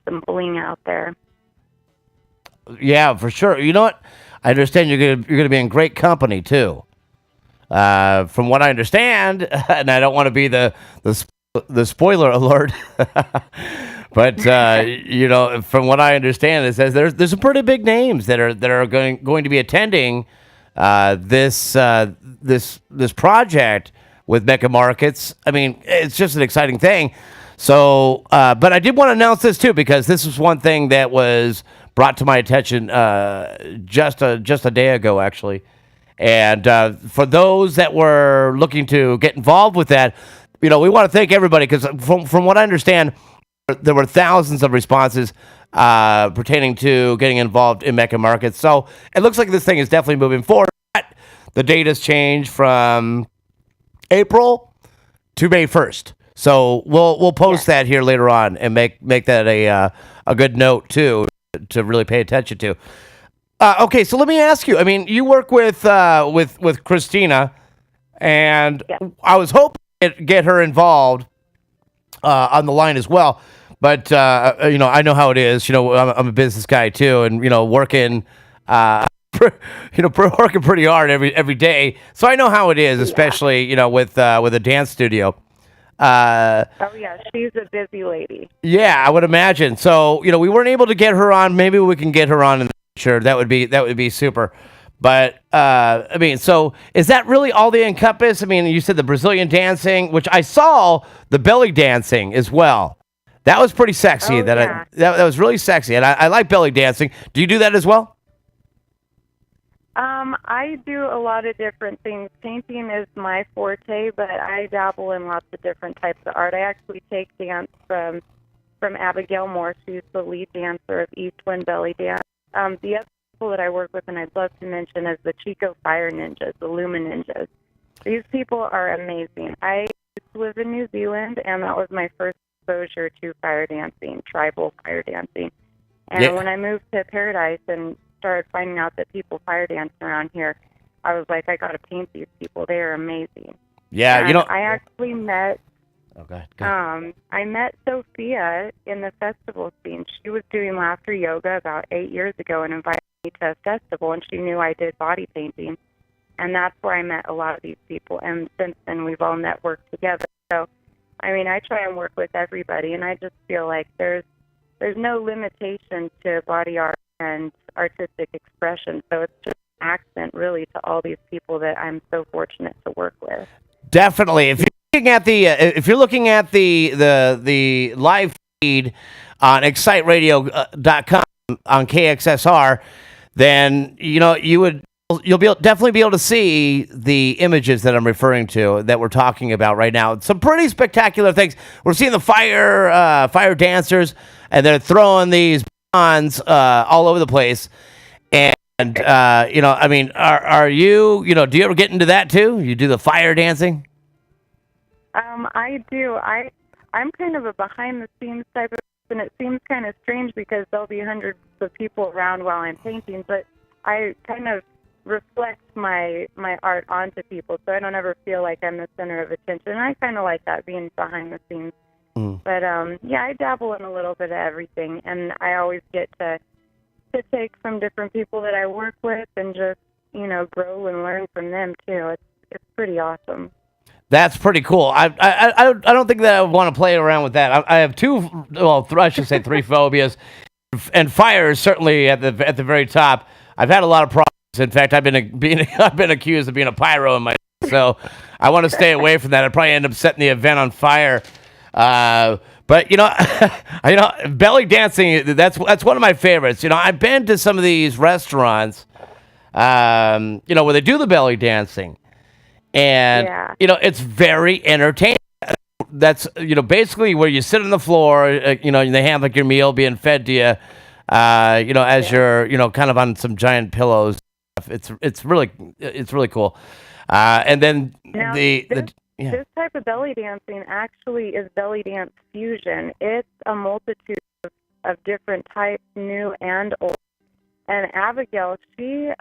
[SPEAKER 9] some bling out there.
[SPEAKER 7] Yeah, for sure. You know what? I understand you're gonna be in great company too. From what I understand, and I don't want to be the spoiler alert, but from what I understand, it says there's some pretty big names that are going to be attending this project with Mecca Markets. I mean, it's just an exciting thing. So, but I did want to announce this too because this was one thing that was brought to my attention just a day ago, actually. And for those that were looking to get involved with that, we want to thank everybody because from what I understand, there were thousands of responses pertaining to getting involved in Mecca Markets. So it looks like this thing is definitely moving forward. The date has changed from April to May 1st. So we'll post that here later on and make that a good note too to really pay attention to. Okay, so let me ask you. I mean, you work with Christina, and I was hoping to get her involved on the line as well. But I know how it is. I'm a business guy too, and working, working pretty hard every day. So I know how it is, especially with a dance studio.
[SPEAKER 9] Oh yeah, she's a busy lady.
[SPEAKER 7] Yeah, I would imagine. So we weren't able to get her on. Maybe we can get her on in the future. That would be super. But so is that really all they encompass? I mean, you said the Brazilian dancing, which I saw the belly dancing as well. That was pretty sexy.
[SPEAKER 9] Oh,
[SPEAKER 7] that was really sexy, and I like belly dancing. Do you do that as well?
[SPEAKER 9] I do a lot of different things. Painting is my forte, but I dabble in lots of different types of art. I actually take dance from Abigail Moore. She's the lead dancer of East Wind Belly Dance. The other people that I work with, and I'd love to mention, is the Chico Fire Ninjas, the Luma Ninjas. These people are amazing. I used to live in New Zealand, and that was my first exposure to fire dancing, tribal fire dancing. And when I moved to Paradise and started finding out that people fire dance around here, I was like, I got to paint these people. They are amazing.
[SPEAKER 7] Yeah,
[SPEAKER 9] and I actually met.
[SPEAKER 7] Okay.
[SPEAKER 9] I met Sophia in the festival scene. She was doing laughter yoga about 8 years ago and invited me to a festival, and she knew I did body painting, and that's where I met a lot of these people. And since then, we've all networked together. So, I mean, I try and work with everybody, and I just feel like there's no limitation to body art and artistic expression. So it's just an accent, really, to all these people that I'm so fortunate to work with.
[SPEAKER 7] Definitely. If you're looking at the live feed on exciteradio.com on KXSR, then you'll definitely be able to see the images that I'm referring to that we're talking about right now. Some pretty spectacular things. We're seeing the fire dancers, and they're throwing these bonds all over the place. And I mean, are you do you ever get into that too? You do the fire dancing?
[SPEAKER 9] I do. I'm kind of a behind-the-scenes type of person. It seems kind of strange because there'll be hundreds of people around while I'm painting, but I kind of reflect my art onto people, so I don't ever feel like I'm the center of attention. And I kind of like that, being behind the scenes. But I dabble in a little bit of everything, and I always get to take from different people that I work with and just grow and learn from them too. It's pretty awesome.
[SPEAKER 7] That's pretty cool. I don't think that I want to play around with that. I have I should say three phobias, and fire is certainly at the very top. I've had a lot of problems. In fact, I've been accused of being a pyro in my, so I want to stay away from that. I'd probably end up setting the event on fire. But belly dancing, that's one of my favorites. I've been to some of these restaurants, where they do the belly dancing, and it's very entertaining. That's basically where you sit on the floor, and they have like your meal being fed to you, as you're kind of on some giant pillows. It's really cool. And then
[SPEAKER 9] this type of belly dancing actually is belly dance fusion. It's a multitude of different types, new and old. And Abigail, she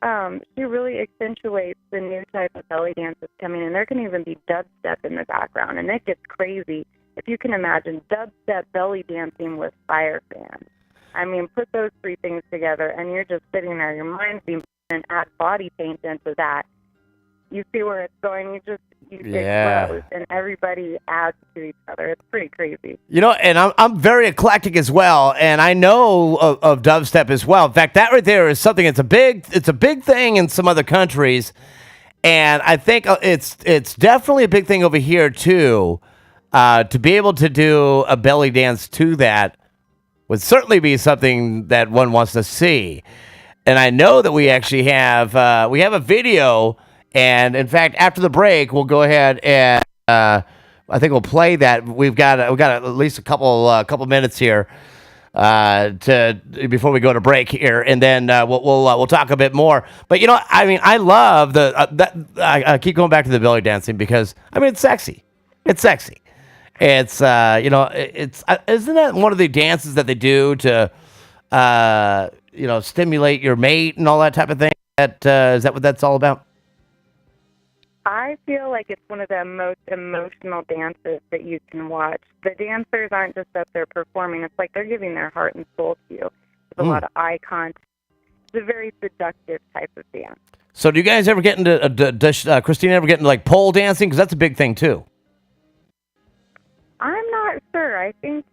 [SPEAKER 9] really accentuates the new type of belly dance that's coming in. There can even be dubstep in the background, and it gets crazy. If you can imagine dubstep belly dancing with fire fans. I mean, put those three things together, and you're just sitting there. Your mind's being and add body paint into that. You see where it's going. You get close, and everybody adds to each other. It's pretty crazy.
[SPEAKER 7] And I'm very eclectic as well, and I know of dubstep as well. In fact, that right there is something. It's a big thing in some other countries, and I think it's definitely a big thing over here too. To be able to do a belly dance to that would certainly be something that one wants to see. And I know that we actually have a video. And in fact, after the break, we'll go ahead and I think we'll play that. We've got at least a couple minutes here before we go to break here, and then we'll talk a bit more. But I mean, I love I keep going back to the belly dancing because I mean it's sexy. It's sexy. It's isn't that one of the dances that they do to stimulate your mate and all that type of thing? Is that what that's all about?
[SPEAKER 9] I feel like it's one of the most emotional dances that you can watch. The dancers aren't just up there performing. It's like they're giving their heart and soul to you. There's a lot of eye contact. It's a very seductive type of dance.
[SPEAKER 7] So do you guys ever get into, does Christina ever get into like pole dancing? Because that's a big thing too.
[SPEAKER 9] I'm not sure. I think,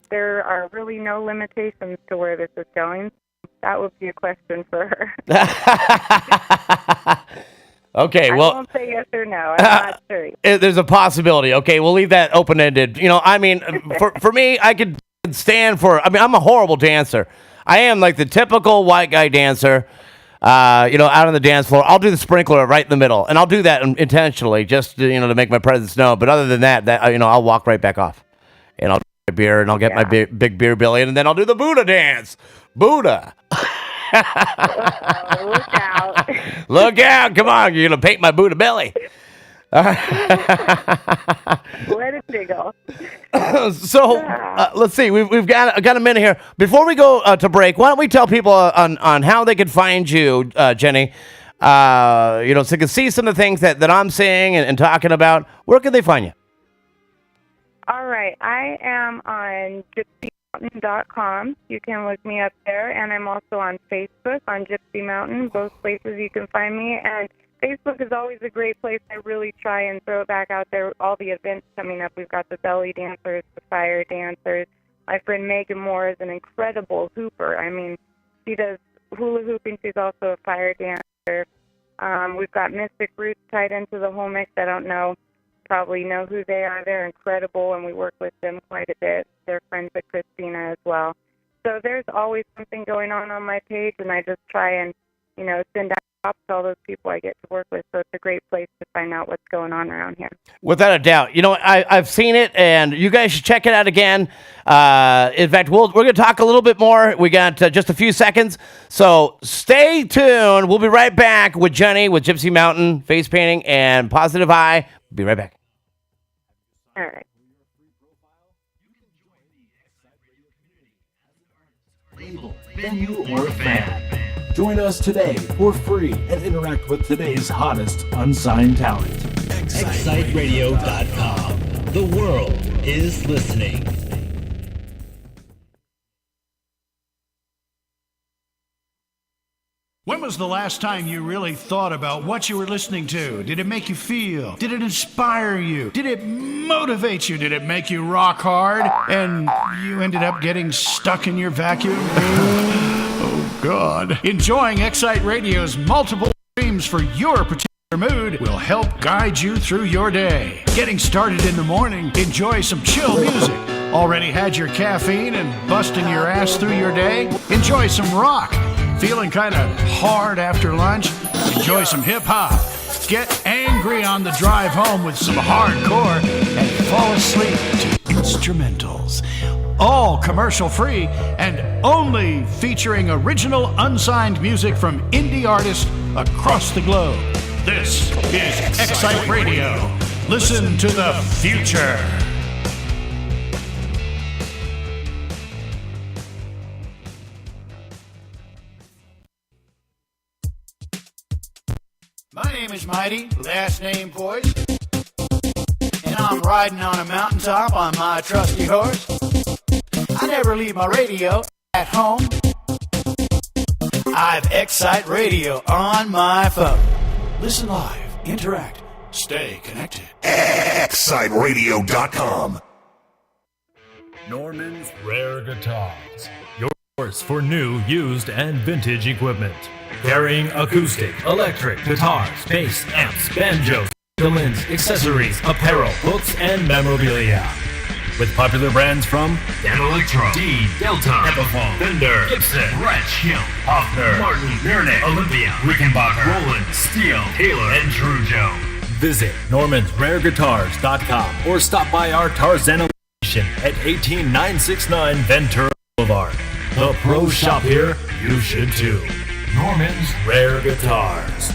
[SPEAKER 9] there are really no limitations to where this is going. That would be a question for her.
[SPEAKER 7] Okay, well,
[SPEAKER 9] I won't say yes or no. I'm not sure.
[SPEAKER 7] There's a possibility. Okay, we'll leave that open-ended. For me, I could stand for. I'm a horrible dancer. I am like the typical white guy dancer. Out on the dance floor, I'll do the sprinkler right in the middle, and I'll do that intentionally, just to make my presence known. But other than that, I'll walk right back off, and I'll drink my beer, and I'll get my big beer belly, and then I'll do the Buddha dance. Buddha.
[SPEAKER 9] Look out.
[SPEAKER 7] Look out. Come on. You're going to paint my Buddha belly.
[SPEAKER 9] Let it jiggle.
[SPEAKER 7] So let's see. We've got a minute here. Before we go to break, why don't we tell people on how they can find you, Jenny? So they can see some of the things that I'm saying and talking about. Where can they find you?
[SPEAKER 9] All right. I am on gypsymountain.com. You can look me up there. And I'm also on Facebook on Gypsy Mountain. Both places you can find me. And Facebook is always a great place. I really try and throw it back out there. All the events coming up. We've got the belly dancers, the fire dancers. My friend Megan Moore is an incredible hooper. I mean, she does hula hooping. She's also a fire dancer. We've got Mystic Roots tied into the whole mix. I don't know. Probably know who they are. They're incredible, and we work with them quite a bit. They're friends with Christina as well. So there's always something going on my page, and I just try and, send out props to all those people I get to work with. So it's a great place to find out what's going on around here.
[SPEAKER 7] Without a doubt. I've seen it, and you guys should check it out again. In fact, we're going to talk a little bit more. We got just a few seconds, so stay tuned. We'll be right back with Jenny with Gypsy Mountain, face painting, and Positive Eye. Be right back.
[SPEAKER 9] All right.
[SPEAKER 10] Label, venue, or fan. Join us today for free and interact with today's hottest unsigned talent.
[SPEAKER 11] ExciteRadio.com. The world is listening.
[SPEAKER 8] When was the last time you really thought about what you were listening to? Did it make you feel? Did it inspire you? Did it motivate you? Did it make you rock hard? And you ended up getting stuck in your vacuum? Oh, God. Enjoying Excite Radio's multiple streams for your particular mood will help guide you through your day. Getting started in the morning, enjoy some chill music. Already had your caffeine and busting your ass through your day? Enjoy some rock. Feeling kind of hard after lunch? Enjoy some hip-hop. Get angry on the drive home with some hardcore and fall asleep to instrumentals. All commercial-free and only featuring original unsigned music from indie artists across the globe. This is Excite Radio. Listen to the future. My name is Mighty, last name Poise, and I'm riding on a mountaintop on my trusty horse. I never leave my radio at home. I've Excite Radio on my phone. Listen live, interact, stay connected.
[SPEAKER 12] ExciteRadio.com.
[SPEAKER 13] Norman's Rare Guitars. Yours for new, used, and vintage equipment. Carrying acoustic, electric, guitars, bass, amps, banjos, mandolins, accessories, apparel, books, and memorabilia. With popular brands from Dan Electro, D, Delta, Epiphone, Fender, Gibson, Gretsch, Hill, Hoffner, Martin, Nurnik, Olympia, Rickenbacker, Roland, Steel, Taylor, and Trujo. Visit normansrareguitars.com or stop by our Tarzana location at 18969 Ventura Boulevard. The pro shop here, you should too. Norman's Rare Guitars.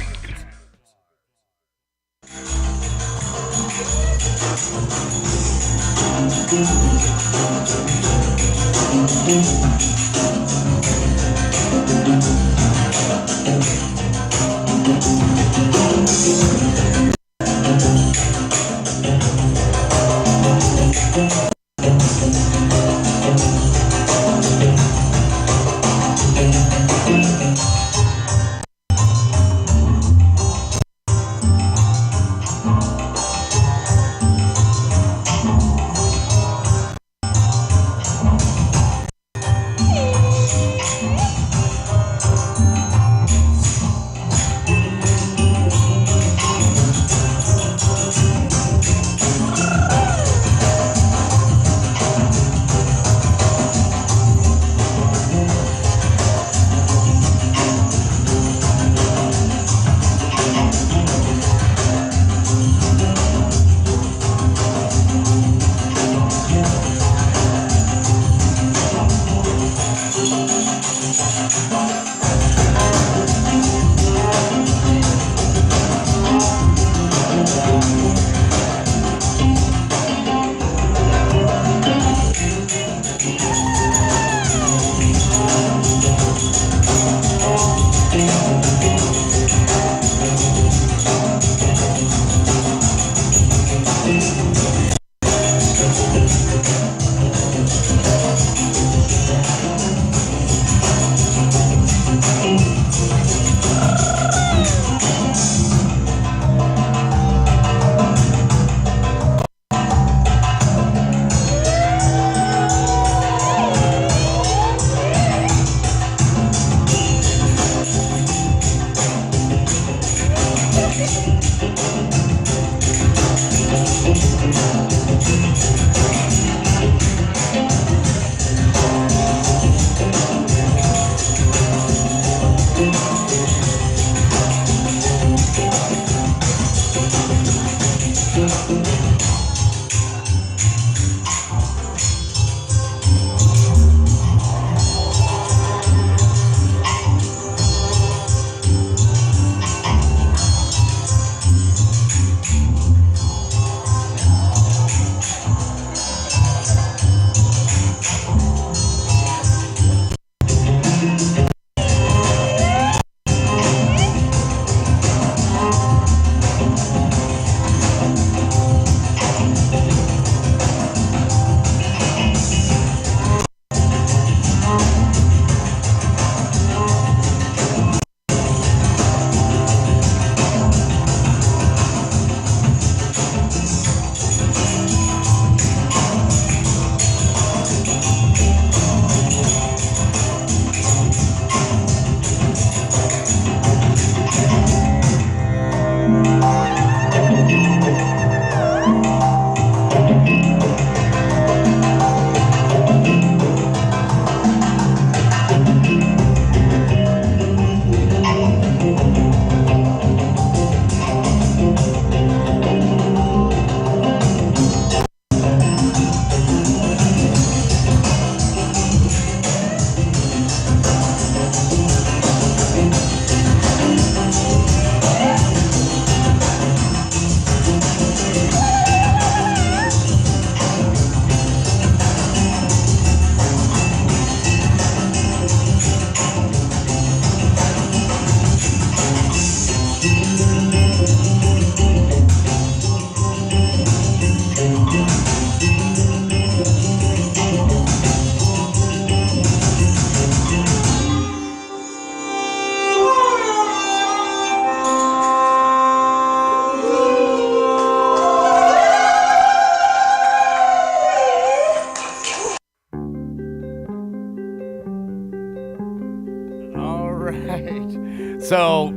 [SPEAKER 7] So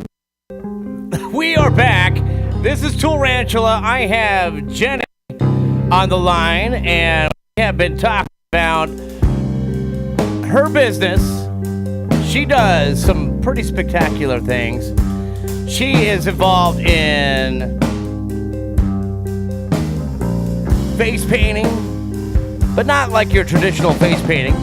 [SPEAKER 7] we are back. This is Tool Ranchula. I have Jenny on the line, and we have been talking about her business. She does some pretty spectacular things. She is involved in face painting, but not like your traditional face painting.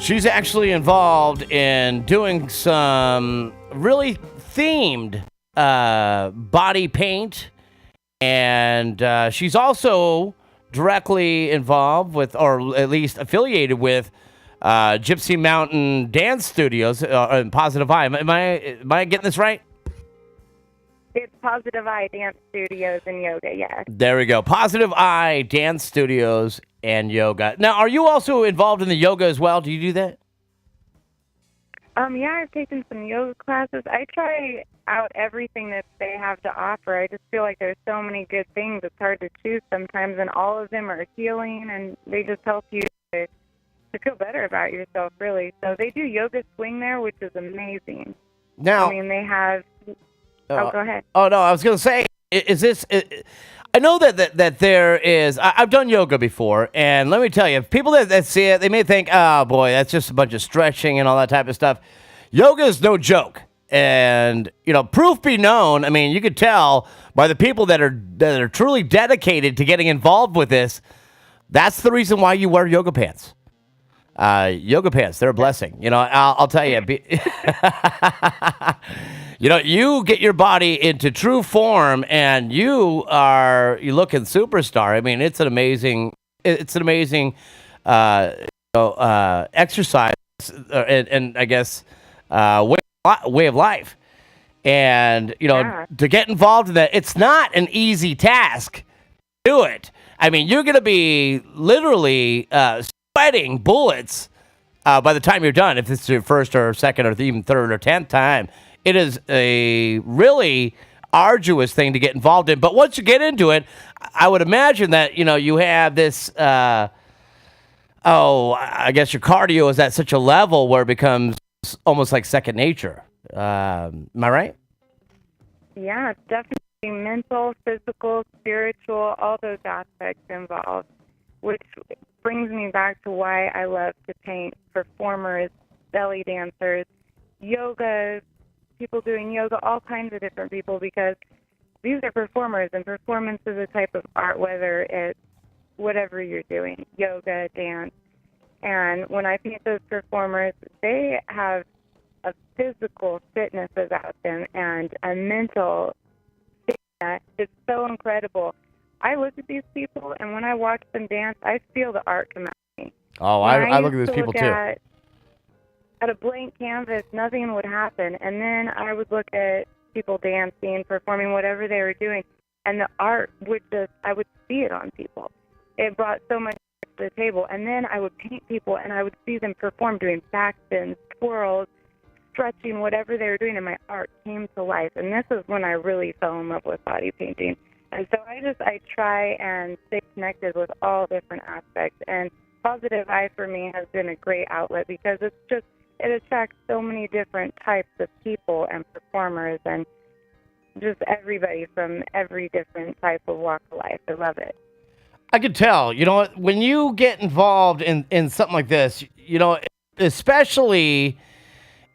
[SPEAKER 7] She's actually involved in doing some really themed body paint, and she's also directly involved with, or at least affiliated with, Gypsy Mountain Dance Studios and Positive Eye. Am I getting this right?
[SPEAKER 9] It's Positive Eye Dance Studios and Yoga, yes.
[SPEAKER 7] There we go. Positive Eye Dance Studios and Yoga. Now, are you also involved in the yoga as well? Do you do that?
[SPEAKER 9] Yeah, I've taken some yoga classes. I try out everything that they have to offer. I just feel like there's so many good things. It's hard to choose sometimes, and all of them are healing, and they just help you to feel better about yourself, really. So they do yoga swing there, which is amazing.
[SPEAKER 7] Now,
[SPEAKER 9] I mean, they have... Oh, go ahead.
[SPEAKER 7] Oh, no, I was going to say, is this... I know that there is... I've done yoga before, and let me tell you, people that see it, they may think, oh, boy, that's just a bunch of stretching and all that type of stuff. Yoga is no joke. And, you know, proof be known, I mean, you could tell by the people that are truly dedicated to getting involved with this, that's the reason why you wear yoga pants. Yoga pants, they're a blessing. You know, I'll tell you. You know, you get your body into true form, and you looking superstar. I mean, it's an amazing exercise, and I guess way of life. And you know, to get involved in that, it's not an easy task. Do it. I mean, you're going to be literally sweating bullets by the time you're done. If it's your first or second or even third or 10th time. It is a really arduous thing to get involved in. But once you get into it, I would imagine that, you know, you have this, I guess your cardio is at such a level where it becomes almost like second nature. Am I right?
[SPEAKER 9] Yeah, definitely mental, physical, spiritual, all those aspects involved, which brings me back to why I love to paint performers, belly dancers, yoga, people doing yoga, all kinds of different people, because these are performers, and performance is a type of art, whether it's whatever you're doing, yoga, dance. And when I paint those performers, they have a physical fitness about them and a mental fitness. It's so incredible. I look at these people, and when I watch them dance, I feel the art come out of me.
[SPEAKER 7] Oh, I look at these people too.
[SPEAKER 9] At a blank canvas, nothing would happen. And then I would look at people dancing, performing, whatever they were doing, and the art would just, I would see it on people. It brought so much to the table. And then I would paint people, and I would see them perform, doing backspins, twirls, stretching, whatever they were doing, and my art came to life. And this is when I really fell in love with body painting. And so I try and stay connected with all different aspects. And Positive Eye for me has been a great outlet, because it attracts so many different types of people and performers, and just everybody from every different type of walk of life. I love it.
[SPEAKER 7] I could tell. You know what? When you get involved in something like this, you know, especially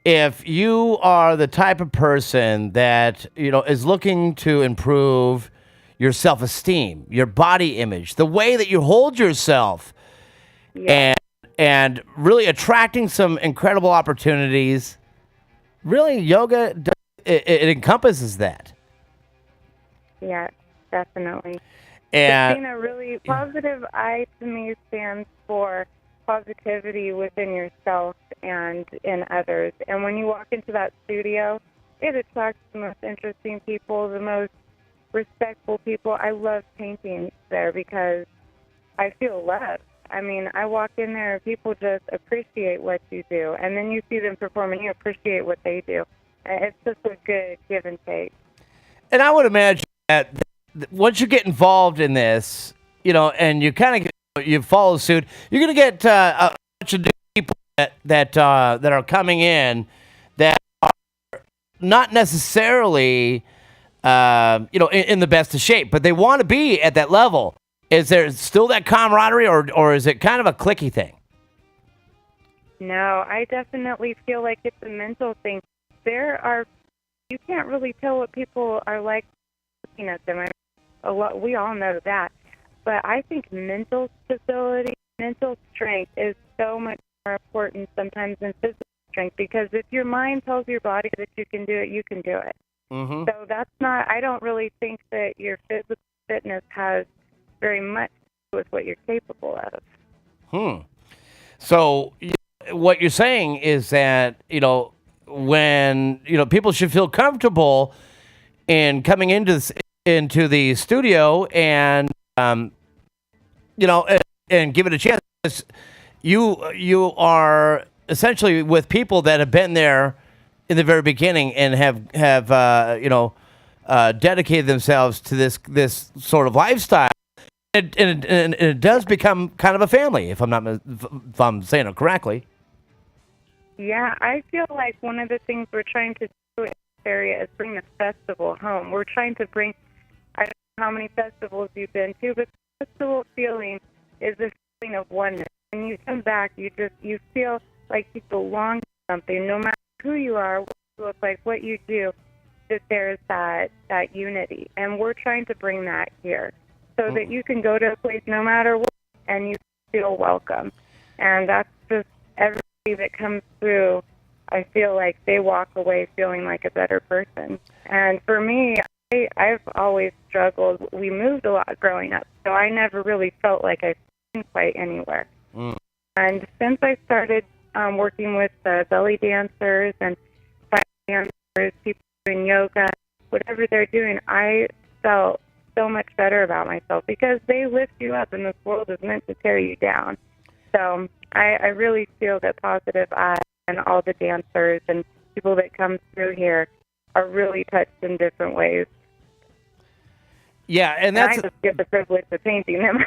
[SPEAKER 7] if you are the type of person that, you know, is looking to improve your self-esteem, your body image, the way that you hold yourself, and really attracting some incredible opportunities. Really, yoga, it encompasses that.
[SPEAKER 9] Yeah, definitely.
[SPEAKER 7] And
[SPEAKER 9] Being a really Positive Eye to me stands for positivity within yourself and in others. And when you walk into that studio, it attracts the most interesting people, the most respectful people. I love painting there because I feel loved. I mean, I walk in there and people just appreciate what you do. And then you see them perform and you appreciate what they do. And it's just a good give and take.
[SPEAKER 7] And I would imagine that once you get involved in this, you know, and you kind of you follow suit, you're going to get a bunch of people that are coming in that are not necessarily, you know, in the best of shape, but they want to be at that level. Is there still that camaraderie, or is it kind of a cliquey thing?
[SPEAKER 9] No, I definitely feel like it's a mental thing. You can't really tell what people are like looking at them. We all know that. But I think mental stability, mental strength is so much more important sometimes than physical strength, because if your mind tells your body that you can do it, you can do it.
[SPEAKER 7] Mm-hmm.
[SPEAKER 9] So I don't really think that your physical fitness has very much to do with what you're capable of.
[SPEAKER 7] So what you're saying is that, you know, when, you know, people should feel comfortable in coming into the studio and, you know, and give it a chance. You are essentially with people that have been there in the very beginning and have you know, dedicated themselves to this sort of lifestyle. And it does become kind of a family, if I'm saying it correctly.
[SPEAKER 9] Yeah, I feel like one of the things we're trying to do in this area is bring the festival home. We're trying to bring, I don't know how many festivals you've been to, but the festival feeling is a feeling of oneness. When you come back, you feel like you belong to something, no matter who you are, what you look like, what you do, that there's that unity. And we're trying to bring that here, so that you can go to a place no matter what and you feel welcome. And that's just everybody that comes through, I feel like they walk away feeling like a better person. And for me, I've always struggled. We moved a lot growing up, so I never really felt like I fit quite anywhere. And since I started working with belly dancers and fire dancers, people doing yoga, whatever they're doing, I felt so much better about myself, because they lift you up and this world is meant to tear you down. So I really feel that Positive Eye and all the dancers and people that come through here are really touched in different ways.
[SPEAKER 7] Yeah, and that's...
[SPEAKER 9] I just get the privilege of painting them.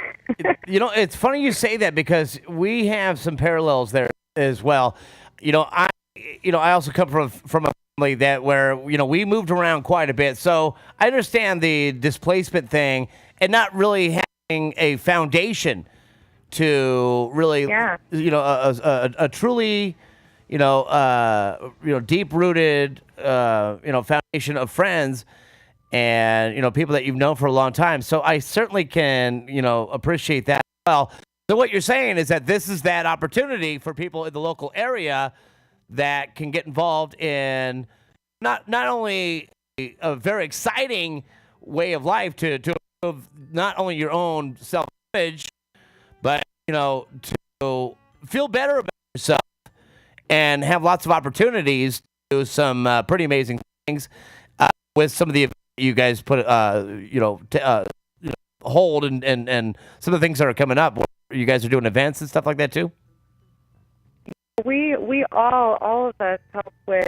[SPEAKER 7] You know, it's funny you say that, because we have some parallels there as well. You know, I also come from a family that where we moved around quite a bit, so I understand the displacement thing and not really having a foundation to really, a truly, deep rooted, foundation of friends and people that you've known for a long time. So I certainly can appreciate that. Well, so what you're saying is that this is that opportunity for people in the local area that can get involved in not only a very exciting way of life to improve not only your own self-image, but to feel better about yourself and have lots of opportunities to do some pretty amazing things with some of the you guys put hold and some of the things that are coming up. You guys are doing events and stuff like that too.
[SPEAKER 9] We all of us help with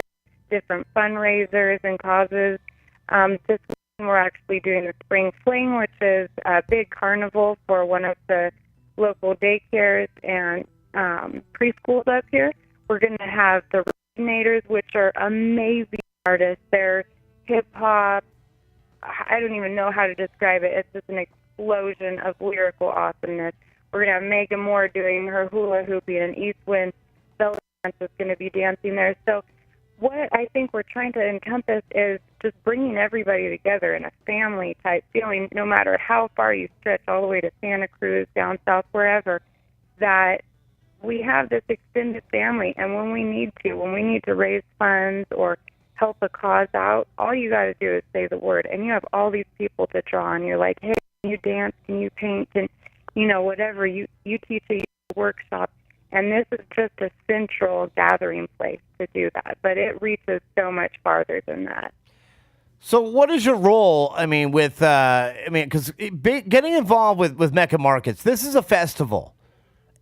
[SPEAKER 9] different fundraisers and causes. This weekend we're actually doing the Spring Fling, which is a big carnival for one of the local daycares and preschools up here. We're going to have the Originators, which are amazing artists. They're hip-hop. I don't even know how to describe it. It's just an explosion of lyrical awesomeness. We're going to have Megan Moore doing her hula hooping, and East Wind Bella Dance is going to be dancing there. So what I think we're trying to encompass is just bringing everybody together in a family-type feeling, no matter how far you stretch, all the way to Santa Cruz, down south, wherever, that we have this extended family, and when we need to raise funds or help a cause out, all you got to do is say the word, and you have all these people to draw on. You're like, hey, can you dance? Can you paint? And, whatever. You teach a workshop, and this is just a central gathering place to do that, but it reaches so much farther than that.
[SPEAKER 7] So what is your role, because getting involved with Mecca Markets, this is a festival.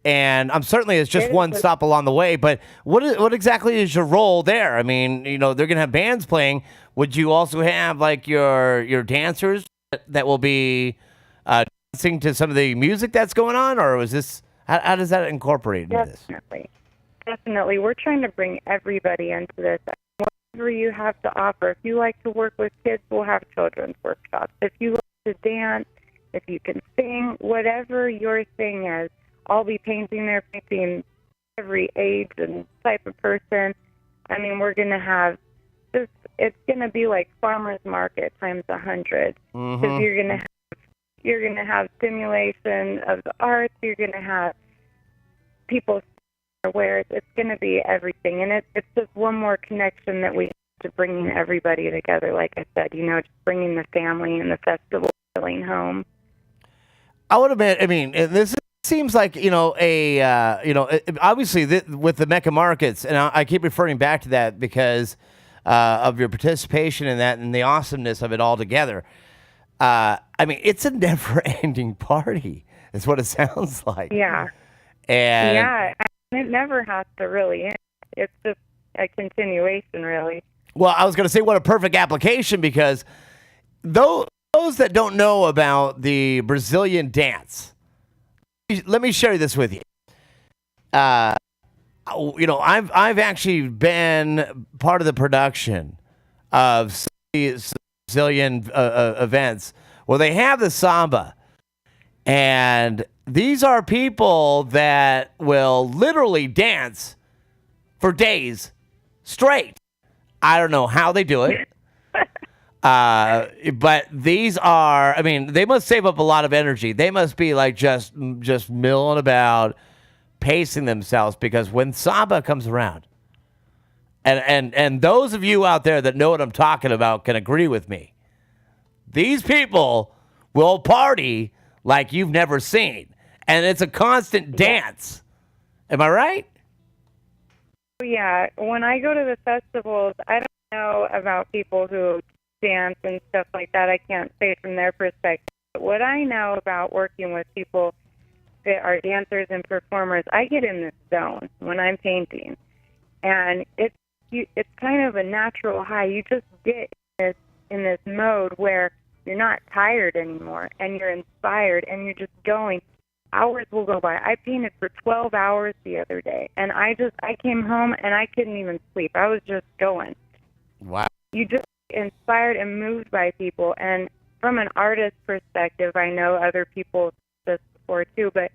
[SPEAKER 7] And I'm certainly it's just one stop along the way. But what exactly is your role there? I mean, they're going to have bands playing. Would you also have like your dancers that will be dancing to some of the music that's going on, or is this how does that incorporate into this?
[SPEAKER 9] Definitely. We're trying to bring everybody into this. Whatever you have to offer. If you like to work with kids, we'll have children's workshops. If you like to dance, if you can sing, whatever your thing is. I'll be painting there, painting every age and type of person. I mean, we're going to have just, it's going to be like farmer's market times 100. Because you're going to have stimulation of the arts. You're going to have people wares. It's going to be everything. And it's just one more connection that we have to bringing everybody together. Like I said, just bringing the family and the festival feeling home.
[SPEAKER 7] I would admit, this seems like obviously with the Mecca Markets, and I keep referring back to that because of your participation in that and the awesomeness of it all together. It's a never-ending party. Is what it sounds like.
[SPEAKER 9] Yeah.
[SPEAKER 7] And
[SPEAKER 9] it never has to really end. It's just a continuation, really.
[SPEAKER 7] Well, I was going to say what a perfect application because those that don't know about the Brazilian dance. Let me share this with you. I've actually been part of the production of Brazilian events where they have the samba, and these are people that will literally dance for days straight. I don't know how they do it. But these are, they must save up a lot of energy. They must be like just milling about, pacing themselves because when samba comes around, and those of you out there that know what I'm talking about can agree with me. These people will party like you've never seen, and it's a constant dance. Am I right?
[SPEAKER 9] Yeah. When I go to the festivals, I don't know about people who dance and stuff like that. I can't say from their perspective. But what I know about working with people that are dancers and performers, I get in this zone when I'm painting, and it's kind of a natural high. You just get in this mode where you're not tired anymore, and you're inspired, and you're just going. Hours will go by. I painted for 12 hours the other day, and I came home and I couldn't even sleep. I was just going.
[SPEAKER 7] Wow.
[SPEAKER 9] You just get inspired and moved by people. And from an artist perspective, I know other people said this before too, but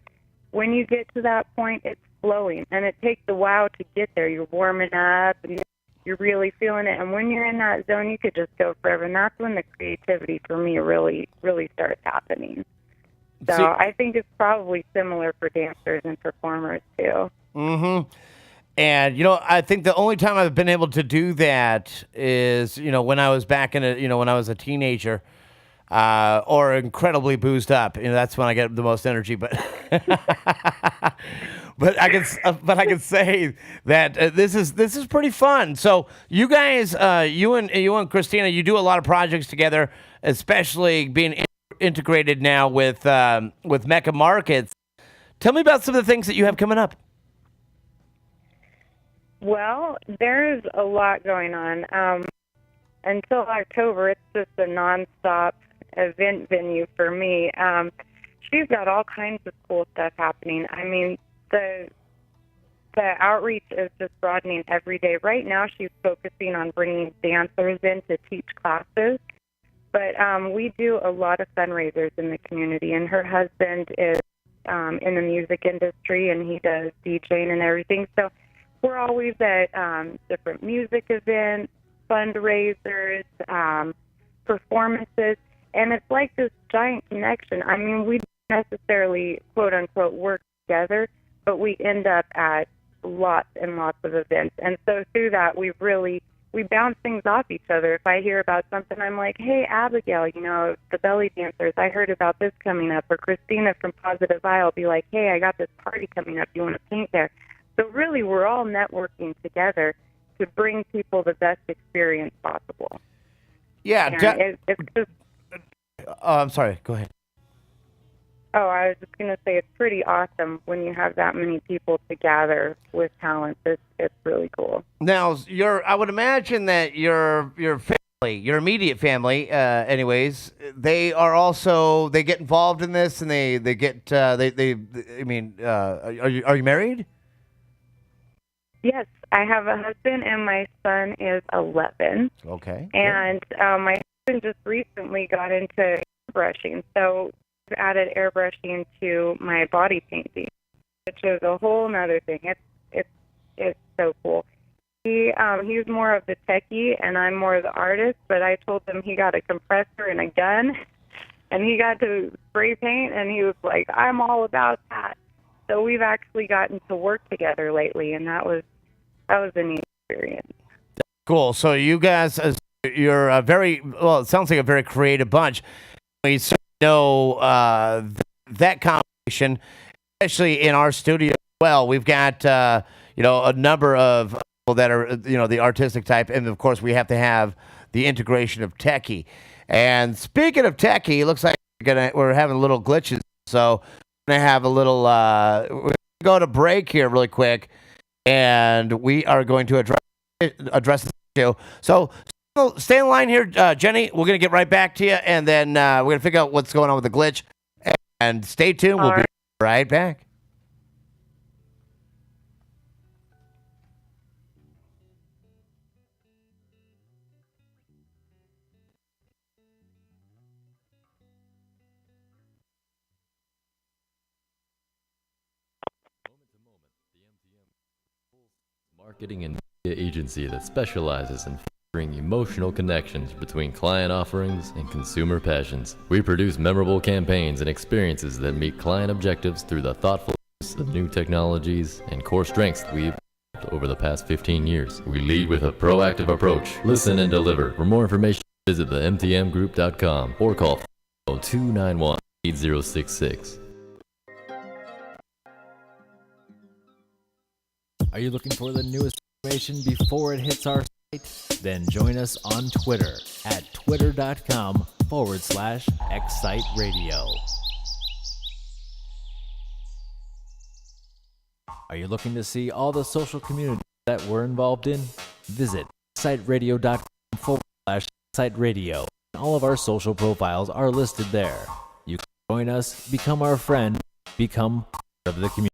[SPEAKER 9] when you get to that point, it's flowing, and it takes a while to get there. You're warming up, and you're really feeling it. And when you're in that zone, you could just go forever. And that's when the creativity for me really, really starts happening. So I think it's probably similar for dancers and performers too.
[SPEAKER 7] Mm-hmm. And, I think the only time I've been able to do that is, when I was back when I was a teenager, or incredibly boozed up. That's when I get the most energy. But, but I can say that this is pretty fun. So you guys, you and Christina, you do a lot of projects together, especially being integrated now with Mecca Markets. Tell me about some of the things that you have coming up.
[SPEAKER 9] Well, there's a lot going on. Until October, it's just a nonstop event venue for me. She's got all kinds of cool stuff happening. I mean, the outreach is just broadening every day. Right now, she's focusing on bringing dancers in to teach classes. But we do a lot of fundraisers in the community, and her husband is in the music industry, and he does DJing and everything. So we're always at different music events, fundraisers, performances, and it's like this giant connection. I mean, we don't necessarily, quote-unquote, work together, but we end up at lots and lots of events. And so through that, we bounce things off each other. If I hear about something, I'm like, hey, Abigail, the belly dancers, I heard about this coming up. Or Christina from Positive Eye will be like, hey, I got this party coming up. You want to paint there? So really, we're all networking together to bring people the best experience possible.
[SPEAKER 7] Yeah.
[SPEAKER 9] It's just...
[SPEAKER 7] I'm sorry. Go ahead.
[SPEAKER 9] Oh, I was just going to say it's pretty awesome when you have that many people to gather with talent. It's really cool.
[SPEAKER 7] Now, I would imagine that your family, your immediate family, anyways, they get involved in this, and they get I mean, are you married?
[SPEAKER 9] Yes, I have a husband, and my son is 11.
[SPEAKER 7] Okay.
[SPEAKER 9] And my husband just recently got into airbrushing, so I've added airbrushing to my body painting, which is a whole nother thing. It's so cool. He's more of the techie, and I'm more of the artist, but I told him he got a compressor and a gun, and he got to spray paint, and he was like, I'm all about that. So we've actually gotten to work together lately, and that was a neat experience.
[SPEAKER 7] Cool. So you guys, you're it sounds like a very creative bunch. We certainly know that combination, especially in our studio as well. We've got, a number of people that are, the artistic type. And, of course, we have to have the integration of techie. And speaking of techie, it looks like we're having little glitches. So we're going to have a little, we're going to go to break here really quick. And we are going to address the issue. So stay in line here, Jenny. We're going to get right back to you, and then we're going to figure out what's going on with the glitch. And stay tuned. We'll be right back.
[SPEAKER 12] Marketing and media agency that specializes in fostering emotional connections between client offerings and consumer passions. We produce memorable campaigns and experiences that meet client objectives through the thoughtful use of new technologies and core strengths we've developed over the past 15 years. We lead with a proactive approach. Listen and deliver. For more information, visit the mtmgroup.com or call 291-8066.
[SPEAKER 14] Are you looking for the newest information before it hits our site? Then join us on Twitter at twitter.com/XSiteRadio. Are you looking to see all the social communities that we're involved in? Visit xsiteradio.com/XSiteRadio. All of our social profiles are listed there. You can join us, become our friend, become part of the community.